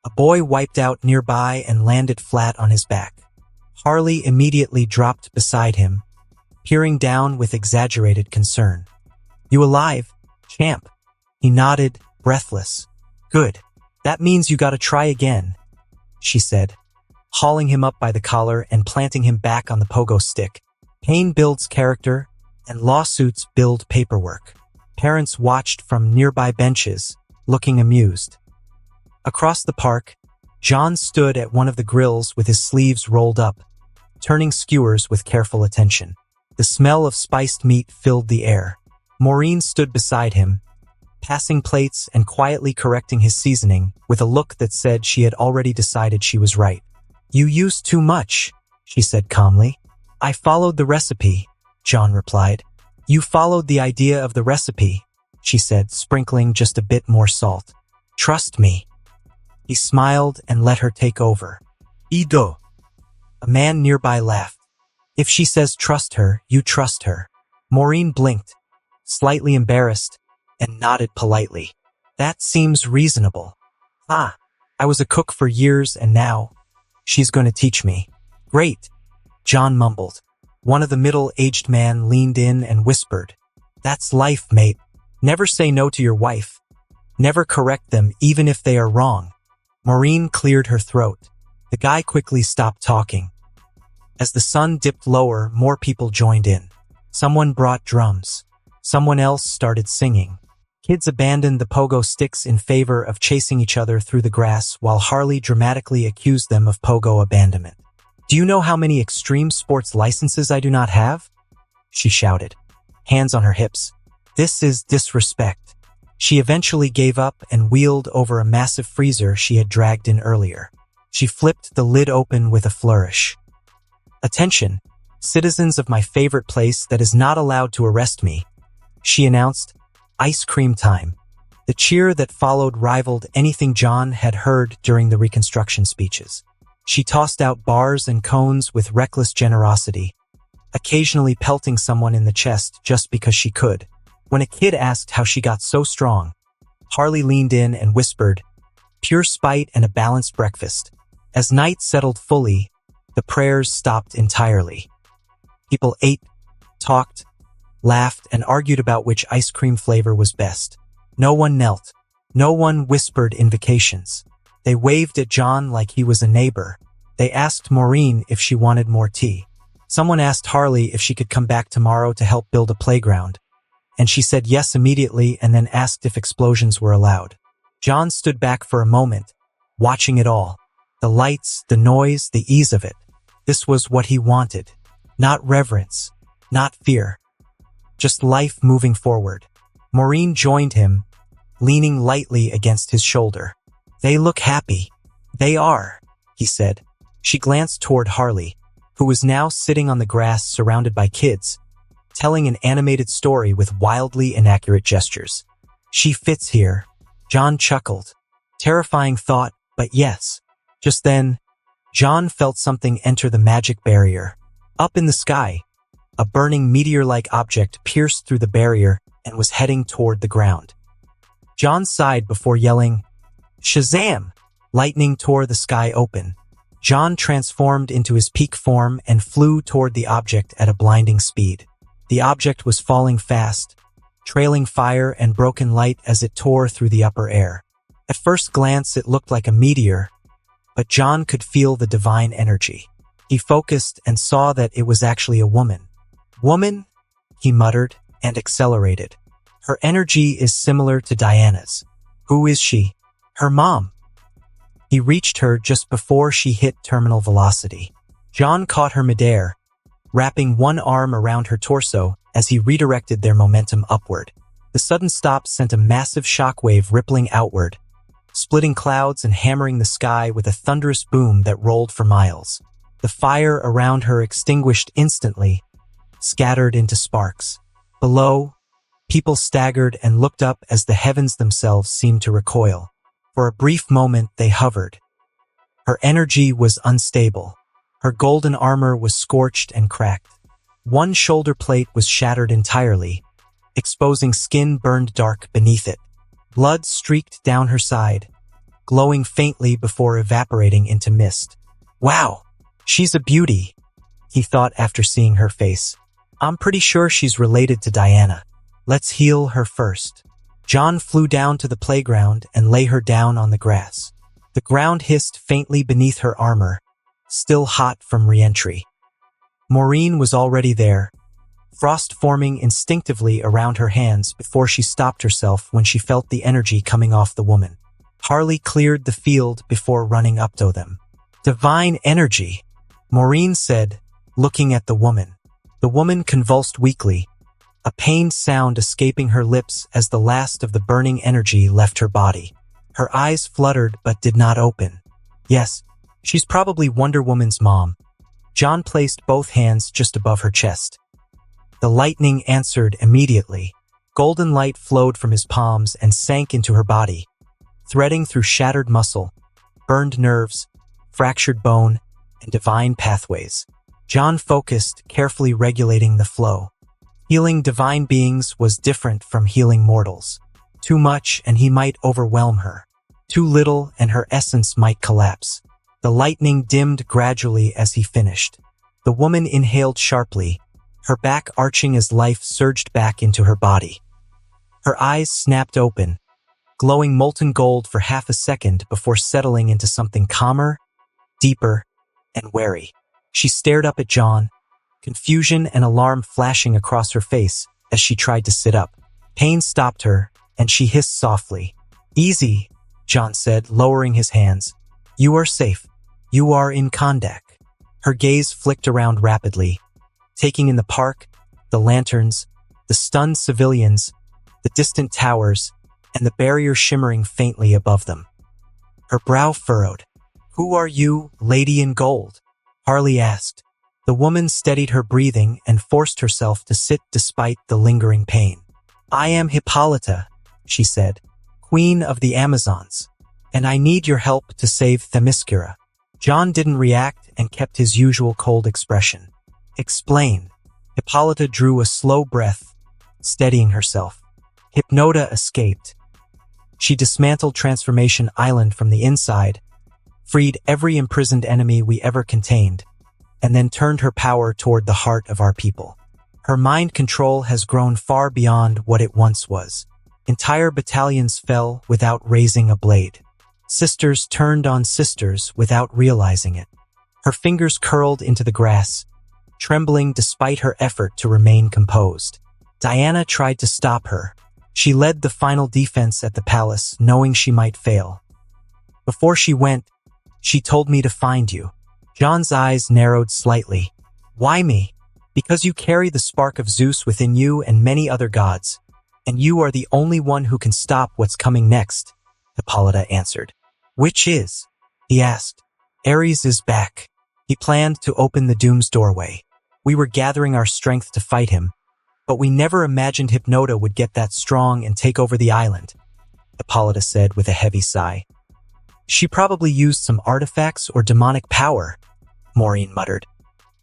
A boy wiped out nearby and landed flat on his back. Harley immediately dropped beside him, peering down with exaggerated concern. You alive, champ? He nodded, breathless. Good. That means you gotta try again, she said, hauling him up by the collar and planting him back on the pogo stick. Pain builds character, and lawsuits build paperwork. Parents watched from nearby benches, looking amused. Across the park, John stood at one of the grills with his sleeves rolled up, turning skewers with careful attention. The smell of spiced meat filled the air. Maureen stood beside him, passing plates and quietly correcting his seasoning with a look that said she had already decided she was right. You used too much, she said calmly. I followed the recipe, John replied. You followed the idea of the recipe, she said, sprinkling just a bit more salt. Trust me. He smiled and let her take over. Ido. A man nearby laughed. If she says trust her, you trust her. Maureen blinked, slightly embarrassed, and nodded politely. That seems reasonable. I was a cook for years and now she's going to teach me. Great, John mumbled. One of the middle-aged men leaned in and whispered, That's life, mate. Never say no to your wife. Never correct them even if they are wrong. Maureen cleared her throat. The guy quickly stopped talking. As the sun dipped lower, more people joined in. Someone brought drums. Someone else started singing. Kids abandoned the pogo sticks in favor of chasing each other through the grass while Harley dramatically accused them of pogo abandonment. Do you know how many extreme sports licenses I do not have? She shouted, hands on her hips. This is disrespect. She eventually gave up and wheeled over a massive freezer she had dragged in earlier. She flipped the lid open with a flourish. Attention, citizens of my favorite place that is not allowed to arrest me, she announced. Ice cream time. The cheer that followed rivaled anything John had heard during the Reconstruction speeches. She tossed out bars and cones with reckless generosity, occasionally pelting someone in the chest just because she could. When a kid asked how she got so strong, Harley leaned in and whispered, Pure spite and a balanced breakfast. As night settled fully, the prayers stopped entirely. People ate, talked, laughed, and argued about which ice cream flavor was best. No one knelt. No one whispered invocations. They waved at John like he was a neighbor. They asked Maureen if she wanted more tea. Someone asked Harley if she could come back tomorrow to help build a playground, and she said yes immediately and then asked if explosions were allowed. John stood back for a moment, watching it all. The lights, the noise, the ease of it. This was what he wanted. Not reverence, not fear. Just life moving forward. Maureen joined him, leaning lightly against his shoulder. They look happy. They are, he said. She glanced toward Harley, who was now sitting on the grass surrounded by kids, telling an animated story with wildly inaccurate gestures. She fits here. John chuckled. Terrifying thought, but yes. Just then, John felt something enter the magic barrier. Up in the sky, a burning meteor-like object pierced through the barrier and was heading toward the ground. John sighed before yelling, SHAZAM! Lightning tore the sky open. John transformed into his peak form and flew toward the object at a blinding speed. The object was falling fast, trailing fire and broken light as it tore through the upper air. At first glance, it looked like a meteor, but John could feel the divine energy. He focused and saw that it was actually a woman. Woman, he muttered and accelerated. Her energy is similar to Diana's. Who is she? Her mom. He reached her just before she hit terminal velocity. John caught her midair, wrapping one arm around her torso as he redirected their momentum upward. The sudden stop sent a massive shockwave rippling outward, splitting clouds and hammering the sky with a thunderous boom that rolled for miles. The fire around her extinguished instantly, scattered into sparks. Below, people staggered and looked up as the heavens themselves seemed to recoil. For a brief moment, they hovered. Her energy was unstable. Her golden armor was scorched and cracked. One shoulder plate was shattered entirely, exposing skin burned dark beneath it. Blood streaked down her side, glowing faintly before evaporating into mist. Wow, she's a beauty, he thought after seeing her face. I'm pretty sure she's related to Diana. Let's heal her first. John flew down to the playground and lay her down on the grass. The ground hissed faintly beneath her armor, still hot from re-entry. Maureen was already there, frost forming instinctively around her hands before she stopped herself when she felt the energy coming off the woman. Harley cleared the field before running up to them. "Divine energy," Maureen said, looking at the woman. The woman convulsed weakly, a pained sound escaping her lips as the last of the burning energy left her body. Her eyes fluttered but did not open. "Yes, she's probably Wonder Woman's mom." John placed both hands just above her chest. The lightning answered immediately. Golden light flowed from his palms and sank into her body, threading through shattered muscle, burned nerves, fractured bone, and divine pathways. John focused, carefully regulating the flow. Healing divine beings was different from healing mortals. Too much and he might overwhelm her. Too little and her essence might collapse. The lightning dimmed gradually as he finished. The woman inhaled sharply, her back arching as life surged back into her body. Her eyes snapped open, glowing molten gold for half a second before settling into something calmer, deeper, and wary. She stared up at John, confusion and alarm flashing across her face as she tried to sit up. Pain stopped her, and she hissed softly. "Easy," John said, lowering his hands. "You are safe. You are in Kondak." Her gaze flicked around rapidly, taking in the park, the lanterns, the stunned civilians, the distant towers, and the barrier shimmering faintly above them. Her brow furrowed. "Who are you, lady in gold?" Harley asked. The woman steadied her breathing and forced herself to sit despite the lingering pain. "I am Hippolyta," she said, "Queen of the Amazons, and I need your help to save Themyscira." John didn't react and kept his usual cold expression. "Explain." Hippolyta drew a slow breath, steadying herself. Hypnota escaped. She dismantled Transformation Island from the inside, freed every imprisoned enemy we ever contained, and then turned her power toward the heart of our people. Her mind control has grown far beyond what it once was. Entire battalions fell without raising a blade. Sisters turned on sisters without realizing it. Her fingers curled into the grass, trembling despite her effort to remain composed. Diana tried to stop her. She led the final defense at the palace, knowing she might fail. Before she went, she told me to find you. John's eyes narrowed slightly. "Why me?" "Because you carry the spark of Zeus within you and many other gods, and you are the only one who can stop what's coming next," Hippolyta answered. "Which is?" he asked. "Ares is back. He planned to open the Doom's doorway. We were gathering our strength to fight him, but we never imagined Hypnota would get that strong and take over the island," Hippolyta said with a heavy sigh. "She probably used some artifacts or demonic power," Maureen muttered.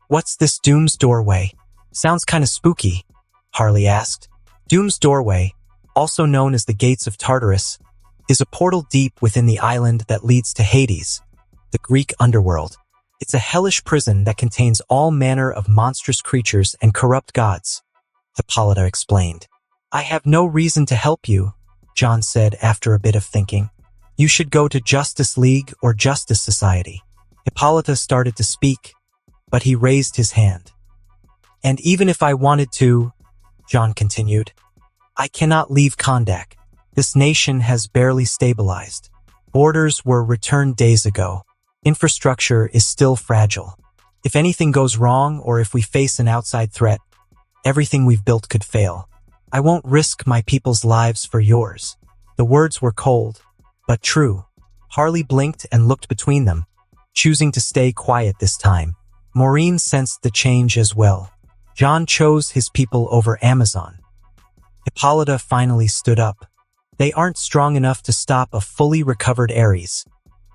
"What's this Doom's doorway? Sounds kinda spooky," Harley asked. Doom's doorway, also known as the Gates of Tartarus, is a portal deep within the island that leads to Hades, the Greek underworld. It's a hellish prison that contains all manner of monstrous creatures and corrupt gods, Hippolyta explained. "I have no reason to help you," John said after a bit of thinking. "You should go to Justice League or Justice Society." Hippolyta started to speak, but he raised his hand. "And even if I wanted to," John continued, "I cannot leave Kondak. This nation has barely stabilized. Borders were returned days ago. Infrastructure is still fragile. If anything goes wrong or if we face an outside threat, everything we've built could fail. I won't risk my people's lives for yours." The words were cold, but true. Harley blinked and looked between them, choosing to stay quiet this time. Maureen sensed the change as well. John chose his people over Amazon. Hippolyta finally stood up. "They aren't strong enough to stop a fully recovered Ares.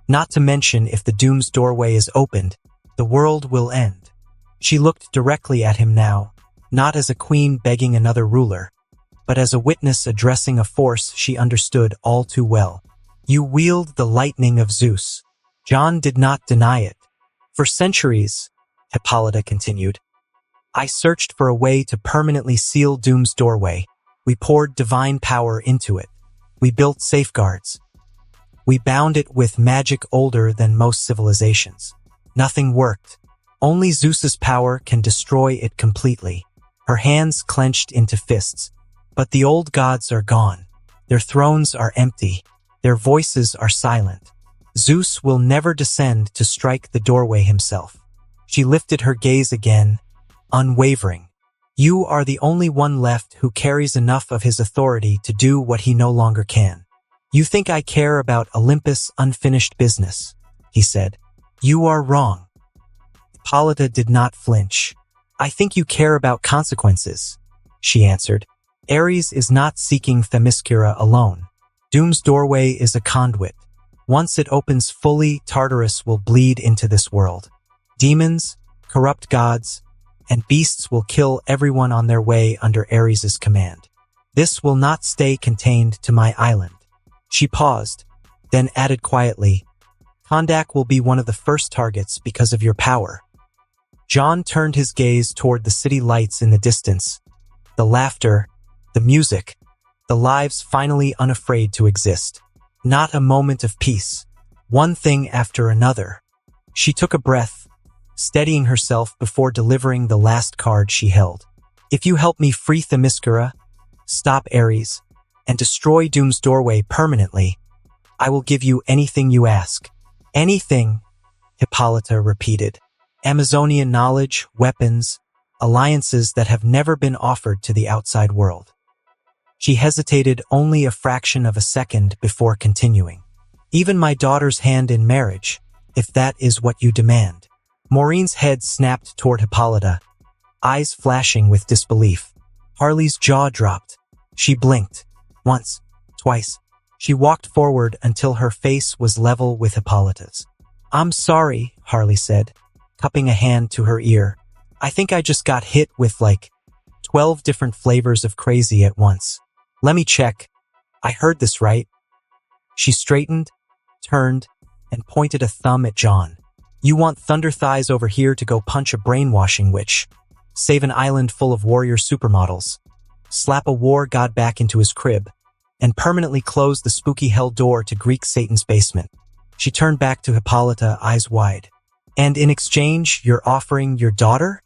Not to mention, if the Doom's doorway is opened, the world will end." She looked directly at him now, not as a queen begging another ruler, but as a witness addressing a force she understood all too well. "You wield the lightning of Zeus." John did not deny it. "For centuries," Hippolyta continued, "I searched for a way to permanently seal Doom's doorway, We poured divine power into it. We built safeguards. We bound it with magic older than most civilizations. Nothing worked. Only Zeus's power can destroy it completely. Her hands clenched into fists. But the old gods are gone. Their thrones are empty. Their voices are silent. Zeus will never descend to strike the doorway himself. She lifted her gaze again, unwavering. You are the only one left who carries enough of his authority to do what he no longer can. You think I care about Olympus' unfinished business, he said. You are wrong. Hippolyta did not flinch. I think you care about consequences, she answered. Ares is not seeking Themyscira alone. Doom's doorway is a conduit. Once it opens fully, Tartarus will bleed into this world. Demons, corrupt gods, and beasts will kill everyone on their way under Ares' command. This will not stay contained to my island. She paused, then added quietly, Kondak will be one of the first targets because of your power. John turned his gaze toward the city lights in the distance. The laughter, the music, the lives finally unafraid to exist. Not a moment of peace. One thing after another. She took a breath, steadying herself before delivering the last card she held. If you help me free Themyscira, stop Ares, and destroy Doom's doorway permanently, I will give you anything you ask. Anything, Hippolyta repeated. Amazonian knowledge, weapons, alliances that have never been offered to the outside world. She hesitated only a fraction of a second before continuing. Even my daughter's hand in marriage, if that is what you demand. Maureen's head snapped toward Hippolyta, eyes flashing with disbelief. Harley's jaw dropped. She blinked. Once, twice. She walked forward until her face was level with Hippolyta's. I'm sorry, Harley said, cupping a hand to her ear. I think I just got hit with like 12 different flavors of crazy at once. Let me check. I heard this right. She straightened, turned, and pointed a thumb at John. You want Thunder Thighs over here to go punch a brainwashing witch, save an island full of warrior supermodels, slap a war god back into his crib, and permanently close the spooky hell door to Greek Satan's basement. She turned back to Hippolyta, eyes wide. And in exchange, you're offering your daughter?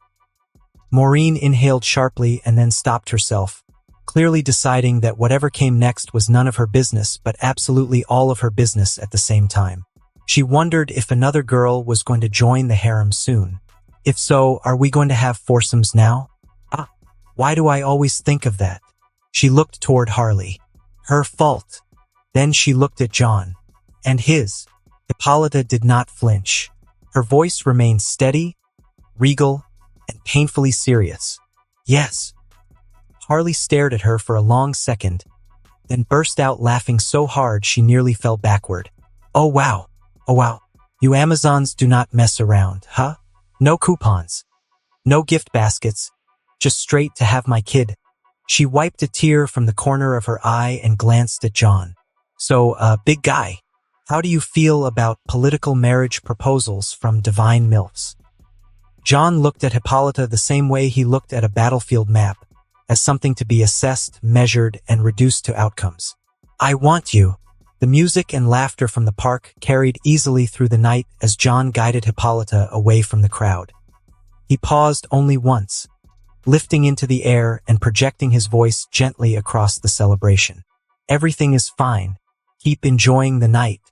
Maureen inhaled sharply and then stopped herself, clearly deciding that whatever came next was none of her business, but absolutely all of her business at the same time. She wondered if another girl was going to join the harem soon. If so, are we going to have foursomes now? Why do I always think of that? She looked toward Harley. Her fault. Then she looked at John. And his. Hippolyta did not flinch. Her voice remained steady, regal, and painfully serious. Yes. Harley stared at her for a long second, then burst out laughing so hard she nearly fell backward. Oh wow. Oh wow. You Amazons do not mess around, huh? No coupons. No gift baskets. Just straight to have my kid. She wiped a tear from the corner of her eye and glanced at John. So, big guy, how do you feel about political marriage proposals from divine MILFs? John looked at Hippolyta the same way he looked at a battlefield map, as something to be assessed, measured, and reduced to outcomes. I want you. The music and laughter from the park carried easily through the night as John guided Hippolyta away from the crowd. He paused only once, lifting into the air and projecting his voice gently across the celebration. Everything is fine. Keep enjoying the night.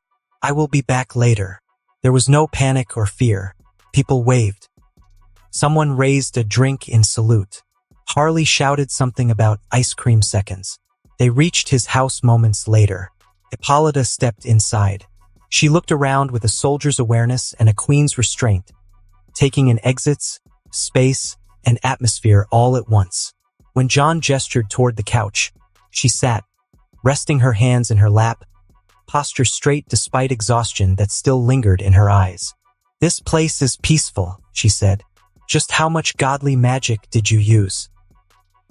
I will be back later. There was no panic or fear. People waved. Someone raised a drink in salute. Harley shouted something about ice cream seconds. They reached his house moments later. Hippolyta stepped inside. She looked around with a soldier's awareness and a queen's restraint, taking in exits, space, and atmosphere all at once. When John gestured toward the couch, she sat, resting her hands in her lap, posture straight despite exhaustion that still lingered in her eyes. This place is peaceful, she said. Just how much godly magic did you use?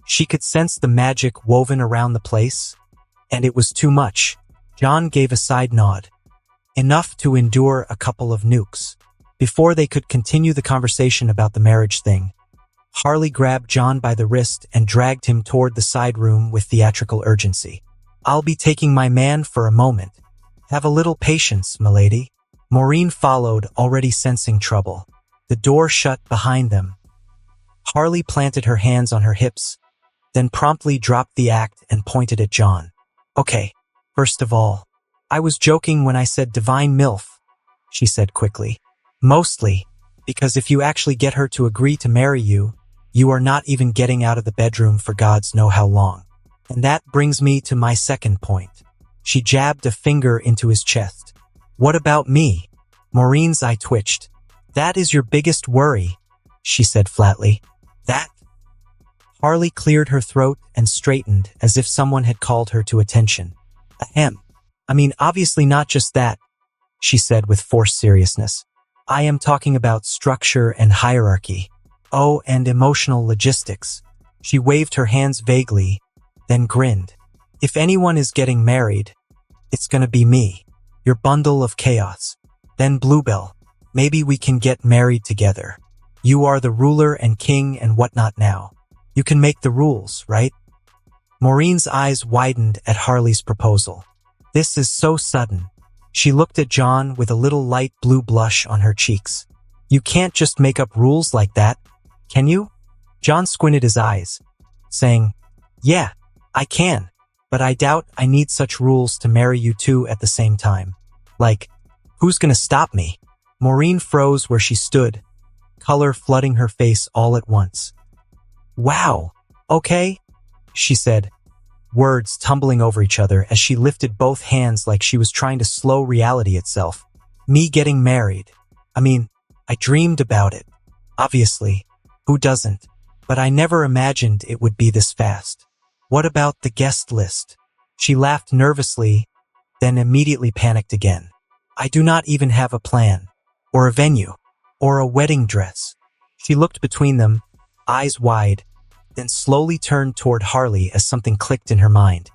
She could sense the magic woven around the place, and it was too much. John gave a side nod. Enough to endure a couple of nukes. Before they could continue the conversation about the marriage thing, Harley grabbed John by the wrist and dragged him toward the side room with theatrical urgency. "I'll be taking my man for a moment. Have a little patience, milady." Maureen followed, already sensing trouble. The door shut behind them. Harley planted her hands on her hips, then promptly dropped the act and pointed at John. "Okay, first of all, I was joking when I said divine MILF," she said quickly. "Mostly because if you actually get her to agree to marry you, you are not even getting out of the bedroom for gods know how long. And that brings me to my second point." She jabbed a finger into his chest. "What about me?" Maureen's eye twitched. "That is your biggest worry," she said flatly. "That?" Harley cleared her throat and straightened as if someone had called her to attention. "Ahem. I mean, obviously not just that," she said with forced seriousness. "I am talking about structure and hierarchy. Oh, and emotional logistics." She waved her hands vaguely, then grinned. "If anyone is getting married, it's gonna be me, your bundle of chaos. Then Bluebell, maybe we can get married together. You are the ruler and king and whatnot now. You can make the rules, right?" Maureen's eyes widened at Harley's proposal. "This is so sudden." She looked at John with a little light blue blush on her cheeks. "You can't just make up rules like that, can you?" John squinted his eyes, saying, "Yeah, I can, but I doubt I need such rules to marry you two at the same time. Like, who's gonna stop me?" Maureen froze where she stood, color flooding her face all at once. "Wow, okay," she said, words tumbling over each other as she lifted both hands like she was trying to slow reality itself. "Me getting married. I mean, I dreamed about it. Obviously, who doesn't? But I never imagined it would be this fast. What about the guest list?" She laughed nervously, then immediately panicked again. "I do not even have a plan, or a venue, or a wedding dress." She looked between them, eyes wide, then slowly turned toward Harley as something clicked in her mind.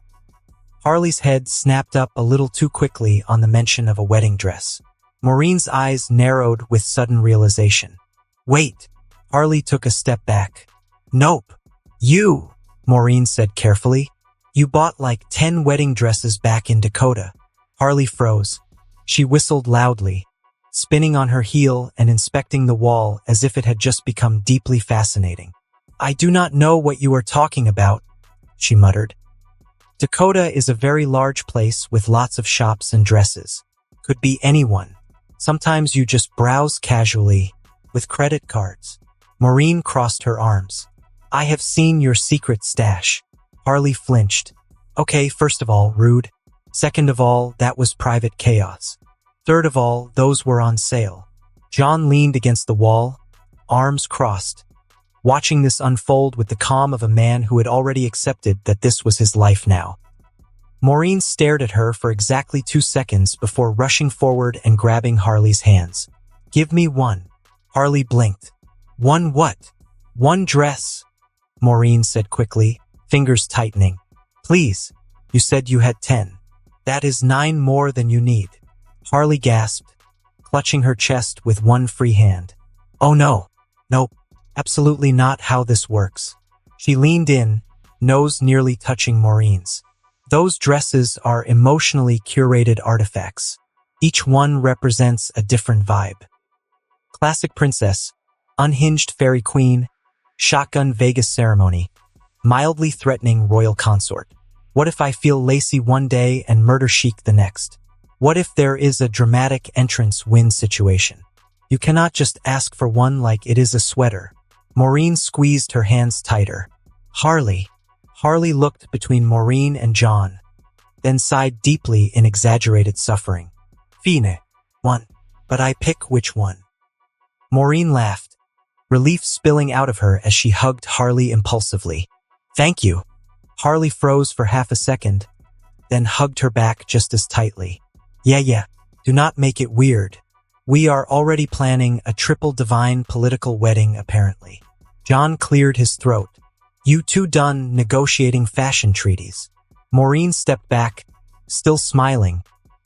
Harley's head snapped up a little too quickly on the mention of a wedding dress. Maureen's eyes narrowed with sudden realization. "Wait." Harley took a step back. "Nope. You," Maureen said carefully. "You bought like 10 wedding dresses back in Dakota." Harley froze. She whistled loudly, spinning on her heel and inspecting the wall as if it had just become deeply fascinating. "I do not know what you are talking about," she muttered. "Dakota is a very large place with lots of shops and dresses. Could be anyone. Sometimes you just browse casually, with credit cards." Maureen crossed her arms. "I have seen your secret stash." Harley flinched. "Okay, first of all, rude. Second of all, that was private chaos. Third of all, those were on sale." John leaned against the wall, arms crossed, watching this unfold with the calm of a man who had already accepted that this was his life now. Maureen stared at her for exactly 2 seconds before rushing forward and grabbing Harley's hands. "Give me one." Harley blinked. "One what?" "One dress," Maureen said quickly, fingers tightening. "Please, you said you had 10. That is 9 more than you need." Harley gasped, clutching her chest with one free hand. "Oh no, nope, absolutely not how this works." She leaned in, nose nearly touching Maureen's. "Those dresses are emotionally curated artifacts. Each one represents a different vibe. Classic princess, unhinged fairy queen, shotgun Vegas ceremony, mildly threatening royal consort. What if I feel lacy one day and murder chic the next? What if there is a dramatic entrance win situation? You cannot just ask for one like it is a sweater." Maureen squeezed her hands tighter. "Harley." Harley looked between Maureen and John, then sighed deeply in exaggerated suffering. "Fine. One. But I pick which one." Maureen laughed, relief spilling out of her as she hugged Harley impulsively. "Thank you." Harley froze for half a second, then hugged her back just as tightly. Yeah, do not make it weird. We are already planning a triple divine political wedding, apparently." John cleared his throat. "You two done negotiating fashion treaties?" Maureen stepped back, still smiling,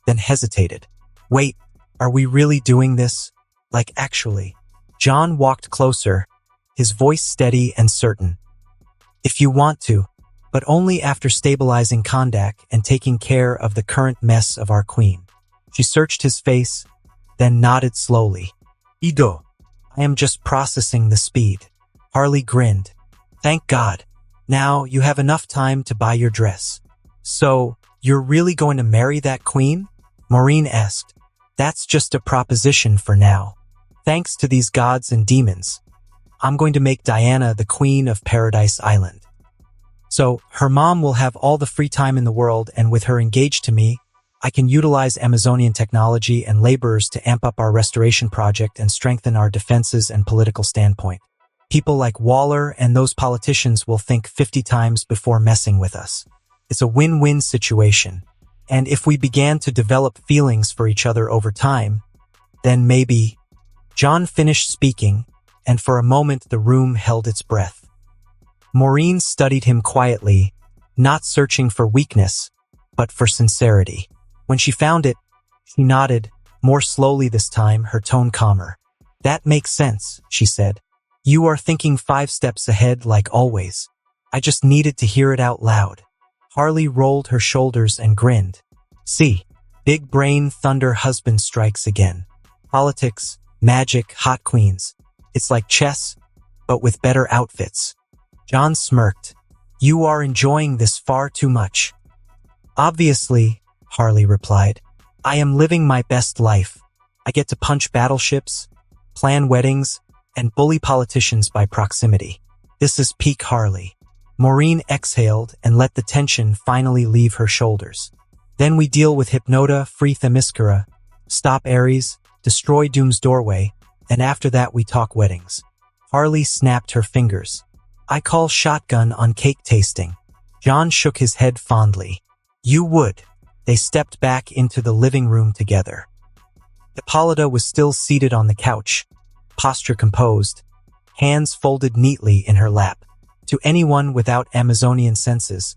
then hesitated. "Wait, are we really doing this? Like actually?" John walked closer, his voice steady and certain. If you want to, but only after stabilizing Kondak and taking care of the current mess of our queen. She searched his face, then nodded slowly. Ido. I am just processing the speed. Harley grinned. Thank God. Now you have enough time to buy your dress. So, you're really going to marry that queen? Maureen asked. That's just a proposition for now. Thanks to these gods and demons, I'm going to make Diana the queen of Paradise Island. So, her mom will have all the free time in the world, and with her engaged to me, I can utilize Amazonian technology and laborers to amp up our restoration project and strengthen our defenses and political standpoint. People like Waller and those politicians will think 50 times before messing with us. It's a win-win situation. And if we began to develop feelings for each other over time, then maybe... John finished speaking, and for a moment the room held its breath. Maureen studied him quietly, not searching for weakness, but for sincerity. When she found it, she nodded, more slowly this time, her tone calmer. That makes sense, she said. You are thinking 5 steps ahead like always. I just needed to hear it out loud. Harley rolled her shoulders and grinned. See, big brain thunder husband strikes again. Politics, magic, hot queens. It's like chess, but with better outfits. John smirked. You are enjoying this far too much. Obviously, Harley replied. I am living my best life. I get to punch battleships, plan weddings, and bully politicians by proximity. This is peak Harley. Maureen exhaled and let the tension finally leave her shoulders. Then we deal with Hypnota, free Themyscira, stop Ares, destroy Doom's doorway, and after that we talk weddings. Harley snapped her fingers. I call shotgun on cake tasting. John shook his head fondly. You would. They stepped back into the living room together. Hippolyta was still seated on the couch, posture composed, hands folded neatly in her lap. To anyone without Amazonian senses,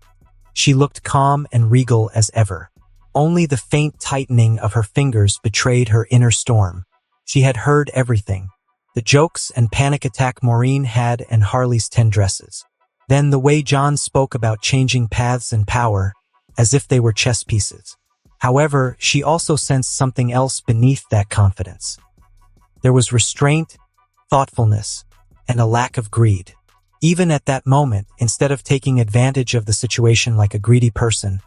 she looked calm and regal as ever. Only the faint tightening of her fingers betrayed her inner storm. She had heard everything. The jokes and panic attack Maureen had and Harley's 10 dresses. Then the way John spoke about changing paths and power, as if they were chess pieces. However, she also sensed something else beneath that confidence. There was restraint, thoughtfulness, and a lack of greed. Even at that moment, instead of taking advantage of the situation like a greedy person,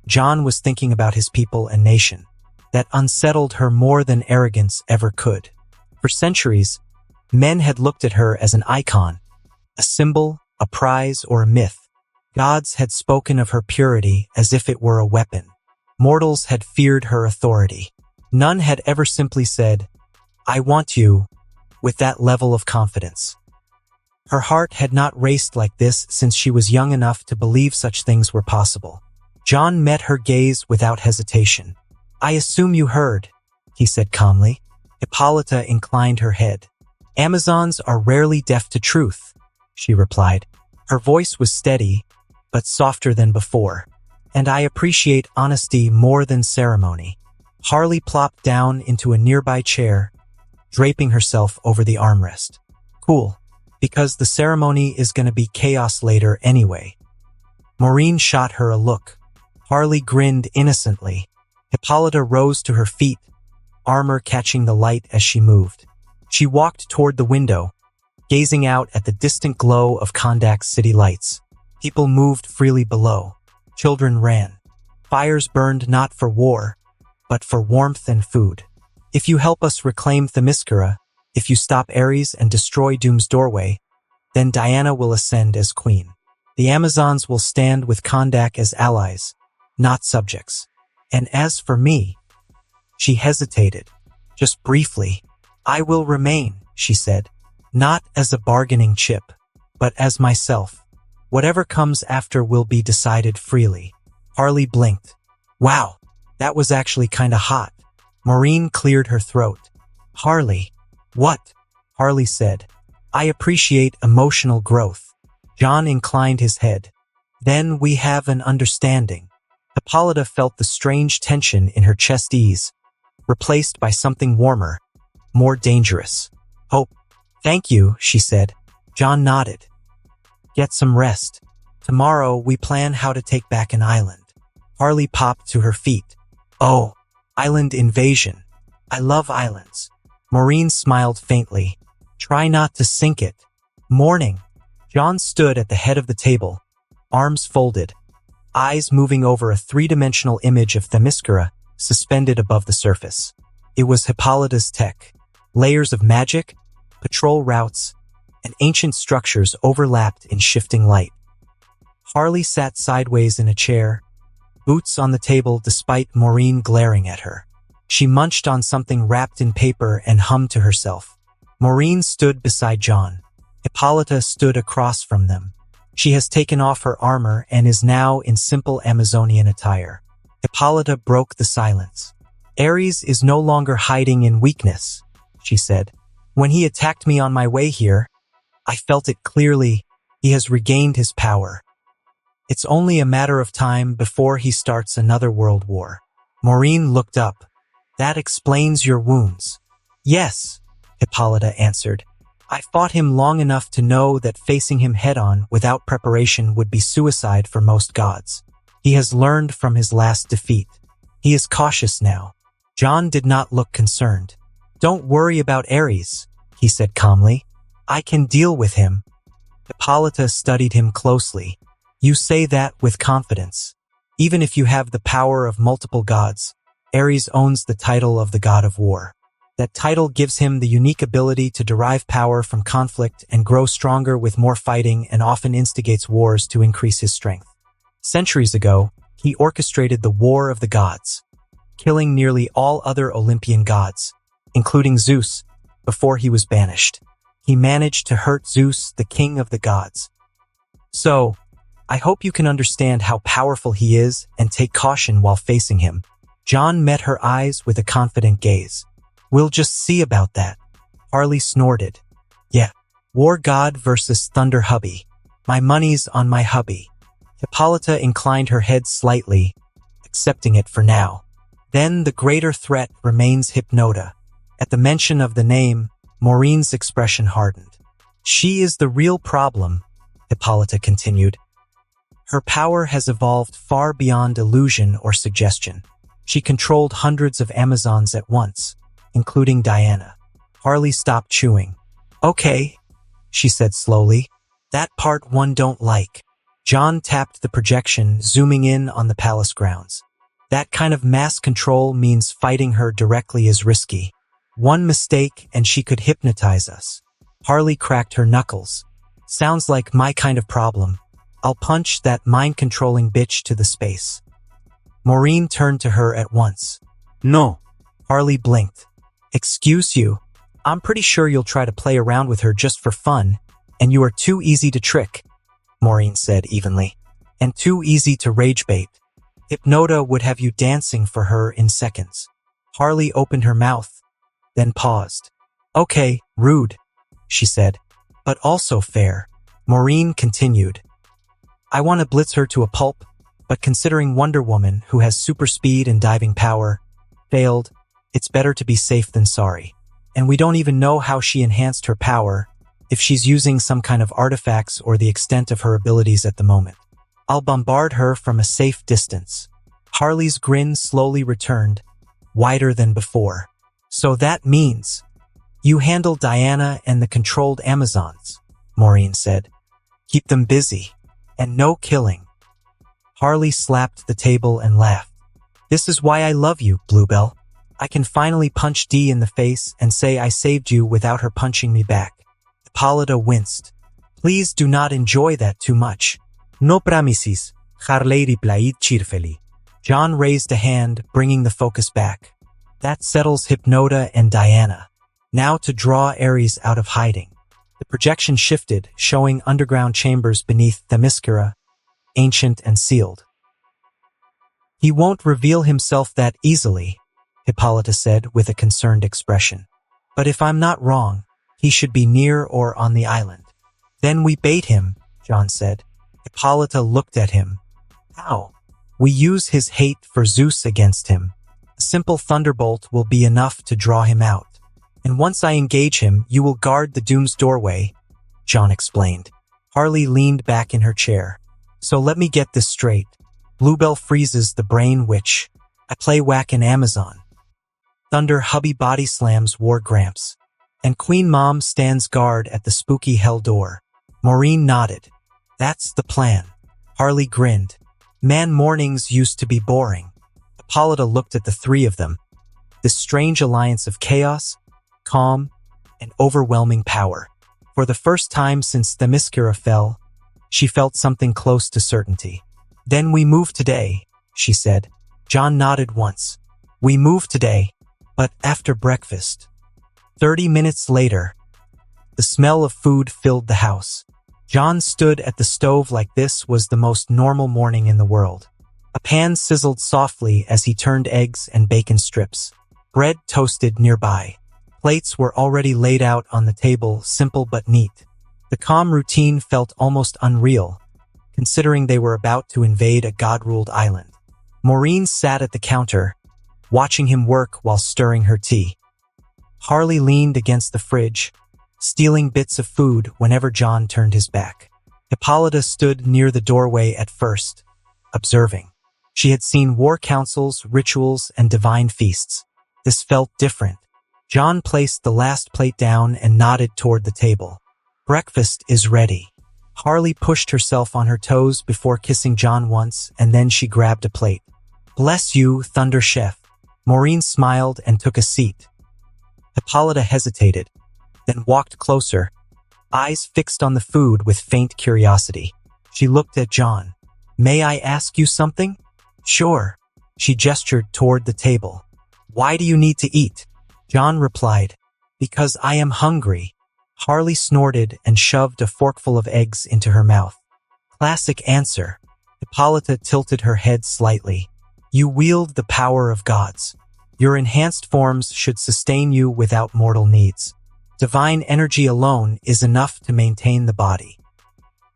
John was thinking about his people and nation. That unsettled her more than arrogance ever could. For centuries, men had looked at her as an icon, a symbol, a prize, or a myth. Gods had spoken of her purity as if it were a weapon. Mortals had feared her authority. None had ever simply said, I want you, with that level of confidence. Her heart had not raced like this since she was young enough to believe such things were possible. John met her gaze without hesitation. I assume you heard, he said calmly. Hippolyta inclined her head. Amazons are rarely deaf to truth, she replied. Her voice was steady, but softer than before. And I appreciate honesty more than ceremony. Harley plopped down into a nearby chair, draping herself over the armrest. Cool, because the ceremony is going to be chaos later anyway. Maureen shot her a look. Harley grinned innocently. Hippolyta rose to her feet, armor catching the light as she moved. She walked toward the window, gazing out at the distant glow of Kondak's city lights. People moved freely below. Children ran. Fires burned not for war, but for warmth and food. If you help us reclaim Themyscira, if you stop Ares and destroy Doom's doorway, then Diana will ascend as queen. The Amazons will stand with Kondak as allies, not subjects. And as for me, she hesitated, just briefly. I will remain, she said, not as a bargaining chip, but as myself. Whatever comes after will be decided freely. Harley blinked. Wow, that was actually kinda hot. Maureen cleared her throat. Harley. What? Harley said. I appreciate emotional growth. John inclined his head. Then we have an understanding. Hippolyta felt the strange tension in her chest ease, replaced by something warmer, more dangerous. Hope. Thank you, she said. John nodded. Get some rest. Tomorrow we plan how to take back an island. Harley popped to her feet. Oh, island invasion. I love islands. Maureen smiled faintly. Try not to sink it. Morning. John stood at the head of the table, arms folded, eyes moving over a three-dimensional image of Themyscira suspended above the surface. It was Hippolyta's tech. Layers of magic, patrol routes, and ancient structures overlapped in shifting light. Harley sat sideways in a chair, boots on the table despite Maureen glaring at her. She munched on something wrapped in paper and hummed to herself. Maureen stood beside John. Hippolyta stood across from them. She has taken off her armor and is now in simple Amazonian attire. Hippolyta broke the silence. Ares is no longer hiding in weakness, she said. When he attacked me on my way here, I felt it clearly. He has regained his power. It's only a matter of time before he starts another world war. Maureen looked up. That explains your wounds. Yes, Hippolyta answered. I fought him long enough to know that facing him head-on without preparation would be suicide for most gods. He has learned from his last defeat. He is cautious now. John did not look concerned. Don't worry about Ares, he said calmly. I can deal with him. Hippolyta studied him closely. You say that with confidence. Even if you have the power of multiple gods, Ares owns the title of the god of war. That title gives him the unique ability to derive power from conflict and grow stronger with more fighting, and often instigates wars to increase his strength. Centuries ago, he orchestrated the War of the Gods, killing nearly all other Olympian gods, including Zeus, before he was banished. He managed to hurt Zeus, the king of the gods. So, I hope you can understand how powerful he is and take caution while facing him. John met her eyes with a confident gaze. We'll just see about that. Harley snorted. Yeah, war god versus thunder hubby. My money's on my hubby. Hippolyta inclined her head slightly, accepting it for now. Then the greater threat remains Hypnota. At the mention of the name, Maureen's expression hardened. She is the real problem, Hippolyta continued. Her power has evolved far beyond illusion or suggestion. She controlled hundreds of Amazons at once, including Diana. Harley stopped chewing. Okay, she said slowly. That part one don't like. John tapped the projection, zooming in on the palace grounds. That kind of mass control means fighting her directly is risky. One mistake and she could hypnotize us. Harley cracked her knuckles. Sounds like my kind of problem. I'll punch that mind-controlling bitch to the space. Maureen turned to her at once. No. Harley blinked. Excuse you. I'm pretty sure you'll try to play around with her just for fun, and you are too easy to trick, Maureen said evenly, and too easy to rage bait. Hypnota would have you dancing for her in seconds. Harley opened her mouth, then paused. Okay, rude, she said, but also fair. Maureen continued. I want to blitz her to a pulp, but considering Wonder Woman, who has super speed and diving power, failed, it's better to be safe than sorry. And we don't even know how she enhanced her power, if she's using some kind of artifacts or the extent of her abilities at the moment. I'll bombard her from a safe distance. Harley's grin slowly returned, wider than before. So that means you handle Diana and the controlled Amazons, Maureen said. Keep them busy, and no killing. Harley slapped the table and laughed. This is why I love you, Bluebell. I can finally punch Dee in the face and say I saved you without her punching me back. Hippolyta winced. Please do not enjoy that too much. No promises, Harley replied cheerfully. John raised a hand, bringing the focus back. That settles Hypnota and Diana. Now to draw Ares out of hiding. The projection shifted, showing underground chambers beneath Themyscira, ancient and sealed. He won't reveal himself that easily, Hippolyta said with a concerned expression. But if I'm not wrong, he should be near or on the island. Then we bait him, John said. Hippolyta looked at him. How? We use his hate for Zeus against him. A simple thunderbolt will be enough to draw him out. And once I engage him, you will guard the Doom's doorway, John explained. Harley leaned back in her chair. So let me get this straight. Bluebell freezes the brain witch. I play whack in Amazon. Thunder hubby body slams War Gramps. And Queen Mom stands guard at the spooky hell door. Maureen nodded. That's the plan. Harley grinned. Man, mornings used to be boring. Hippolyta looked at the three of them. This strange alliance of chaos, calm, and overwhelming power. For the first time since Themyscira fell, she felt something close to certainty. Then we move today, she said. John nodded once. We move today, but after breakfast. 30 minutes later, the smell of food filled the house. John stood at the stove like this was the most normal morning in the world. A pan sizzled softly as he turned eggs and bacon strips. Bread toasted nearby. Plates were already laid out on the table, simple but neat. The calm routine felt almost unreal, considering they were about to invade a god-ruled island. Maureen sat at the counter, watching him work while stirring her tea. Harley leaned against the fridge, stealing bits of food whenever John turned his back. Hippolyta stood near the doorway at first, observing. She had seen war councils, rituals, and divine feasts. This felt different. John placed the last plate down and nodded toward the table. Breakfast is ready. Harley pushed herself on her toes before kissing John once, and then she grabbed a plate. Bless you, Thunder Chef. Maureen smiled and took a seat. Hippolyta hesitated, then walked closer, eyes fixed on the food with faint curiosity. She looked at John. May I ask you something? Sure. She gestured toward the table. Why do you need to eat? John replied, because I am hungry. Harley snorted and shoved a forkful of eggs into her mouth. Classic answer. Hippolyta tilted her head slightly. You wield the power of gods. Your enhanced forms should sustain you without mortal needs. Divine energy alone is enough to maintain the body.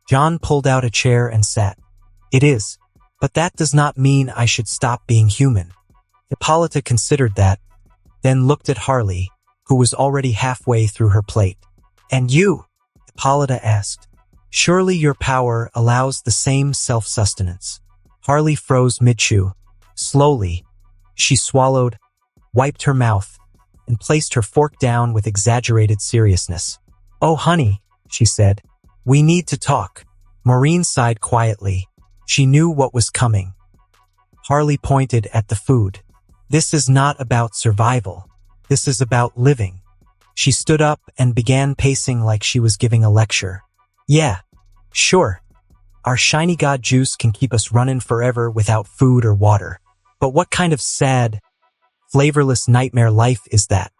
John pulled out a chair and sat. It is, but that does not mean I should stop being human. Hippolyta considered that, then looked at Harley, who was already halfway through her plate. And you? Hippolyta asked. Surely your power allows the same self-sustenance. Harley froze mid-chew. Slowly, she swallowed, wiped her mouth, and placed her fork down with exaggerated seriousness. Oh, honey, she said. We need to talk. Maureen sighed quietly. She knew what was coming. Harley pointed at the food. This is not about survival. This is about living. She stood up and began pacing like she was giving a lecture. Yeah, sure. Our shiny god juice can keep us running forever without food or water. But what kind of sad, flavorless nightmare life is that?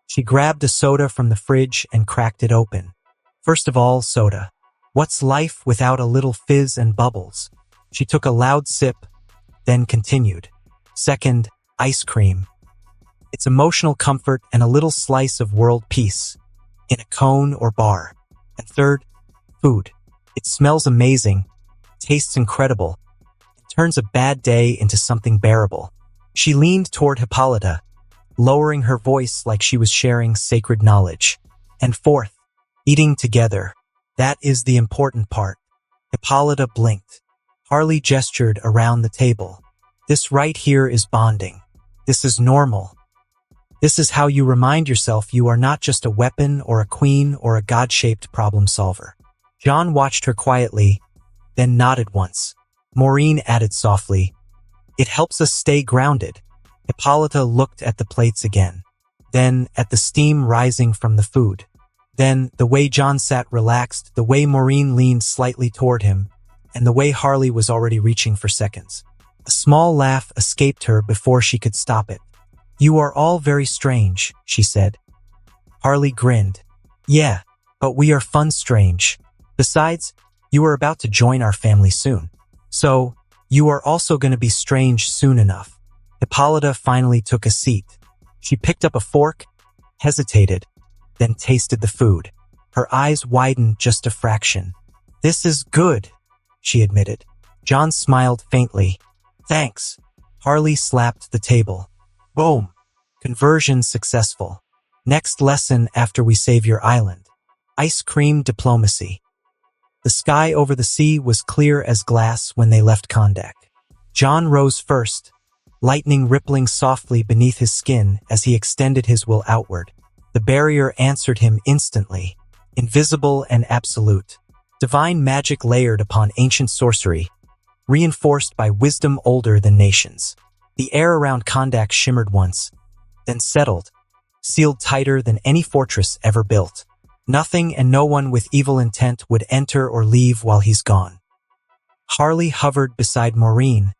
She grabbed a soda from the fridge and cracked it open. First of all, soda. What's life without a little fizz and bubbles? She took a loud sip, then continued. Second, ice cream. It's emotional comfort and a little slice of world peace, in a cone or bar. And third, food. It smells amazing, tastes incredible, and turns a bad day into something bearable. She leaned toward Hippolyta, lowering her voice like she was sharing sacred knowledge. And fourth, eating together. That is the important part. Hippolyta blinked. Harley gestured around the table. This right here is bonding. This is normal. This is how you remind yourself you are not just a weapon or a queen or a god-shaped problem solver. John watched her quietly, then nodded once. Maureen added softly, It helps us stay grounded. Hippolyta looked at the plates again, then at the steam rising from the food. Then the way John sat relaxed, the way Maureen leaned slightly toward him, and the way Harley was already reaching for seconds. A small laugh escaped her before she could stop it. You are all very strange, she said. Harley grinned. Yeah, but we are fun strange. Besides, you are about to join our family soon. So, you are also going to be strange soon enough. Hippolyta finally took a seat. She picked up a fork, hesitated, then tasted the food. Her eyes widened just a fraction. This is good, she admitted. John smiled faintly. Thanks. Harley slapped the table. Boom. Conversion successful. Next lesson after we save your island. Ice cream diplomacy. The sky over the sea was clear as glass when they left Kondak. John rose first, lightning rippling softly beneath his skin as he extended his will outward. The barrier answered him instantly, invisible and absolute. Divine magic layered upon ancient sorcery, reinforced by wisdom older than nations. The air around Kondak shimmered once, then settled, sealed tighter than any fortress ever built. Nothing and no one with evil intent would enter or leave while he's gone. Harley hovered beside Maureen,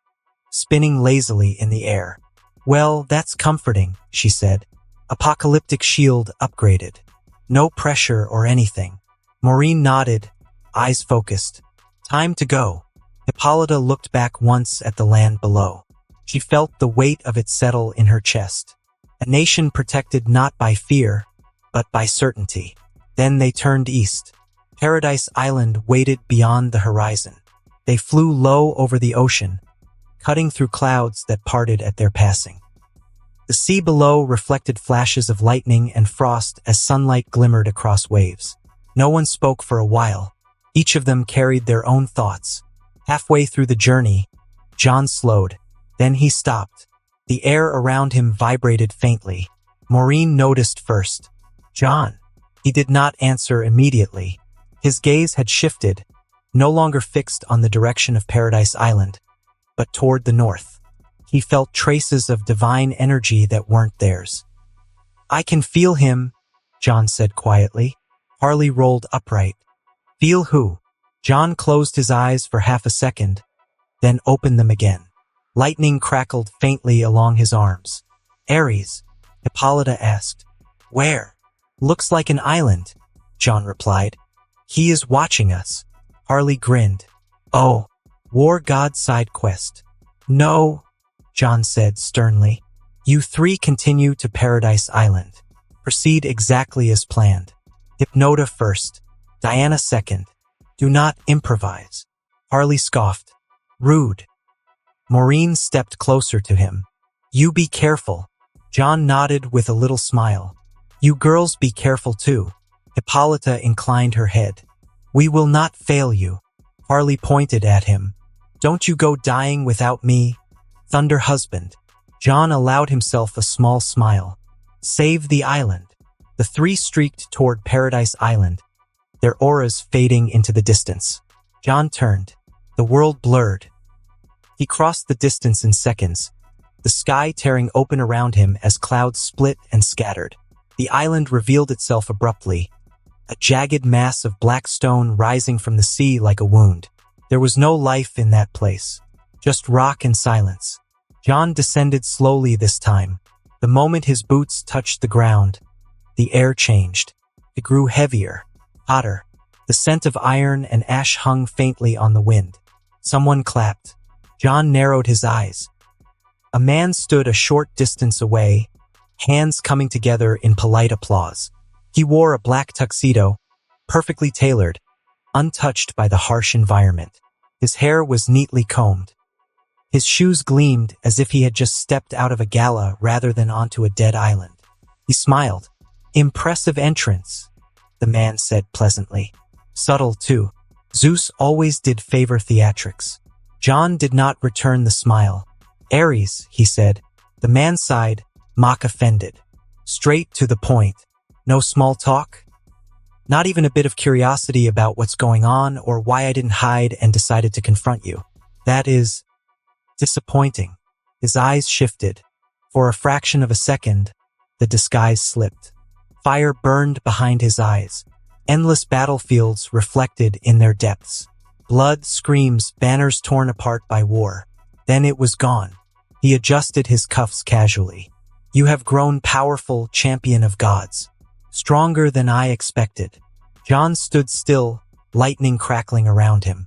spinning lazily in the air. "Well, that's comforting," she said. "Apocalyptic shield upgraded. No pressure or anything." Maureen nodded, eyes focused. "Time to go." Hippolyta looked back once at the land below. She felt the weight of it settle in her chest. A nation protected not by fear, but by certainty. Then they turned east. Paradise Island waited beyond the horizon. They flew low over the ocean, cutting through clouds that parted at their passing. The sea below reflected flashes of lightning and frost as sunlight glimmered across waves. No one spoke for a while. Each of them carried their own thoughts. Halfway through the journey, John slowed. Then he stopped. The air around him vibrated faintly. Maureen noticed first. "John." He did not answer immediately. His gaze had shifted, no longer fixed on the direction of Paradise Island, but toward the north. He felt traces of divine energy that weren't theirs. "I can feel him," John said quietly. Harley rolled upright. "Feel who?" John closed his eyes for half a second, then opened them again. Lightning crackled faintly along his arms. "Ares," Hippolyta asked. "Where?" "Looks like an island," John replied. "He is watching us." Harley grinned. "Oh, war god side quest." "No," John said sternly. "You three continue to Paradise Island. Proceed exactly as planned. Hypnota first, Diana second. Do not improvise." Harley scoffed. "Rude." Maureen stepped closer to him. "You be careful." John nodded with a little smile. "You girls be careful too." Hippolyta inclined her head. "We will not fail you." Harley pointed at him. "Don't you go dying without me, Thunder Husband." John allowed himself a small smile. "Save the island." The three streaked toward Paradise Island, their auras fading into the distance. John turned. The world blurred. He crossed the distance in seconds, the sky tearing open around him as clouds split and scattered. The island revealed itself abruptly, a jagged mass of black stone rising from the sea like a wound. There was no life in that place, just rock and silence. John descended slowly this time. The moment his boots touched the ground, the air changed. It grew heavier, hotter. The scent of iron and ash hung faintly on the wind. Someone clapped. John narrowed his eyes. A man stood a short distance away, hands coming together in polite applause. He wore a black tuxedo, perfectly tailored, untouched by the harsh environment. His hair was neatly combed. His shoes gleamed as if he had just stepped out of a gala rather than onto a dead island. He smiled. "Impressive entrance," the man said pleasantly. "Subtle, too. Zeus always did favor theatrics." John did not return the smile. "Ares," he said. The man sighed, mock offended. "Straight to the point. No small talk? Not even a bit of curiosity about what's going on or why I didn't hide and decided to confront you. That is disappointing." His eyes shifted. For a fraction of a second, the disguise slipped. Fire burned behind his eyes. Endless battlefields reflected in their depths. Blood, screams, banners torn apart by war. Then it was gone. He adjusted his cuffs casually. "You have grown powerful, champion of gods. Stronger than I expected." John stood still, lightning crackling around him.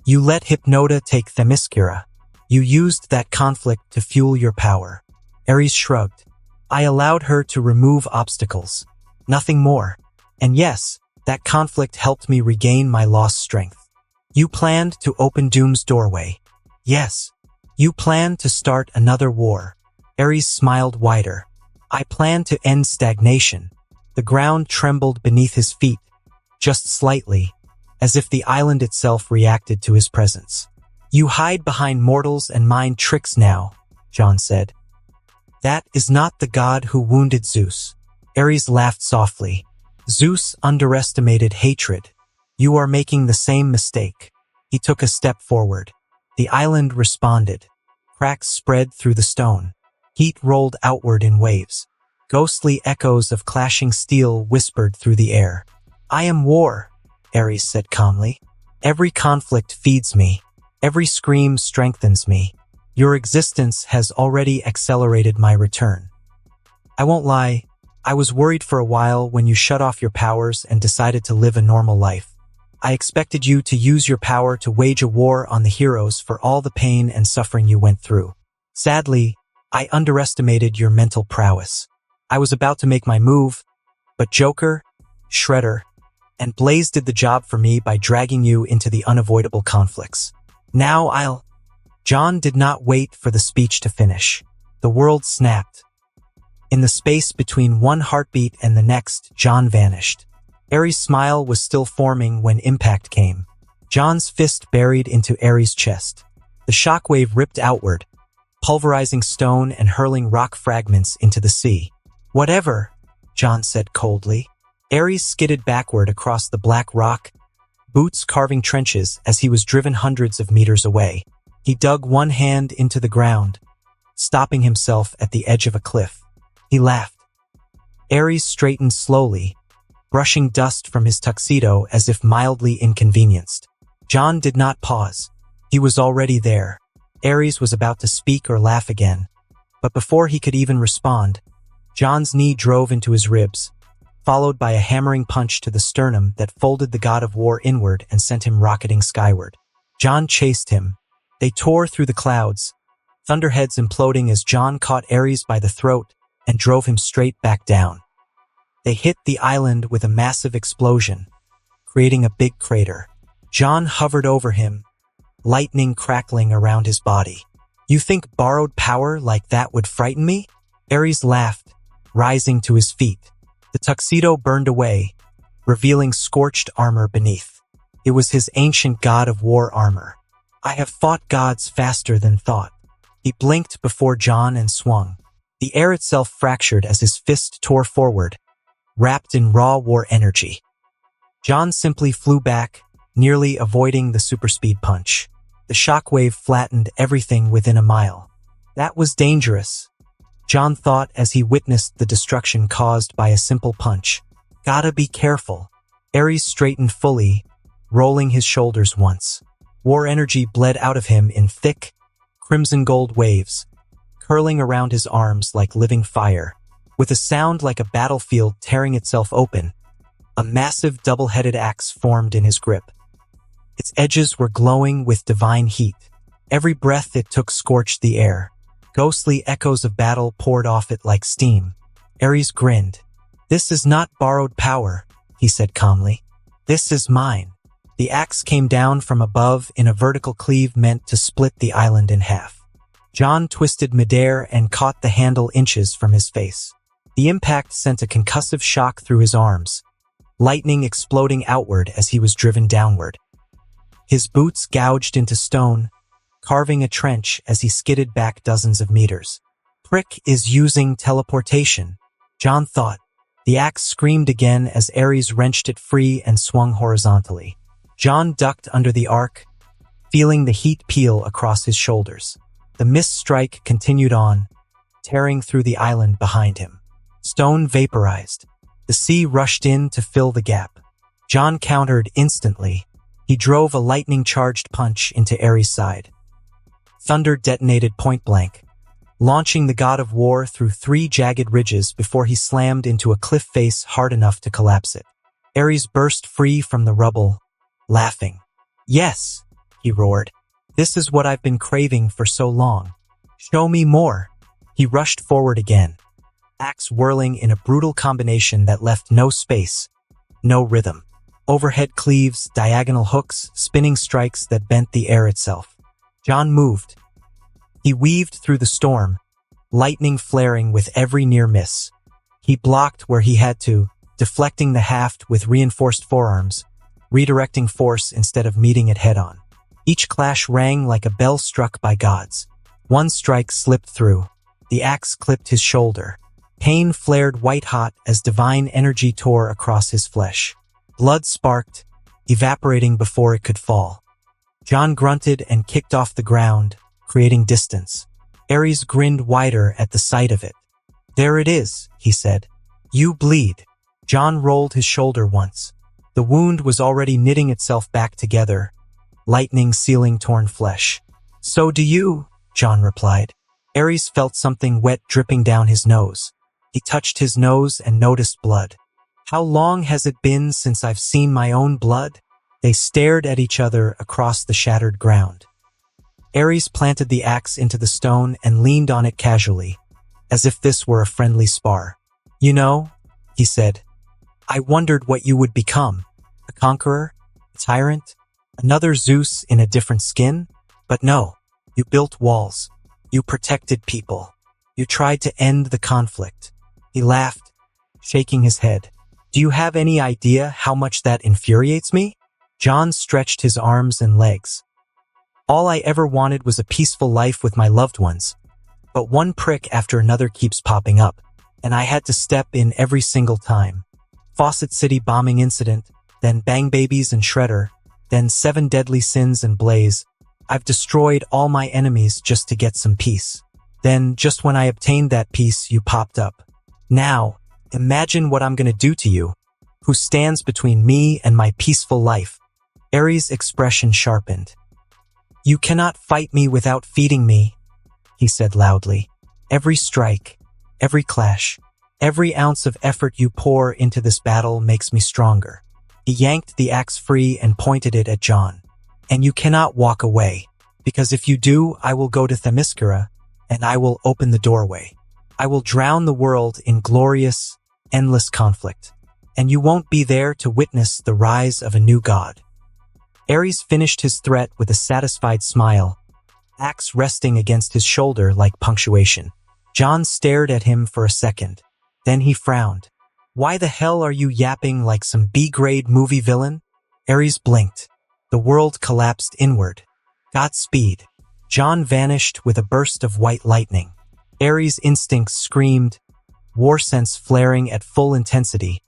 "You let Hypnota take Themyscira. You used that conflict to fuel your power." Ares shrugged. "I allowed her to remove obstacles. Nothing more. And yes, that conflict helped me regain my lost strength." "You planned to open Doom's doorway." "Yes." "You planned to start another war." Ares smiled wider. "I planned to end stagnation." The ground trembled beneath his feet, just slightly, as if the island itself reacted to his presence. "You hide behind mortals and mind tricks now," John said. "That is not the god who wounded Zeus." Ares laughed softly. "Zeus underestimated hatred. You are making the same mistake." He took a step forward. The island responded. Cracks spread through the stone. Heat rolled outward in waves. Ghostly echoes of clashing steel whispered through the air. "I am war," Ares said calmly. "Every conflict feeds me. Every scream strengthens me. Your existence has already accelerated my return. I won't lie, I was worried for a while when you shut off your powers and decided to live a normal life. I expected you to use your power to wage a war on the heroes for all the pain and suffering you went through. Sadly, I underestimated your mental prowess. I was about to make my move, but Joker, Shredder, and Blaze did the job for me by dragging you into the unavoidable conflicts. Now I'll..." John did not wait for the speech to finish. The world snapped. In the space between one heartbeat and the next, John vanished. Ares' smile was still forming when impact came. John's fist buried into Ares' chest. The shockwave ripped outward, pulverizing stone and hurling rock fragments into the sea. "Whatever," John said coldly. Ares skidded backward across the black rock, boots carving trenches as he was driven hundreds of meters away. He dug one hand into the ground, stopping himself at the edge of a cliff. He laughed. Ares straightened slowly, brushing dust from his tuxedo as if mildly inconvenienced. John did not pause. He was already there. Ares was about to speak or laugh again. But before he could even respond, John's knee drove into his ribs, followed by a hammering punch to the sternum that folded the god of war inward and sent him rocketing skyward. John chased him. They tore through the clouds, thunderheads imploding as John caught Ares by the throat and drove him straight back down. They hit the island with a massive explosion, creating a big crater. John hovered over him, lightning crackling around his body. "You think borrowed power like that would frighten me?" Ares laughed, rising to his feet. The tuxedo burned away, revealing scorched armor beneath. It was his ancient god of war armor. "I have fought gods faster than thought." He blinked before John and swung. The air itself fractured as his fist tore forward, wrapped in raw war energy. John simply flew back, nearly avoiding the superspeed punch. The shockwave flattened everything within a mile. That was dangerous, John thought as he witnessed the destruction caused by a simple punch. "Gotta be careful." Ares straightened fully, rolling his shoulders once. War energy bled out of him in thick, crimson gold waves, curling around his arms like living fire. With a sound like a battlefield tearing itself open, a massive double-headed axe formed in his grip. Its edges were glowing with divine heat. Every breath it took scorched the air. Ghostly echoes of battle poured off it like steam. Ares grinned. "This is not borrowed power," he said calmly. "This is mine." The axe came down from above in a vertical cleave meant to split the island in half. John twisted midair and caught the handle inches from his face. The impact sent a concussive shock through his arms, lightning exploding outward as he was driven downward. His boots gouged into stone, carving a trench as he skidded back dozens of meters. "Prick is using teleportation," John thought. The axe screamed again as Ares wrenched it free and swung horizontally. John ducked under the arc, feeling the heat peel across his shoulders. The mist strike continued on, tearing through the island behind him. Stone vaporized. The sea rushed in to fill the gap. John countered instantly. He drove a lightning-charged punch into Ares' side. Thunder detonated point-blank, launching the god of war through 3 jagged ridges before he slammed into a cliff face hard enough to collapse it. Ares burst free from the rubble, laughing. "Yes," he roared. "This is what I've been craving for so long. Show me more." He rushed forward again, axe whirling in a brutal combination that left no space, no rhythm. Overhead cleaves, diagonal hooks, spinning strikes that bent the air itself. John moved. He weaved through the storm, lightning flaring with every near miss. He blocked where he had to, deflecting the haft with reinforced forearms, redirecting force instead of meeting it head-on. Each clash rang like a bell struck by gods. One strike slipped through. The axe clipped his shoulder. Pain flared white-hot as divine energy tore across his flesh. Blood sparked, evaporating before it could fall. John grunted and kicked off the ground, creating distance. Ares grinned wider at the sight of it. "There it is," he said. "You bleed." John rolled his shoulder once. The wound was already knitting itself back together, lightning sealing torn flesh. "So do you," John replied. Ares felt something wet dripping down his nose. He touched his nose and noticed blood. "How long has it been since I've seen my own blood?" They stared at each other across the shattered ground. Ares planted the axe into the stone and leaned on it casually, as if this were a friendly spar. "You know," he said, "I wondered what you would become. A conqueror? A tyrant? Another Zeus in a different skin? But no, you built walls. You protected people. You tried to end the conflict." He laughed, shaking his head. "Do you have any idea how much that infuriates me?" John stretched his arms and legs. "All I ever wanted was a peaceful life with my loved ones. But one prick after another keeps popping up, and I had to step in every single time. Fawcett City bombing incident, then Bang Babies and Shredder, then 7 Deadly Sins and Blaze. I've destroyed all my enemies just to get some peace. Then, just when I obtained that peace, you popped up. Now, imagine what I'm gonna do to you. Who stands between me and my peaceful life?" Ares' expression sharpened. "You cannot fight me without feeding me," he said loudly. "Every strike, every clash, every ounce of effort you pour into this battle makes me stronger." He yanked the axe free and pointed it at John. "And you cannot walk away, because if you do, I will go to Themyscira, and I will open the doorway. I will drown the world in glorious, endless conflict, and you won't be there to witness the rise of a new god." Ares finished his threat with a satisfied smile, axe resting against his shoulder like punctuation. John stared at him for a second. Then he frowned. "Why the hell are you yapping like some B-grade movie villain?" Ares blinked. The world collapsed inward. "Godspeed." John vanished with a burst of white lightning. Ares' instincts screamed, war sense flaring at full intensity.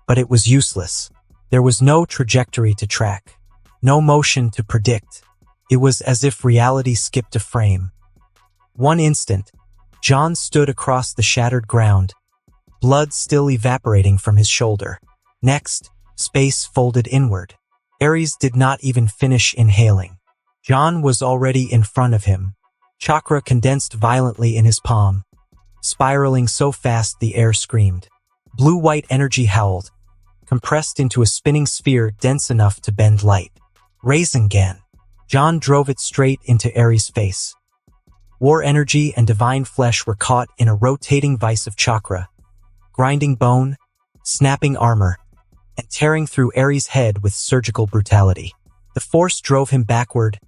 But it was useless. There was no trajectory to track, no motion to predict. It was as if reality skipped a frame. One instant, John stood across the shattered ground, blood still evaporating from his shoulder. Next, space folded inward. Ares did not even finish inhaling. John was already in front of him. Chakra condensed violently in his palm, spiraling so fast the air screamed. Blue-white energy howled, compressed into a spinning sphere dense enough to bend light. Rasengan. John drove it straight into Ares' face. War energy and divine flesh were caught in a rotating vice of chakra, grinding bone, snapping armor, and tearing through Ares' head with surgical brutality. The force drove him backward,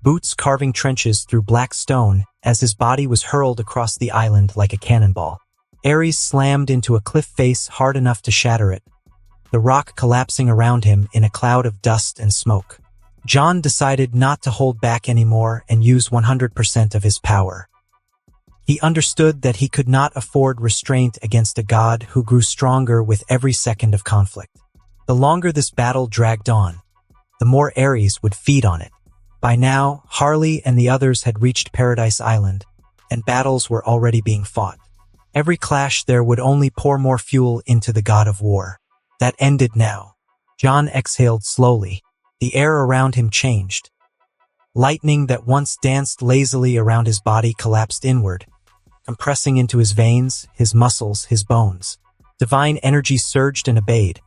boots carving trenches through black stone as his body was hurled across the island like a cannonball. Ares slammed into a cliff face hard enough to shatter it, the rock collapsing around him in a cloud of dust and smoke. John decided not to hold back anymore and use 100% of his power. He understood that he could not afford restraint against a god who grew stronger with every second of conflict. The longer this battle dragged on, the more Ares would feed on it. By now, Harley and the others had reached Paradise Island, and battles were already being fought. Every clash there would only pour more fuel into the god of war. That ended now. John exhaled slowly. The air around him changed. Lightning that once danced lazily around his body collapsed inward, compressing into his veins, his muscles, his bones. Divine energy surged and obeyed,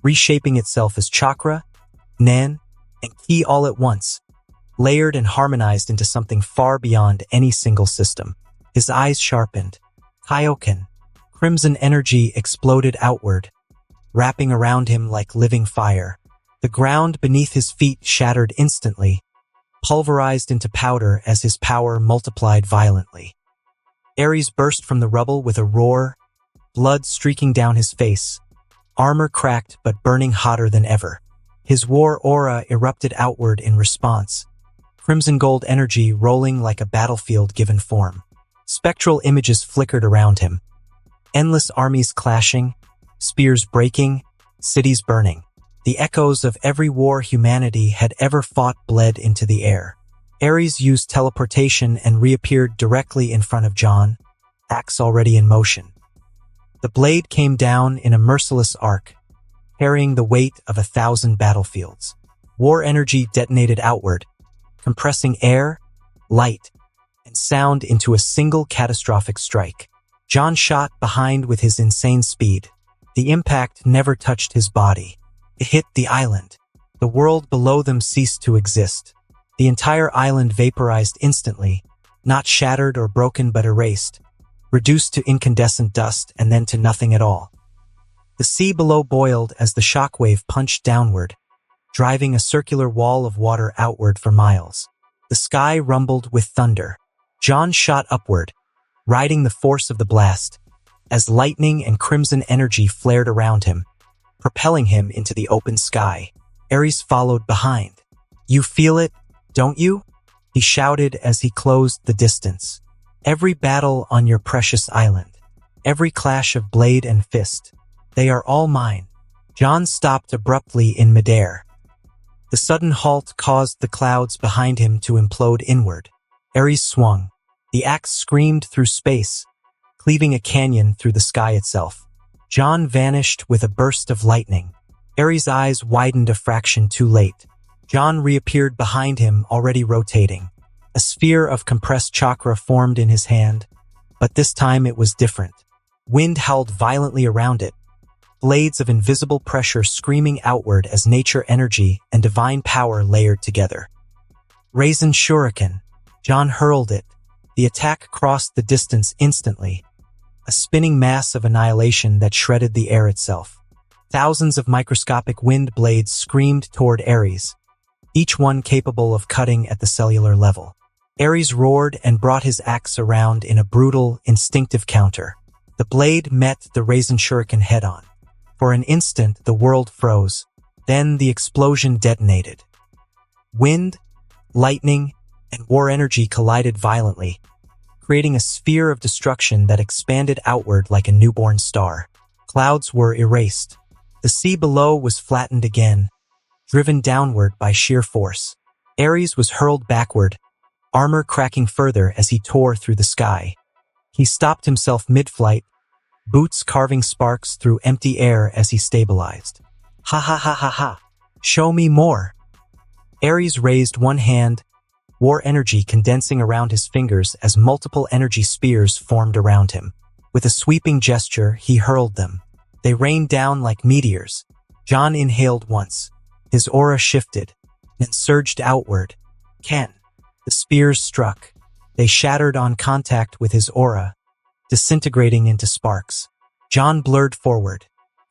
reshaping itself as chakra, nen, and ki all at once, layered and harmonized into something far beyond any single system. His eyes sharpened. Kaioken. Crimson energy exploded outward, wrapping around him like living fire. The ground beneath his feet shattered instantly, pulverized into powder as his power multiplied violently. Ares burst from the rubble with a roar, blood streaking down his face, armor cracked but burning hotter than ever. His war aura erupted outward in response, crimson gold energy rolling like a battlefield given form. Spectral images flickered around him. Endless armies clashing, spears breaking, cities burning. The echoes of every war humanity had ever fought bled into the air. Ares used teleportation and reappeared directly in front of John, axe already in motion. The blade came down in a merciless arc, carrying the weight of 1,000 battlefields. War energy detonated outward, compressing air, light, and sound into a single catastrophic strike. John shot behind with his insane speed. The impact never touched his body. It hit the island. The world below them ceased to exist. The entire island vaporized instantly, not shattered or broken but erased, reduced to incandescent dust and then to nothing at all. The sea below boiled as the shockwave punched downward, driving a circular wall of water outward for miles. The sky rumbled with thunder. John shot upward, riding the force of the blast, as lightning and crimson energy flared around him, propelling him into the open sky. Ares followed behind. "You feel it, don't you?" he shouted as he closed the distance. "Every battle on your precious island, every clash of blade and fist, they are all mine." John stopped abruptly in midair. The sudden halt caused the clouds behind him to implode inward. Ares swung. The axe screamed through space, cleaving a canyon through the sky itself. John vanished with a burst of lightning. Ares' eyes widened a fraction too late. John reappeared behind him, already rotating. A sphere of compressed chakra formed in his hand, but this time it was different. Wind howled violently around it, blades of invisible pressure screaming outward as nature energy and divine power layered together. Raisin Shuriken. John hurled it. The attack crossed the distance instantly, a spinning mass of annihilation that shredded the air itself. Thousands of microscopic wind blades screamed toward Ares, each one capable of cutting at the cellular level. Ares roared and brought his axe around in a brutal, instinctive counter. The blade met the Raisin Shuriken head-on. For an instant, the world froze. Then the explosion detonated. Wind, lightning, and war energy collided violently, creating a sphere of destruction that expanded outward like a newborn star. Clouds were erased. The sea below was flattened again, driven downward by sheer force. Ares was hurled backward, armor cracking further as he tore through the sky. He stopped himself mid-flight, boots carving sparks through empty air as he stabilized. "Ha ha ha ha ha! Show me more!" Ares raised one hand, war energy condensing around his fingers as multiple energy spears formed around him. With a sweeping gesture, he hurled them. They rained down like meteors. John inhaled once. His aura shifted, then surged outward. Ken. The spears struck. They shattered on contact with his aura, disintegrating into sparks. John blurred forward.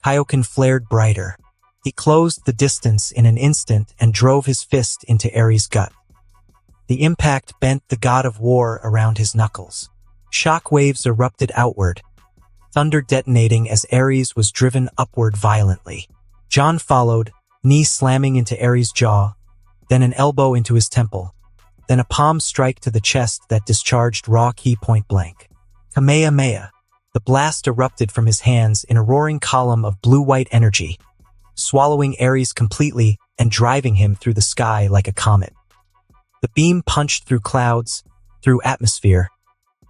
Kaioken flared brighter. He closed the distance in an instant and drove his fist into Ares' gut. The impact bent the god of war around his knuckles. Shock waves erupted outward, thunder detonating as Ares was driven upward violently. John followed, knee slamming into Ares' jaw, then an elbow into his temple, then a palm strike to the chest that discharged raw ki point blank. Kamehameha. The blast erupted from his hands in a roaring column of blue-white energy, swallowing Ares completely and driving him through the sky like a comet. The beam punched through clouds, through atmosphere,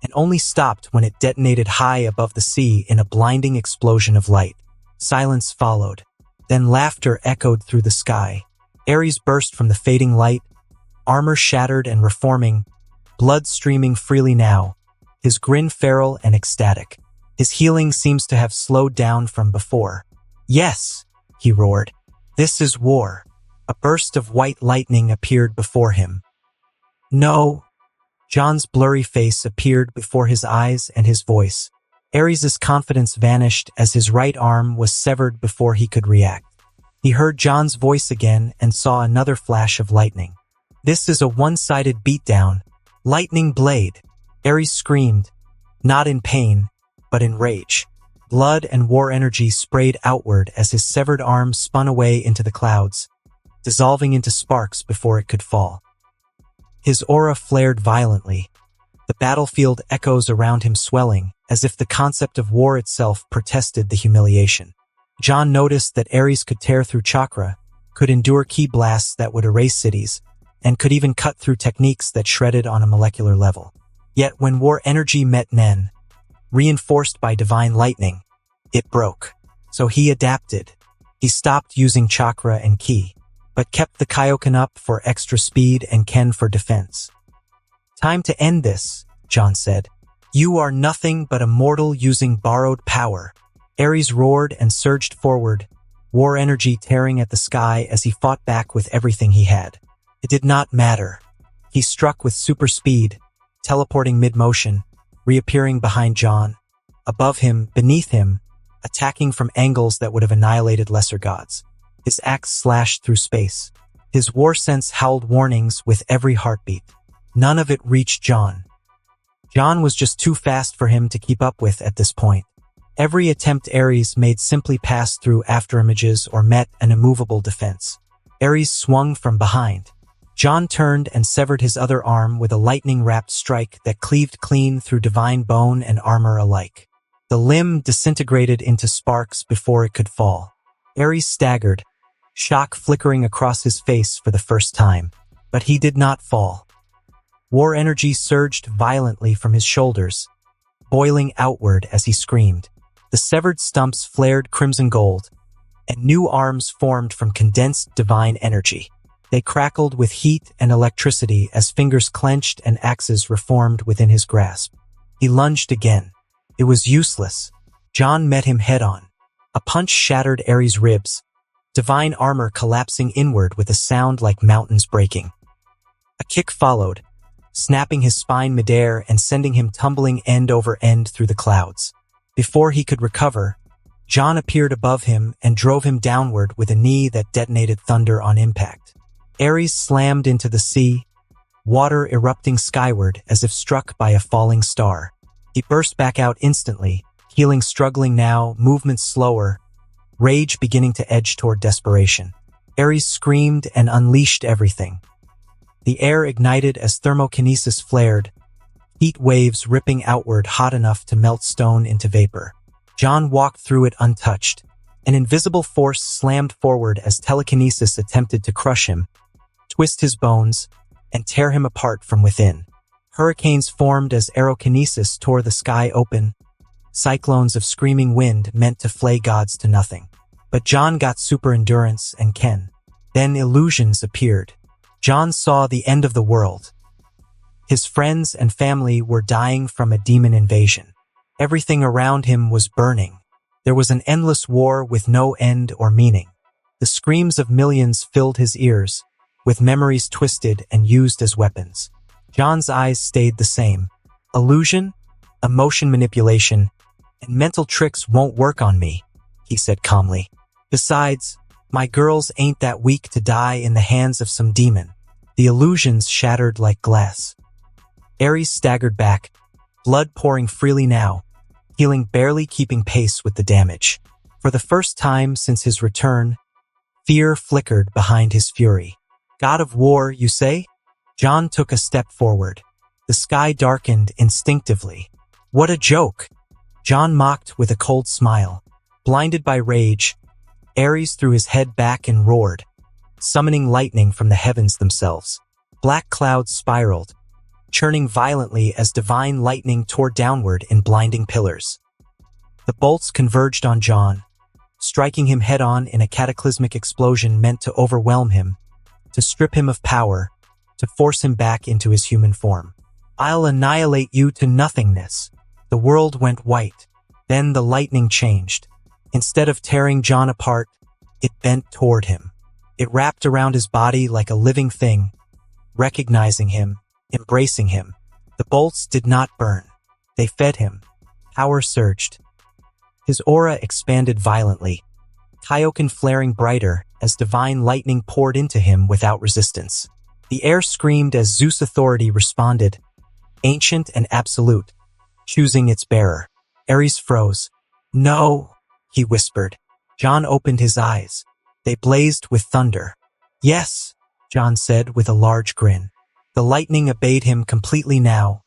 and only stopped when it detonated high above the sea in a blinding explosion of light. Silence followed. Then laughter echoed through the sky. Ares burst from the fading light, armor shattered and reforming, blood streaming freely now, his grin feral and ecstatic. His healing seems to have slowed down from before. "Yes," he roared. "This is war." A burst of white lightning appeared before him. "No." John's blurry face appeared before his eyes and his voice. Ares' confidence vanished as his right arm was severed before he could react. He heard John's voice again and saw another flash of lightning. "This is a one-sided beatdown. Lightning blade." Ares screamed, not in pain, but in rage. Blood and war energy sprayed outward as his severed arm spun away into the clouds, dissolving into sparks before it could fall. His aura flared violently, the battlefield echoes around him swelling, as if the concept of war itself protested the humiliation. John noticed that Ares could tear through chakra, could endure ki blasts that would erase cities, and could even cut through techniques that shredded on a molecular level. Yet when war energy met Nen, reinforced by divine lightning, it broke. So he adapted. He stopped using chakra and ki, but kept the Kaioken up for extra speed and Ken for defense. "Time to end this," John said. "You are nothing but a mortal using borrowed power." Ares roared and surged forward, war energy tearing at the sky as he fought back with everything he had. It did not matter. He struck with super speed, teleporting mid-motion, reappearing behind John, above him, beneath him, attacking from angles that would have annihilated lesser gods. His axe slashed through space. His war sense howled warnings with every heartbeat. None of it reached John. John was just too fast for him to keep up with at this point. Every attempt Ares made simply passed through afterimages or met an immovable defense. Ares swung from behind. John turned and severed his other arm with a lightning-wrapped strike that cleaved clean through divine bone and armor alike. The limb disintegrated into sparks before it could fall. Ares staggered, shock flickering across his face for the first time. But he did not fall. War energy surged violently from his shoulders, boiling outward as he screamed. The severed stumps flared crimson gold, and new arms formed from condensed divine energy. They crackled with heat and electricity as fingers clenched and axes reformed within his grasp. He lunged again. It was useless. John met him head-on. A punch shattered Ares' ribs, divine armor collapsing inward with a sound like mountains breaking. A kick followed, snapping his spine midair and sending him tumbling end over end through the clouds. Before he could recover, John appeared above him and drove him downward with a knee that detonated thunder on impact. Ares slammed into the sea, water erupting skyward as if struck by a falling star. He burst back out instantly, healing struggling now, movements slower, rage beginning to edge toward desperation. Ares screamed and unleashed everything. The air ignited as thermokinesis flared, heat waves ripping outward hot enough to melt stone into vapor. John walked through it untouched. An invisible force slammed forward as telekinesis attempted to crush him, twist his bones, and tear him apart from within. Hurricanes formed as aerokinesis tore the sky open, cyclones of screaming wind meant to flay gods to nothing. But John got super endurance and Ken. Then illusions appeared. John saw the end of the world. His friends and family were dying from a demon invasion. Everything around him was burning. There was an endless war with no end or meaning. The screams of millions filled his ears, with memories twisted and used as weapons. John's eyes stayed the same. Illusion, emotion manipulation, and mental tricks won't work on me, he said calmly. Besides, my girls ain't that weak to die in the hands of some demon. The illusions shattered like glass. Ares staggered back, blood pouring freely now, healing barely keeping pace with the damage. For the first time since his return, fear flickered behind his fury. God of war, you say? John took a step forward. The sky darkened instinctively. What a joke! John mocked with a cold smile. Blinded by rage, Ares threw his head back and roared, summoning lightning from the heavens themselves. Black clouds spiraled, churning violently as divine lightning tore downward in blinding pillars. The bolts converged on John, striking him head-on in a cataclysmic explosion meant to overwhelm him, to strip him of power, to force him back into his human form. I'll annihilate you to nothingness. The world went white. Then the lightning changed. Instead of tearing John apart, it bent toward him. It wrapped around his body like a living thing, recognizing him, embracing him. The bolts did not burn. They fed him. Power surged. His aura expanded violently, Kaioken flaring brighter as divine lightning poured into him without resistance. The air screamed as Zeus' authority responded, ancient and absolute, choosing its bearer. Ares froze, No, he whispered. John opened his eyes. They blazed with thunder. Yes, John said with a large grin. The lightning obeyed him completely now,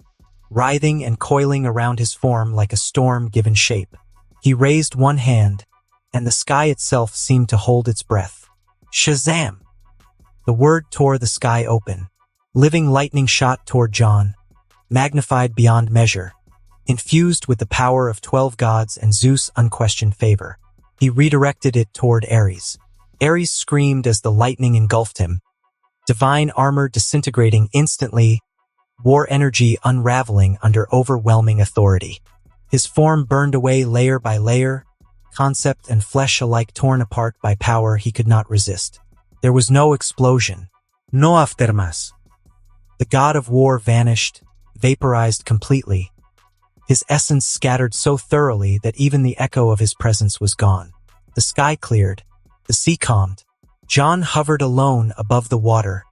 writhing and coiling around his form like a storm given shape. He raised one hand, and the sky itself seemed to hold its breath. SHAZAM! The word tore the sky open. Living lightning shot toward John, magnified beyond measure, infused with the power of 12 gods and Zeus' unquestioned favor. He redirected it toward Ares. Ares screamed as the lightning engulfed him, divine armor disintegrating instantly, war energy unraveling under overwhelming authority. His form burned away layer by layer, concept and flesh alike torn apart by power he could not resist. There was no explosion, No aftermath. the god of war vanished, vaporized completely, his essence scattered so thoroughly that even the echo of his presence was gone. The sky cleared, the sea calmed. John hovered alone above the water,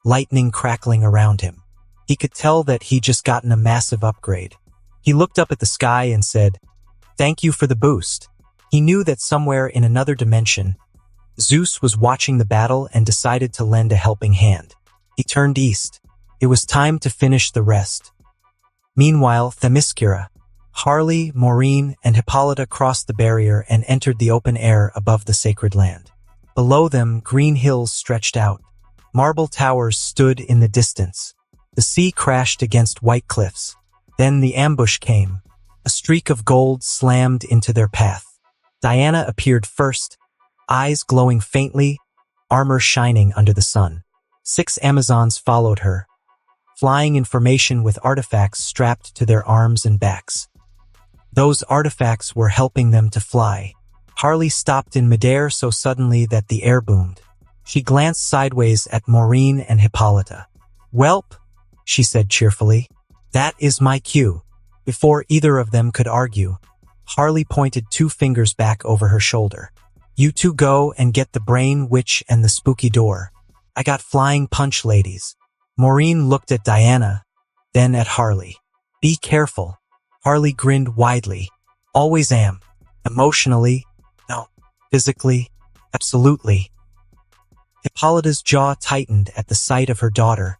lightning crackling around him. He could tell that he'd just gotten a massive upgrade. He looked up at the sky and said, "Thank you for the boost." He knew that somewhere in another dimension, Zeus was watching the battle and decided to lend a helping hand. He turned east. It was time to finish the rest. Meanwhile, Themyscira, Harley, Maureen, and Hippolyta crossed the barrier and entered the open air above the sacred land. Below them, green hills stretched out. Marble towers stood in the distance. The sea crashed against white cliffs. Then the ambush came. A streak of gold slammed into their path. Diana appeared first, eyes glowing faintly, armor shining under the sun. 6 Amazons followed her, flying in formation with artifacts strapped to their arms and backs. Those artifacts were helping them to fly. Harley stopped in midair so suddenly that the air boomed. She glanced sideways at Maureen and Hippolyta. "Welp," she said cheerfully. "That is my cue." Before either of them could argue, Harley pointed 2 fingers back over her shoulder. "You two go and get the brain witch and the spooky door. I got flying punch ladies." Maureen looked at Diana, then at Harley. "Be careful." Harley grinned widely. "Always am. Emotionally, no. Physically, absolutely." Hippolyta's jaw tightened at the sight of her daughter,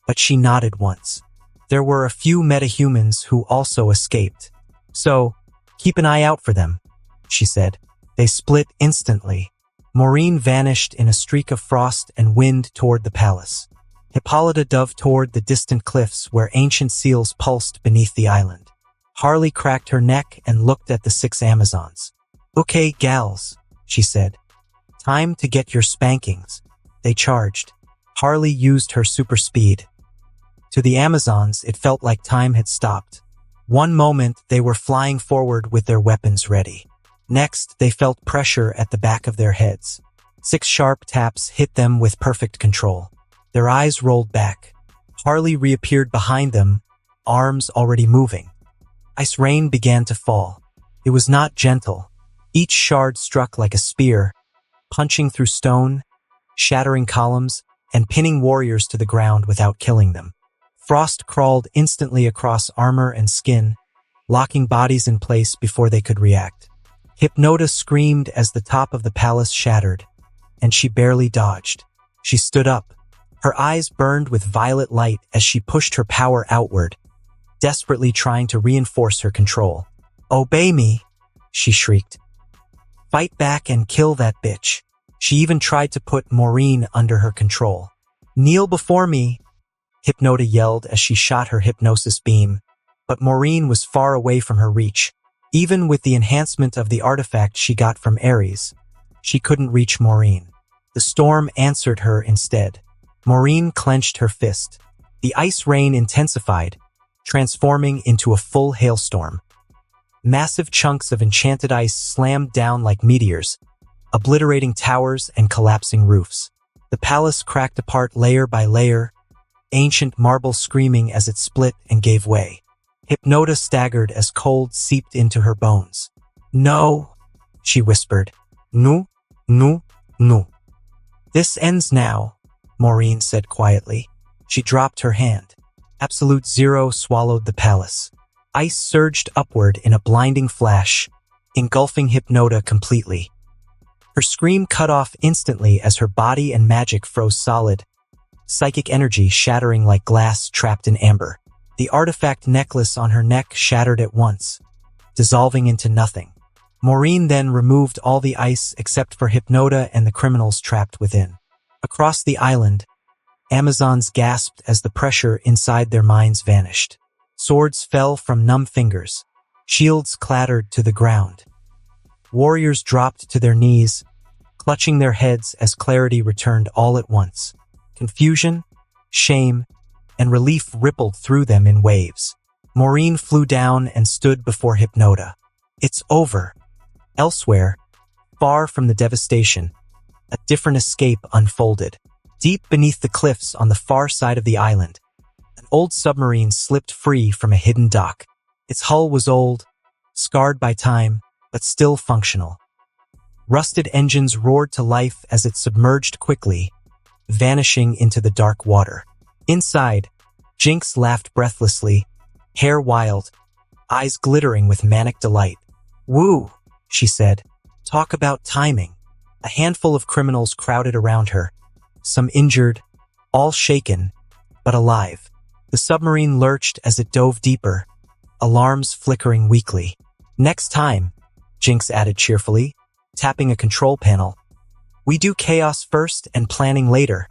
but she nodded once. There were a few metahumans who also escaped. "So, keep an eye out for them," she said. They split instantly. Maureen vanished in a streak of frost and wind toward the palace. Hippolyta dove toward the distant cliffs where ancient seals pulsed beneath the island. Harley cracked her neck and looked at the 6 Amazons. "Okay, gals," she said. "Time to get your spankings." They charged. Harley used her super speed. To the Amazons, it felt like time had stopped. One moment, they were flying forward with their weapons ready. Next, they felt pressure at the back of their heads. 6 sharp taps hit them with perfect control. Their eyes rolled back. Harley reappeared behind them, arms already moving. Ice rain began to fall. It was not gentle. Each shard struck like a spear, punching through stone, shattering columns, and pinning warriors to the ground without killing them. Frost crawled instantly across armor and skin, locking bodies in place before they could react. Hypnota screamed as the top of the palace shattered, and she barely dodged. She stood up. Her eyes burned with violet light as she pushed her power outward, desperately trying to reinforce her control. "Obey me," she shrieked. "Fight back and kill that bitch." She even tried to put Maureen under her control. "Kneel before me," Hypnota yelled as she shot her hypnosis beam, but Maureen was far away from her reach. Even with the enhancement of the artifact she got from Ares, she couldn't reach Maureen. The storm answered her instead. Maureen clenched her fist. The ice rain intensified, transforming into a full hailstorm. Massive chunks of enchanted ice slammed down like meteors, obliterating towers and collapsing roofs. The palace cracked apart layer by layer, ancient marble screaming as it split and gave way. Hypnota staggered as cold seeped into her bones. "No," she whispered. "No, no, no." "This ends now," Maureen said quietly. She dropped her hand. Absolute zero swallowed the palace. Ice surged upward in a blinding flash, engulfing Hypnota completely. Her scream cut off instantly as her body and magic froze solid, psychic energy shattering like glass trapped in amber. The artifact necklace on her neck shattered at once, dissolving into nothing. Maureen then removed all the ice except for Hypnota and the criminals trapped within. Across the island, Amazons gasped as the pressure inside their minds vanished. Swords fell from numb fingers. Shields clattered to the ground. Warriors dropped to their knees, clutching their heads as clarity returned all at once. Confusion, shame, and relief rippled through them in waves. Maureen flew down and stood before Hypnota. It's over. Elsewhere, far from the devastation, a different escape unfolded. Deep beneath the cliffs on the far side of the island, an old submarine slipped free from a hidden dock. Its hull was old, scarred by time, but still functional. Rusted engines roared to life as it submerged quickly, vanishing into the dark water. Inside, Jinx laughed breathlessly, hair wild, eyes glittering with manic delight. "Woo," she said. "Talk about timing." A handful of criminals crowded around her, some injured, all shaken, but alive. The submarine lurched as it dove deeper, alarms flickering weakly. "Next time," Jinx added cheerfully, tapping a control panel. "We do chaos first and planning later."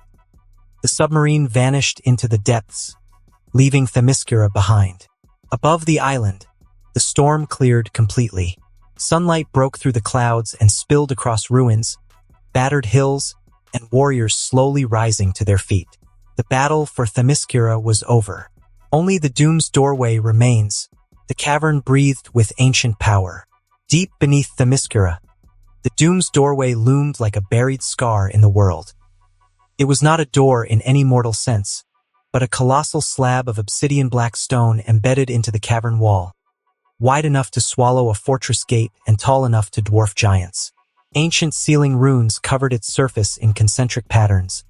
The submarine vanished into the depths, leaving Themyscira behind. Above the island, the storm cleared completely. Sunlight broke through the clouds and spilled across ruins, battered hills, and warriors slowly rising to their feet. The battle for Themyscira was over. Only the Doom's doorway remains. The cavern breathed with ancient power. Deep beneath Themyscira, the Doom's doorway loomed like a buried scar in the world. It was not a door in any mortal sense, but a colossal slab of obsidian black stone embedded into the cavern wall, wide enough to swallow a fortress gate and tall enough to dwarf giants. Ancient sealing runes covered its surface in concentric patterns,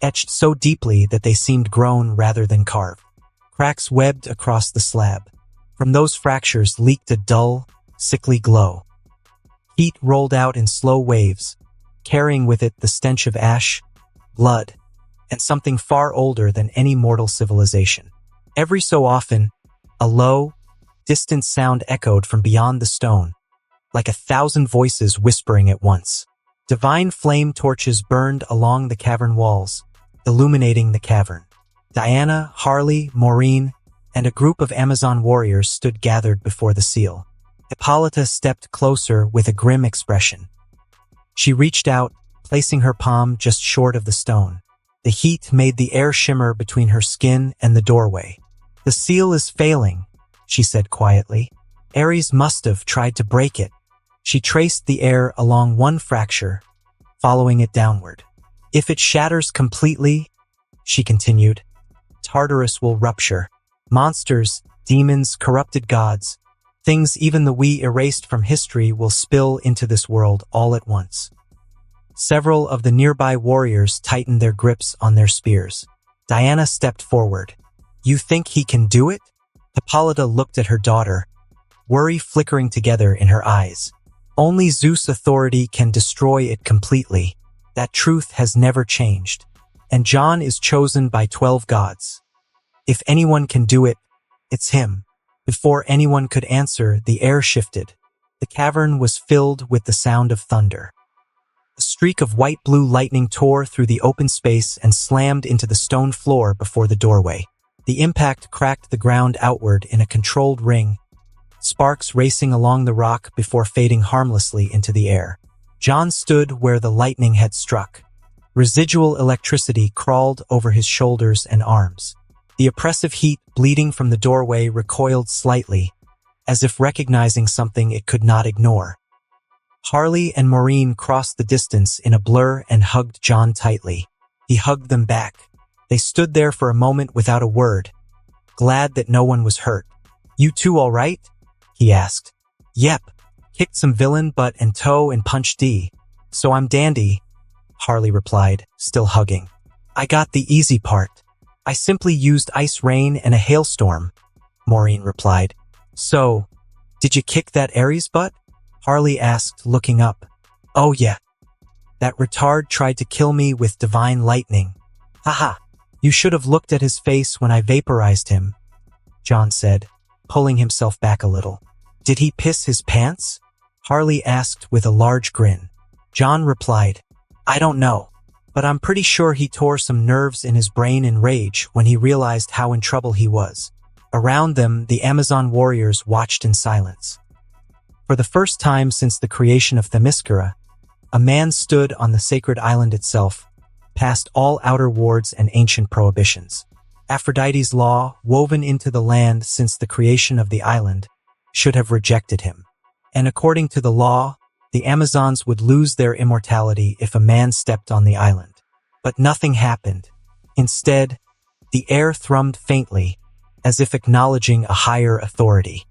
etched so deeply that they seemed grown rather than carved. Cracks webbed across the slab. From those fractures leaked a dull, sickly glow. Heat rolled out in slow waves, carrying with it the stench of ash, blood, and something far older than any mortal civilization. Every so often, a low, distant sound echoed from beyond the stone, like 1,000 voices whispering at once. Divine flame torches burned along the cavern walls, illuminating the cavern. Diana, Harley, Maureen, and a group of Amazon warriors stood gathered before the seal. Hippolyta stepped closer with a grim expression. She reached out, placing her palm just short of the stone. The heat made the air shimmer between her skin and the doorway. "The seal is failing," she said quietly. "Ares must have tried to break it." She traced the air along one fracture, following it downward. "If it shatters completely," she continued, "Tartarus will rupture. Monsters, demons, corrupted gods, things even the we erased from history will spill into this world all at once." Several of the nearby warriors tightened their grips on their spears. Diana stepped forward. "You think he can do it?" Hippolyta looked at her daughter, worry flickering together in her eyes. "Only Zeus' authority can destroy it completely. That truth has never changed. And John is chosen by 12 gods. If anyone can do it, it's him." Before anyone could answer, the air shifted. The cavern was filled with the sound of thunder. A streak of white-blue lightning tore through the open space and slammed into the stone floor before the doorway. The impact cracked the ground outward in a controlled ring, sparks racing along the rock before fading harmlessly into the air. John stood where the lightning had struck. Residual electricity crawled over his shoulders and arms. The oppressive heat bleeding from the doorway recoiled slightly, as if recognizing something it could not ignore. Harley and Maureen crossed the distance in a blur and hugged John tightly. He hugged them back. They stood there for a moment without a word, glad that no one was hurt. "You two all right?" he asked. "Yep. Kicked some villain butt and toe and punched D. So I'm dandy," Harley replied, still hugging. "I got the easy part. I simply used ice rain and a hailstorm," Maureen replied. "So, did you kick that Ares butt?" Harley asked, looking up. Oh yeah. That retard tried to kill me with divine lightning. Haha. You should have looked at his face when I vaporized him, John said, pulling himself back a little. Did he piss his pants? Harley asked with a large grin. John replied, I don't know, but I'm pretty sure he tore some nerves in his brain in rage when he realized how in trouble he was. Around them, the Amazon warriors watched in silence. For the first time since the creation of Themyscira, a man stood on the sacred island itself, past all outer wards and ancient prohibitions. Aphrodite's law, woven into the land since the creation of the island, should have rejected him. And according to the law, the Amazons would lose their immortality if a man stepped on the island. But nothing happened. Instead, the air thrummed faintly, as if acknowledging a higher authority.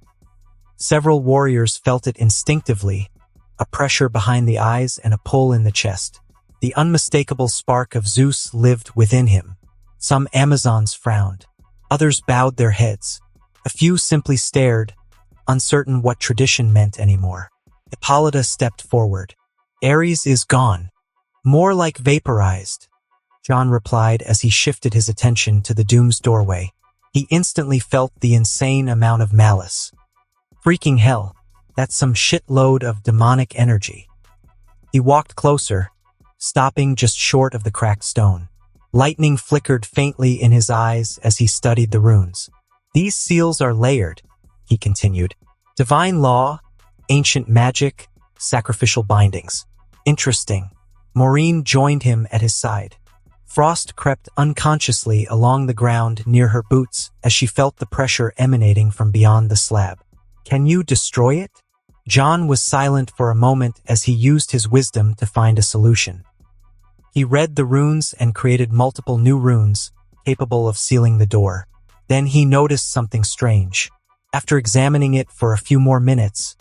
Several warriors felt it instinctively, a pressure behind the eyes and a pull in the chest. The unmistakable spark of Zeus lived within him. Some Amazons frowned. Others bowed their heads. A few simply stared, uncertain what tradition meant anymore. Hippolyta stepped forward. Ares is gone. More like vaporized, John replied as he shifted his attention to the doom's doorway. He instantly felt the insane amount of malice. Freaking hell, that's some shitload of demonic energy. He walked closer, stopping just short of the cracked stone. Lightning flickered faintly in his eyes as he studied the runes. These seals are layered, he continued. Divine law, ancient magic, sacrificial bindings. Interesting. Maureen joined him at his side. Frost crept unconsciously along the ground near her boots as she felt the pressure emanating from beyond the slab. Can you destroy it? John was silent for a moment as he used his wisdom to find a solution. He read the runes and created multiple new runes, capable of sealing the door. Then he noticed something strange. After examining it for a few more minutes,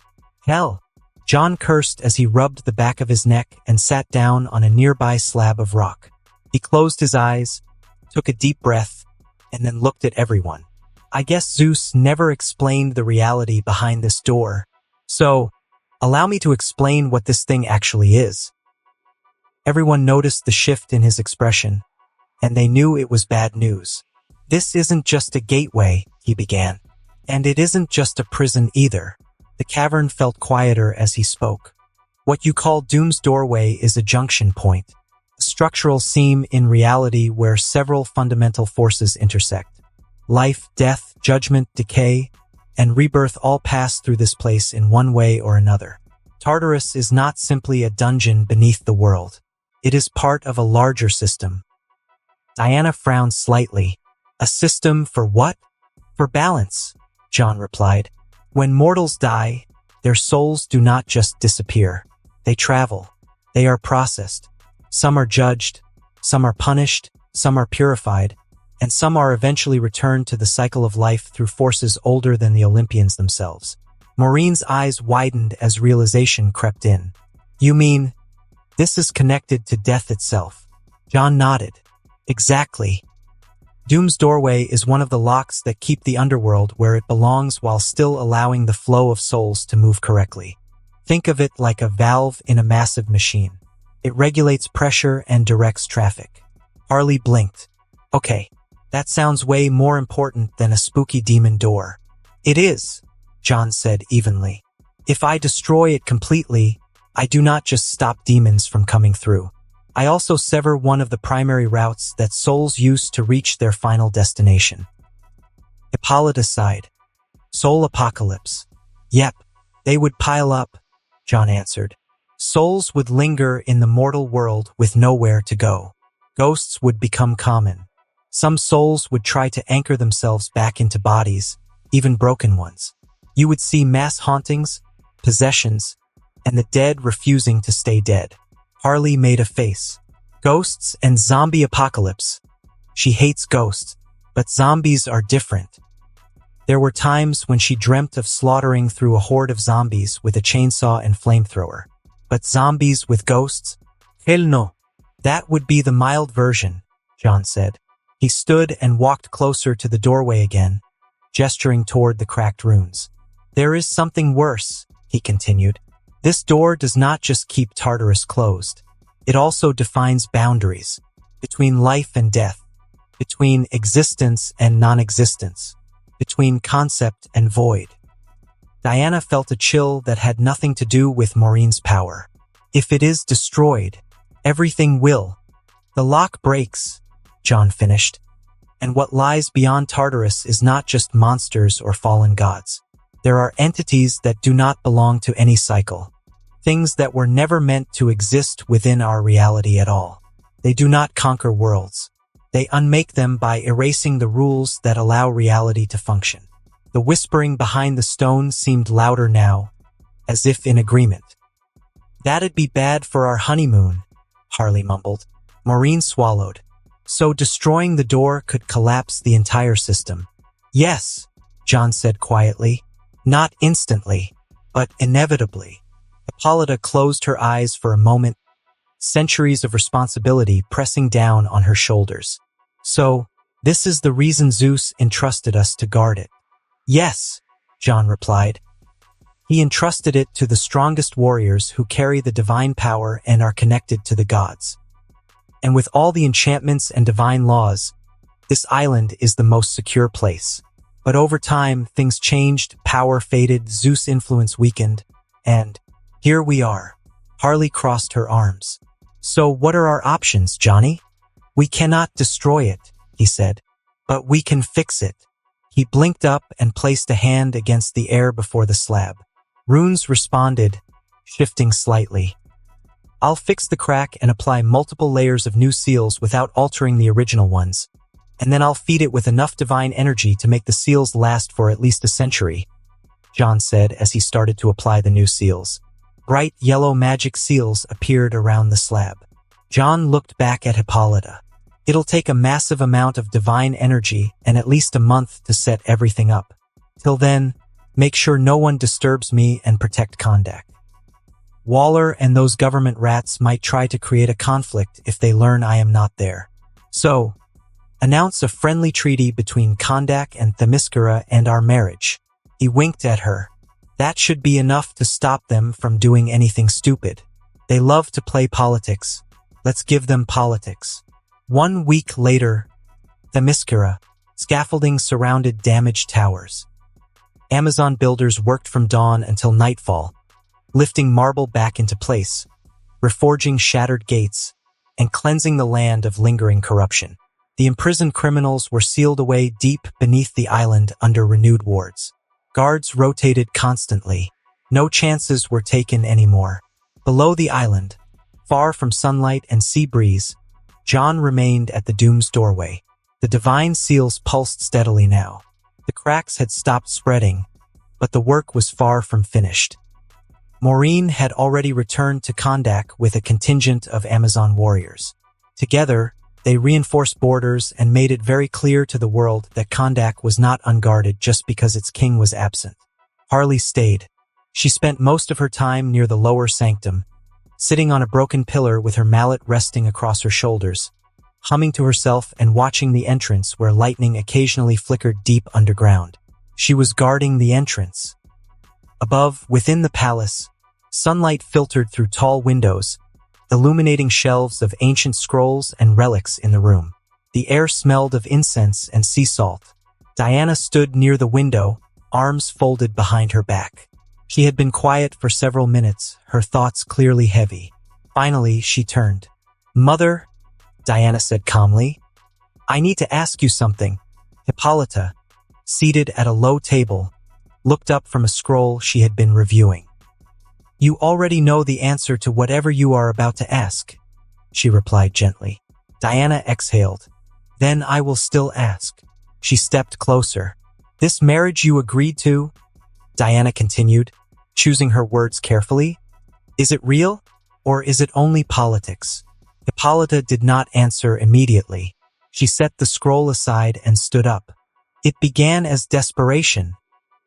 hell! John cursed as he rubbed the back of his neck and sat down on a nearby slab of rock. He closed his eyes, took a deep breath, and then looked at everyone. I guess Zeus never explained the reality behind this door. So, allow me to explain what this thing actually is. Everyone noticed the shift in his expression, and they knew it was bad news. This isn't just a gateway, he began. And it isn't just a prison either. The cavern felt quieter as he spoke. What you call Doom's doorway is a junction point, a structural seam in reality where several fundamental forces intersect. Life, death, judgment, decay, and rebirth all pass through this place in one way or another. Tartarus is not simply a dungeon beneath the world. It is part of a larger system. Diana frowned slightly. A system for what? For balance, John replied. When mortals die, their souls do not just disappear. They travel. They are processed. Some are judged, some are punished, some are purified, and some are eventually returned to the cycle of life through forces older than the Olympians themselves. Maureen's eyes widened as realization crept in. You mean, this is connected to death itself? John nodded. Exactly. Doom's doorway is one of the locks that keep the underworld where it belongs while still allowing the flow of souls to move correctly. Think of it like a valve in a massive machine. It regulates pressure and directs traffic. Harley blinked. Okay, that sounds way more important than a spooky demon door. It is, John said evenly. If I destroy it completely, I do not just stop demons from coming through. I also sever one of the primary routes that souls use to reach their final destination. Hippolyta sighed. Soul apocalypse. Yep, they would pile up, John answered. Souls would linger in the mortal world with nowhere to go. Ghosts would become common. Some souls would try to anchor themselves back into bodies, even broken ones. You would see mass hauntings, possessions, and the dead refusing to stay dead. Harley made a face. Ghosts and zombie apocalypse. She hates ghosts, but zombies are different. There were times when she dreamt of slaughtering through a horde of zombies with a chainsaw and flamethrower. But zombies with ghosts? Hell no. That would be the mild version, John said. He stood and walked closer to the doorway again, gesturing toward the cracked runes. There is something worse, he continued. This door does not just keep Tartarus closed. It also defines boundaries between life and death, between existence and non-existence, between concept and void. Diana felt a chill that had nothing to do with Maureen's power. If it is destroyed, everything will. The lock breaks, John finished. And what lies beyond Tartarus is not just monsters or fallen gods. There are entities that do not belong to any cycle. Things that were never meant to exist within our reality at all. They do not conquer worlds. They unmake them by erasing the rules that allow reality to function. The whispering behind the stone seemed louder now, as if in agreement. That'd be bad for our honeymoon, Harley mumbled. Maureen swallowed. So destroying the door could collapse the entire system. Yes, John said quietly. Not instantly, but inevitably. Hippolyta closed her eyes for a moment, centuries of responsibility pressing down on her shoulders. So, this is the reason Zeus entrusted us to guard it. Yes, John replied. He entrusted it to the strongest warriors who carry the divine power and are connected to the gods. And with all the enchantments and divine laws, this island is the most secure place. But over time, things changed, power faded, Zeus' influence weakened, and here we are. Harley crossed her arms. So what are our options, Johnny? We cannot destroy it, he said, but we can fix it. He blinked up and placed a hand against the air before the slab. Runes responded, shifting slightly. I'll fix the crack and apply multiple layers of new seals without altering the original ones. And then I'll feed it with enough divine energy to make the seals last for at least a century, John said as he started to apply the new seals. Bright yellow magic seals appeared around the slab. John looked back at Hippolyta. It'll take a massive amount of divine energy and at least a month to set everything up. Till then, make sure no one disturbs me and protect Kondak. Waller and those government rats might try to create a conflict if they learn I am not there. So, announce a friendly treaty between Kondak and Themyscira and our marriage. He winked at her. That should be enough to stop them from doing anything stupid. They love to play politics. Let's give them politics. 1 week later, Themyscira, scaffolding surrounded damaged towers. Amazon builders worked from dawn until nightfall, lifting marble back into place, reforging shattered gates, and cleansing the land of lingering corruption. The imprisoned criminals were sealed away deep beneath the island under renewed wards. Guards rotated constantly. No chances were taken anymore. Below the island, far from sunlight and sea breeze, John remained at the doom's doorway. The divine seals pulsed steadily now. The cracks had stopped spreading, but the work was far from finished. Maureen had already returned to Kondak with a contingent of Amazon warriors. Together, they reinforced borders and made it very clear to the world that Kondak was not unguarded just because its king was absent. Harley stayed. She spent most of her time near the lower sanctum, sitting on a broken pillar with her mallet resting across her shoulders, humming to herself and watching the entrance where lightning occasionally flickered deep underground. She was guarding the entrance. Above, within the palace, sunlight filtered through tall windows, illuminating shelves of ancient scrolls and relics in the room. The air smelled of incense and sea salt. Diana stood near the window, arms folded behind her back. She had been quiet for several minutes, her thoughts clearly heavy. Finally, she turned. "Mother," Diana said calmly, "I need to ask you something." Hippolyta, seated at a low table, looked up from a scroll she had been reviewing. "You already know the answer to whatever you are about to ask," she replied gently. Diana exhaled. "Then I will still ask." She stepped closer. "This marriage you agreed to," Diana continued, choosing her words carefully, "is it real, or is it only politics?" Hippolyta did not answer immediately. She set the scroll aside and stood up. "It began as desperation,"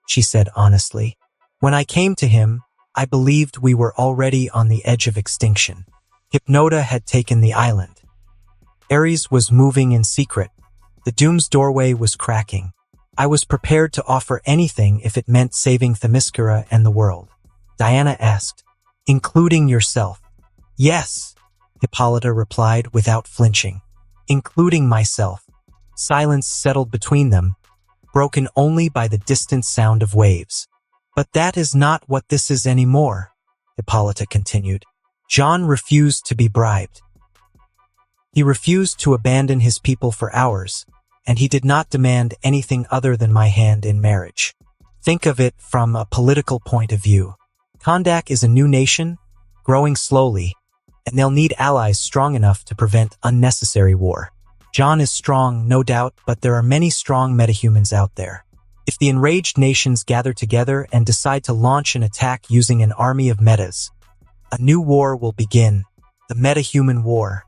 she said honestly. "When I came to him, I believed we were already on the edge of extinction. Hypnota had taken the island. Ares was moving in secret. The doom's doorway was cracking. I was prepared to offer anything if it meant saving Themyscira and the world." Diana asked, Including yourself. Yes, Hippolyta replied without flinching. Including myself. Silence settled between them, broken only by the distant sound of waves. But that is not what this is anymore, Hippolyta continued. John refused to be bribed. He refused to abandon his people for ours, and he did not demand anything other than my hand in marriage. Think of it from a political point of view. Kondak is a new nation, growing slowly, and they'll need allies strong enough to prevent unnecessary war. John is strong, no doubt, but there are many strong metahumans out there. If the enraged nations gather together and decide to launch an attack using an army of metas, a new war will begin, the metahuman war.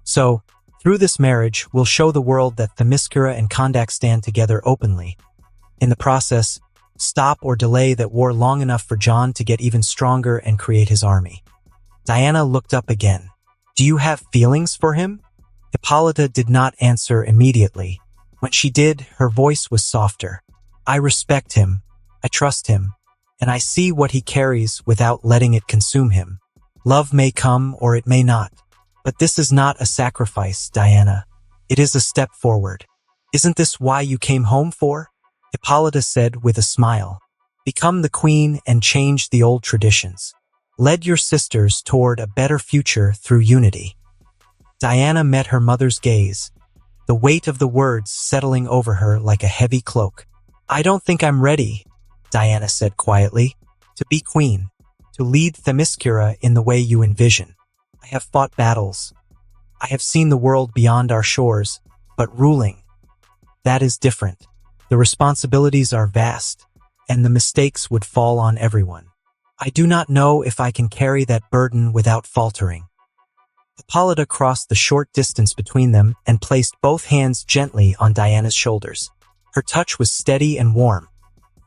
So, through this marriage, we'll show the world that Themyscira and Kondak stand together openly. In the process, stop or delay that war long enough for John to get even stronger and create his army. Diana looked up again. Do you have feelings for him? Hippolyta did not answer immediately. When she did, her voice was softer. I respect him, I trust him, and I see what he carries without letting it consume him. Love may come or it may not. But this is not a sacrifice, Diana. It is a step forward. Isn't this why you came home for? Hippolyta said with a smile. Become the queen and change the old traditions. Lead your sisters toward a better future through unity. Diana met her mother's gaze, the weight of the words settling over her like a heavy cloak. I don't think I'm ready, Diana said quietly, to be queen, to lead Themyscira in the way you envision. I have fought battles. I have seen the world beyond our shores, but ruling, that is different. The responsibilities are vast, and the mistakes would fall on everyone. I do not know if I can carry that burden without faltering. Hippolyta crossed the short distance between them and placed both hands gently on Diana's shoulders. Her touch was steady and warm,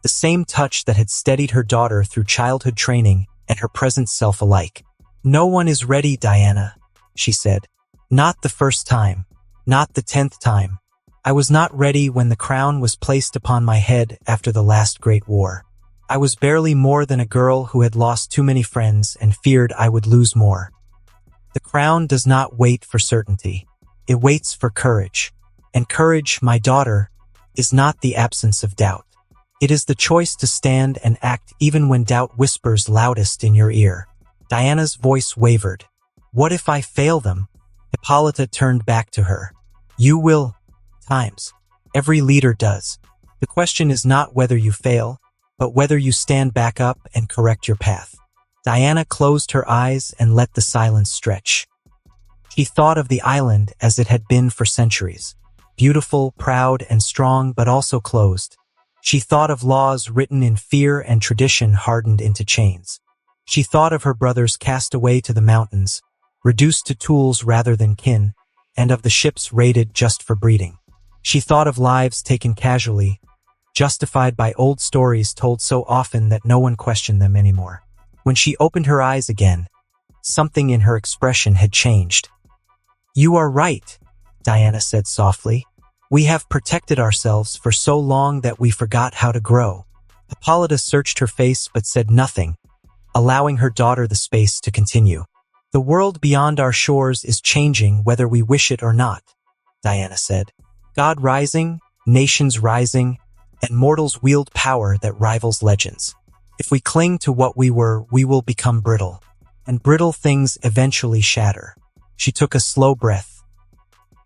the same touch that had steadied her daughter through childhood training and her present self alike. No one is ready, Diana, she said. Not the first time, not the 10th time. I was not ready when the crown was placed upon my head after the last great war. I was barely more than a girl who had lost too many friends and feared I would lose more. The crown does not wait for certainty. It waits for courage. And courage, my daughter, is not the absence of doubt. It is the choice to stand and act even when doubt whispers loudest in your ear. Diana's voice wavered. What if I fail them? Hippolyta turned back to her. You will, times. Every leader does. The question is not whether you fail, but whether you stand back up and correct your path. Diana closed her eyes and let the silence stretch. She thought of the island as it had been for centuries. Beautiful, proud, and strong, but also closed. She thought of laws written in fear and tradition hardened into chains. She thought of her brothers cast away to the mountains, reduced to tools rather than kin, and of the ships raided just for breeding. She thought of lives taken casually, justified by old stories told so often that no one questioned them anymore. When she opened her eyes again, something in her expression had changed. You are right, Diana said softly. We have protected ourselves for so long that we forgot how to grow. Hippolyta searched her face but said nothing, allowing her daughter the space to continue. The world beyond our shores is changing whether we wish it or not, Diana said. God rising, nations rising, and mortals wield power that rivals legends. If we cling to what we were, we will become brittle, and brittle things eventually shatter. She took a slow breath.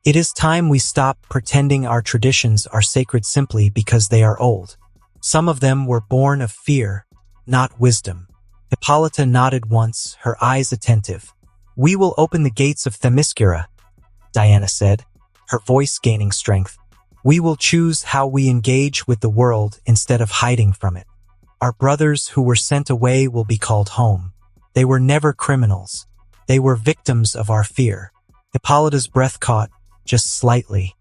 It is time we stop pretending our traditions are sacred simply because they are old. Some of them were born of fear, not wisdom. Hippolyta nodded once, her eyes attentive. We will open the gates of Themyscira, Diana said, her voice gaining strength. We will choose how we engage with the world instead of hiding from it. Our brothers who were sent away will be called home. They were never criminals. They were victims of our fear. Hippolyta's breath caught, just slightly.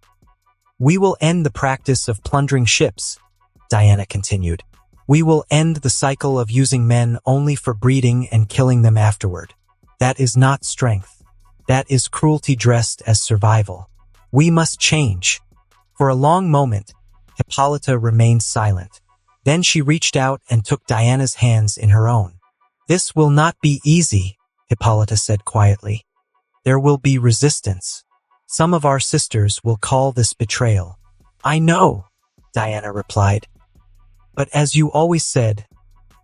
We will end the practice of plundering ships, Diana continued. We will end the cycle of using men only for breeding and killing them afterward. That is not strength. That is cruelty dressed as survival. We must change. For a long moment, Hippolyta remained silent. Then she reached out and took Diana's hands in her own. This will not be easy, Hippolyta said quietly. There will be resistance. Some of our sisters will call this betrayal. I know, Diana replied. But as you always said,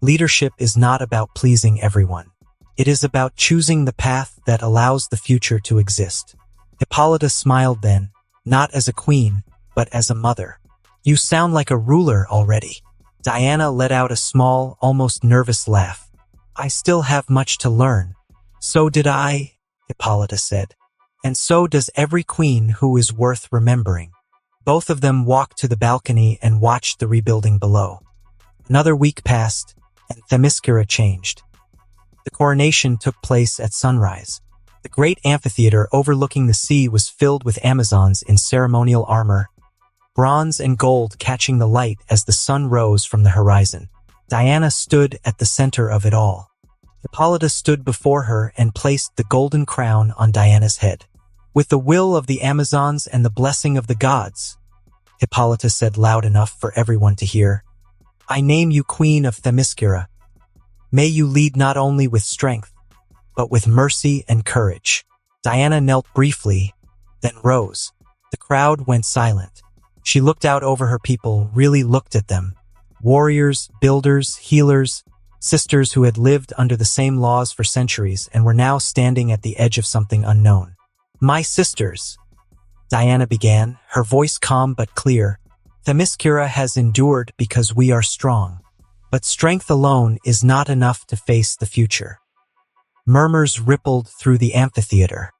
leadership is not about pleasing everyone. It is about choosing the path that allows the future to exist. Hippolyta smiled then, not as a queen, but as a mother. You sound like a ruler already. Diana let out a small, almost nervous laugh. I still have much to learn. So did I, Hippolyta said. And so does every queen who is worth remembering. Both of them walked to the balcony and watched the rebuilding below. Another week passed, and Themyscira changed. The coronation took place at sunrise. The great amphitheater overlooking the sea was filled with Amazons in ceremonial armor, bronze and gold catching the light as the sun rose from the horizon. Diana stood at the center of it all. Hippolyta stood before her and placed the golden crown on Diana's head. With the will of the Amazons and the blessing of the gods, Hippolyta said loud enough for everyone to hear, I name you Queen of Themyscira. May you lead not only with strength, but with mercy and courage. Diana knelt briefly, then rose. The crowd went silent. She looked out over her people, really looked at them. Warriors, builders, healers, sisters who had lived under the same laws for centuries and were now standing at the edge of something unknown. My sisters, Diana began, her voice calm but clear. Themyscira has endured because we are strong. But strength alone is not enough to face the future. Murmurs rippled through the amphitheater.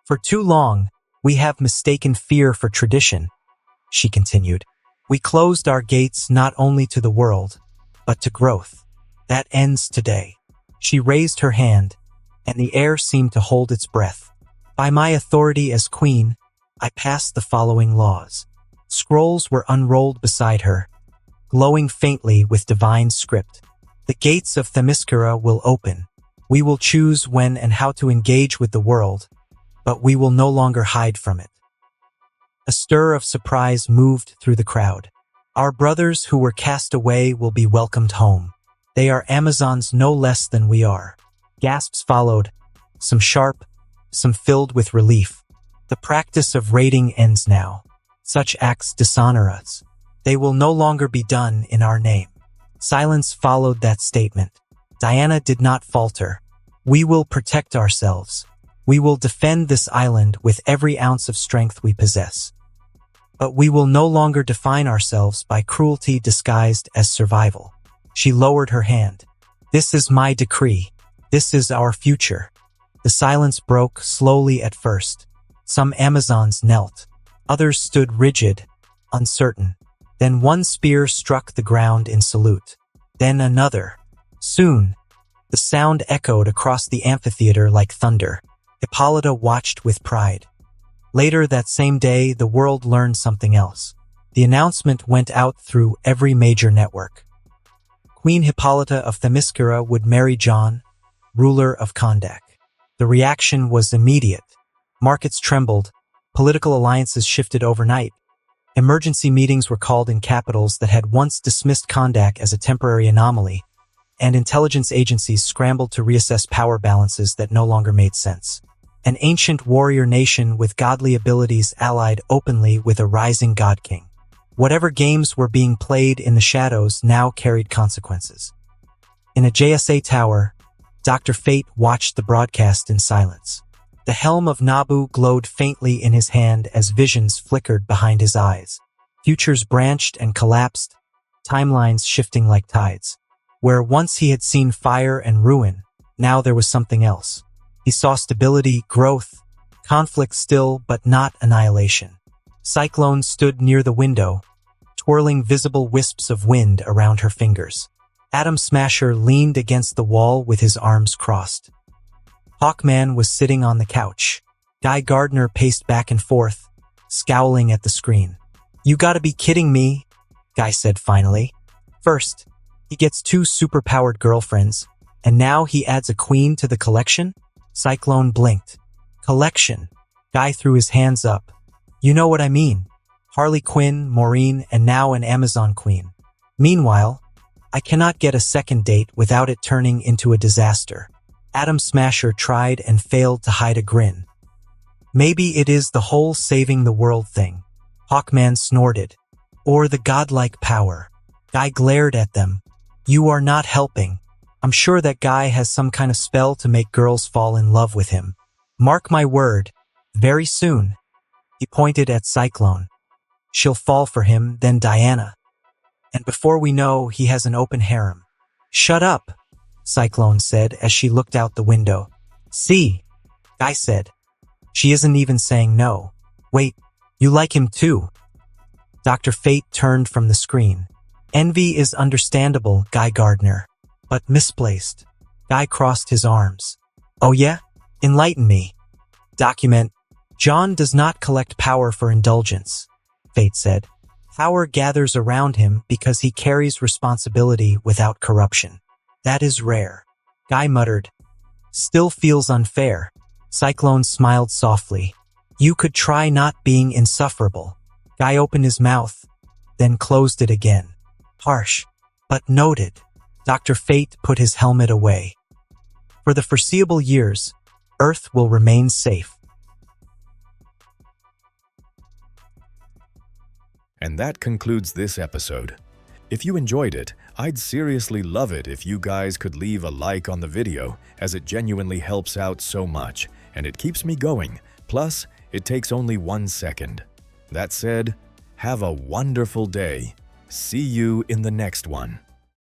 For too long, we have mistaken fear for tradition, she continued. We closed our gates not only to the world, but to growth. That ends today. She raised her hand, and the air seemed to hold its breath. By my authority as queen, I passed the following laws. Scrolls were unrolled beside her, glowing faintly with divine script. The gates of Themyscira will open. We will choose when and how to engage with the world, but we will no longer hide from it. A stir of surprise moved through the crowd. Our brothers who were cast away will be welcomed home. They are Amazons no less than we are. Gasps followed, some sharp, some filled with relief. The practice of raiding ends now. Such acts dishonor us. They will no longer be done in our name. Silence followed that statement. Diana did not falter. We will protect ourselves. We will defend this island with every ounce of strength we possess. But we will no longer define ourselves by cruelty disguised as survival. She lowered her hand. This is my decree. This is our future. The silence broke slowly at first. Some Amazons knelt. Others stood rigid, uncertain. Then one spear struck the ground in salute. Then another. Soon, the sound echoed across the amphitheater like thunder. Hippolyta watched with pride. Later that same day, the world learned something else. The announcement went out through every major network. Queen Hippolyta of Themyscira would marry John, ruler of Kondak. The reaction was immediate. Markets trembled. Political alliances shifted overnight. Emergency meetings were called in capitals that had once dismissed Kondak as a temporary anomaly, and intelligence agencies scrambled to reassess power balances that no longer made sense. An ancient warrior nation with godly abilities allied openly with a rising god-king. Whatever games were being played in the shadows now carried consequences. In a JSA tower, Dr. Fate watched the broadcast in silence. The helm of Nabu glowed faintly in his hand as visions flickered behind his eyes. Futures branched and collapsed, timelines shifting like tides. Where once he had seen fire and ruin, now there was something else. He saw stability, growth, conflict still, but not annihilation. Cyclone stood near the window, twirling visible wisps of wind around her fingers. Atom Smasher leaned against the wall with his arms crossed. Hawkman was sitting on the couch. Guy Gardner paced back and forth, scowling at the screen. You gotta be kidding me, Guy said finally. First, he gets 2 super-powered girlfriends, and now he adds a queen to the collection? Cyclone blinked. Collection. Guy threw his hands up. You know what I mean. Harley Quinn, Maureen, and now an Amazon queen. Meanwhile, I cannot get a second date without it turning into a disaster. Atom Smasher tried and failed to hide a grin. Maybe it is the whole saving the world thing. Hawkman snorted. Or the godlike power. Guy glared at them. You are not helping. I'm sure that Guy has some kind of spell to make girls fall in love with him. Mark my word. Very soon. He pointed at Cyclone. She'll fall for him, then Diana. And before we know, he has an open harem. Shut up, Cyclone said as she looked out the window. See, Guy said. She isn't even saying no. Wait, you like him too? Dr. Fate turned from the screen. Envy is understandable, Guy Gardner, but misplaced. Guy crossed his arms. Oh yeah? Enlighten me. Document. John does not collect power for indulgence, Fate said. Power gathers around him because he carries responsibility without corruption. That is rare. Guy muttered. Still feels unfair. Cyclone smiled softly. You could try not being insufferable. Guy opened his mouth, then closed it again. Harsh, but noted. Dr. Fate put his helmet away. For the foreseeable years, Earth will remain safe. And that concludes this episode. If you enjoyed it, I'd seriously love it if you guys could leave a like on the video, as it genuinely helps out so much, and it keeps me going. Plus, it takes only 1 second. That said, have a wonderful day. See you in the next one.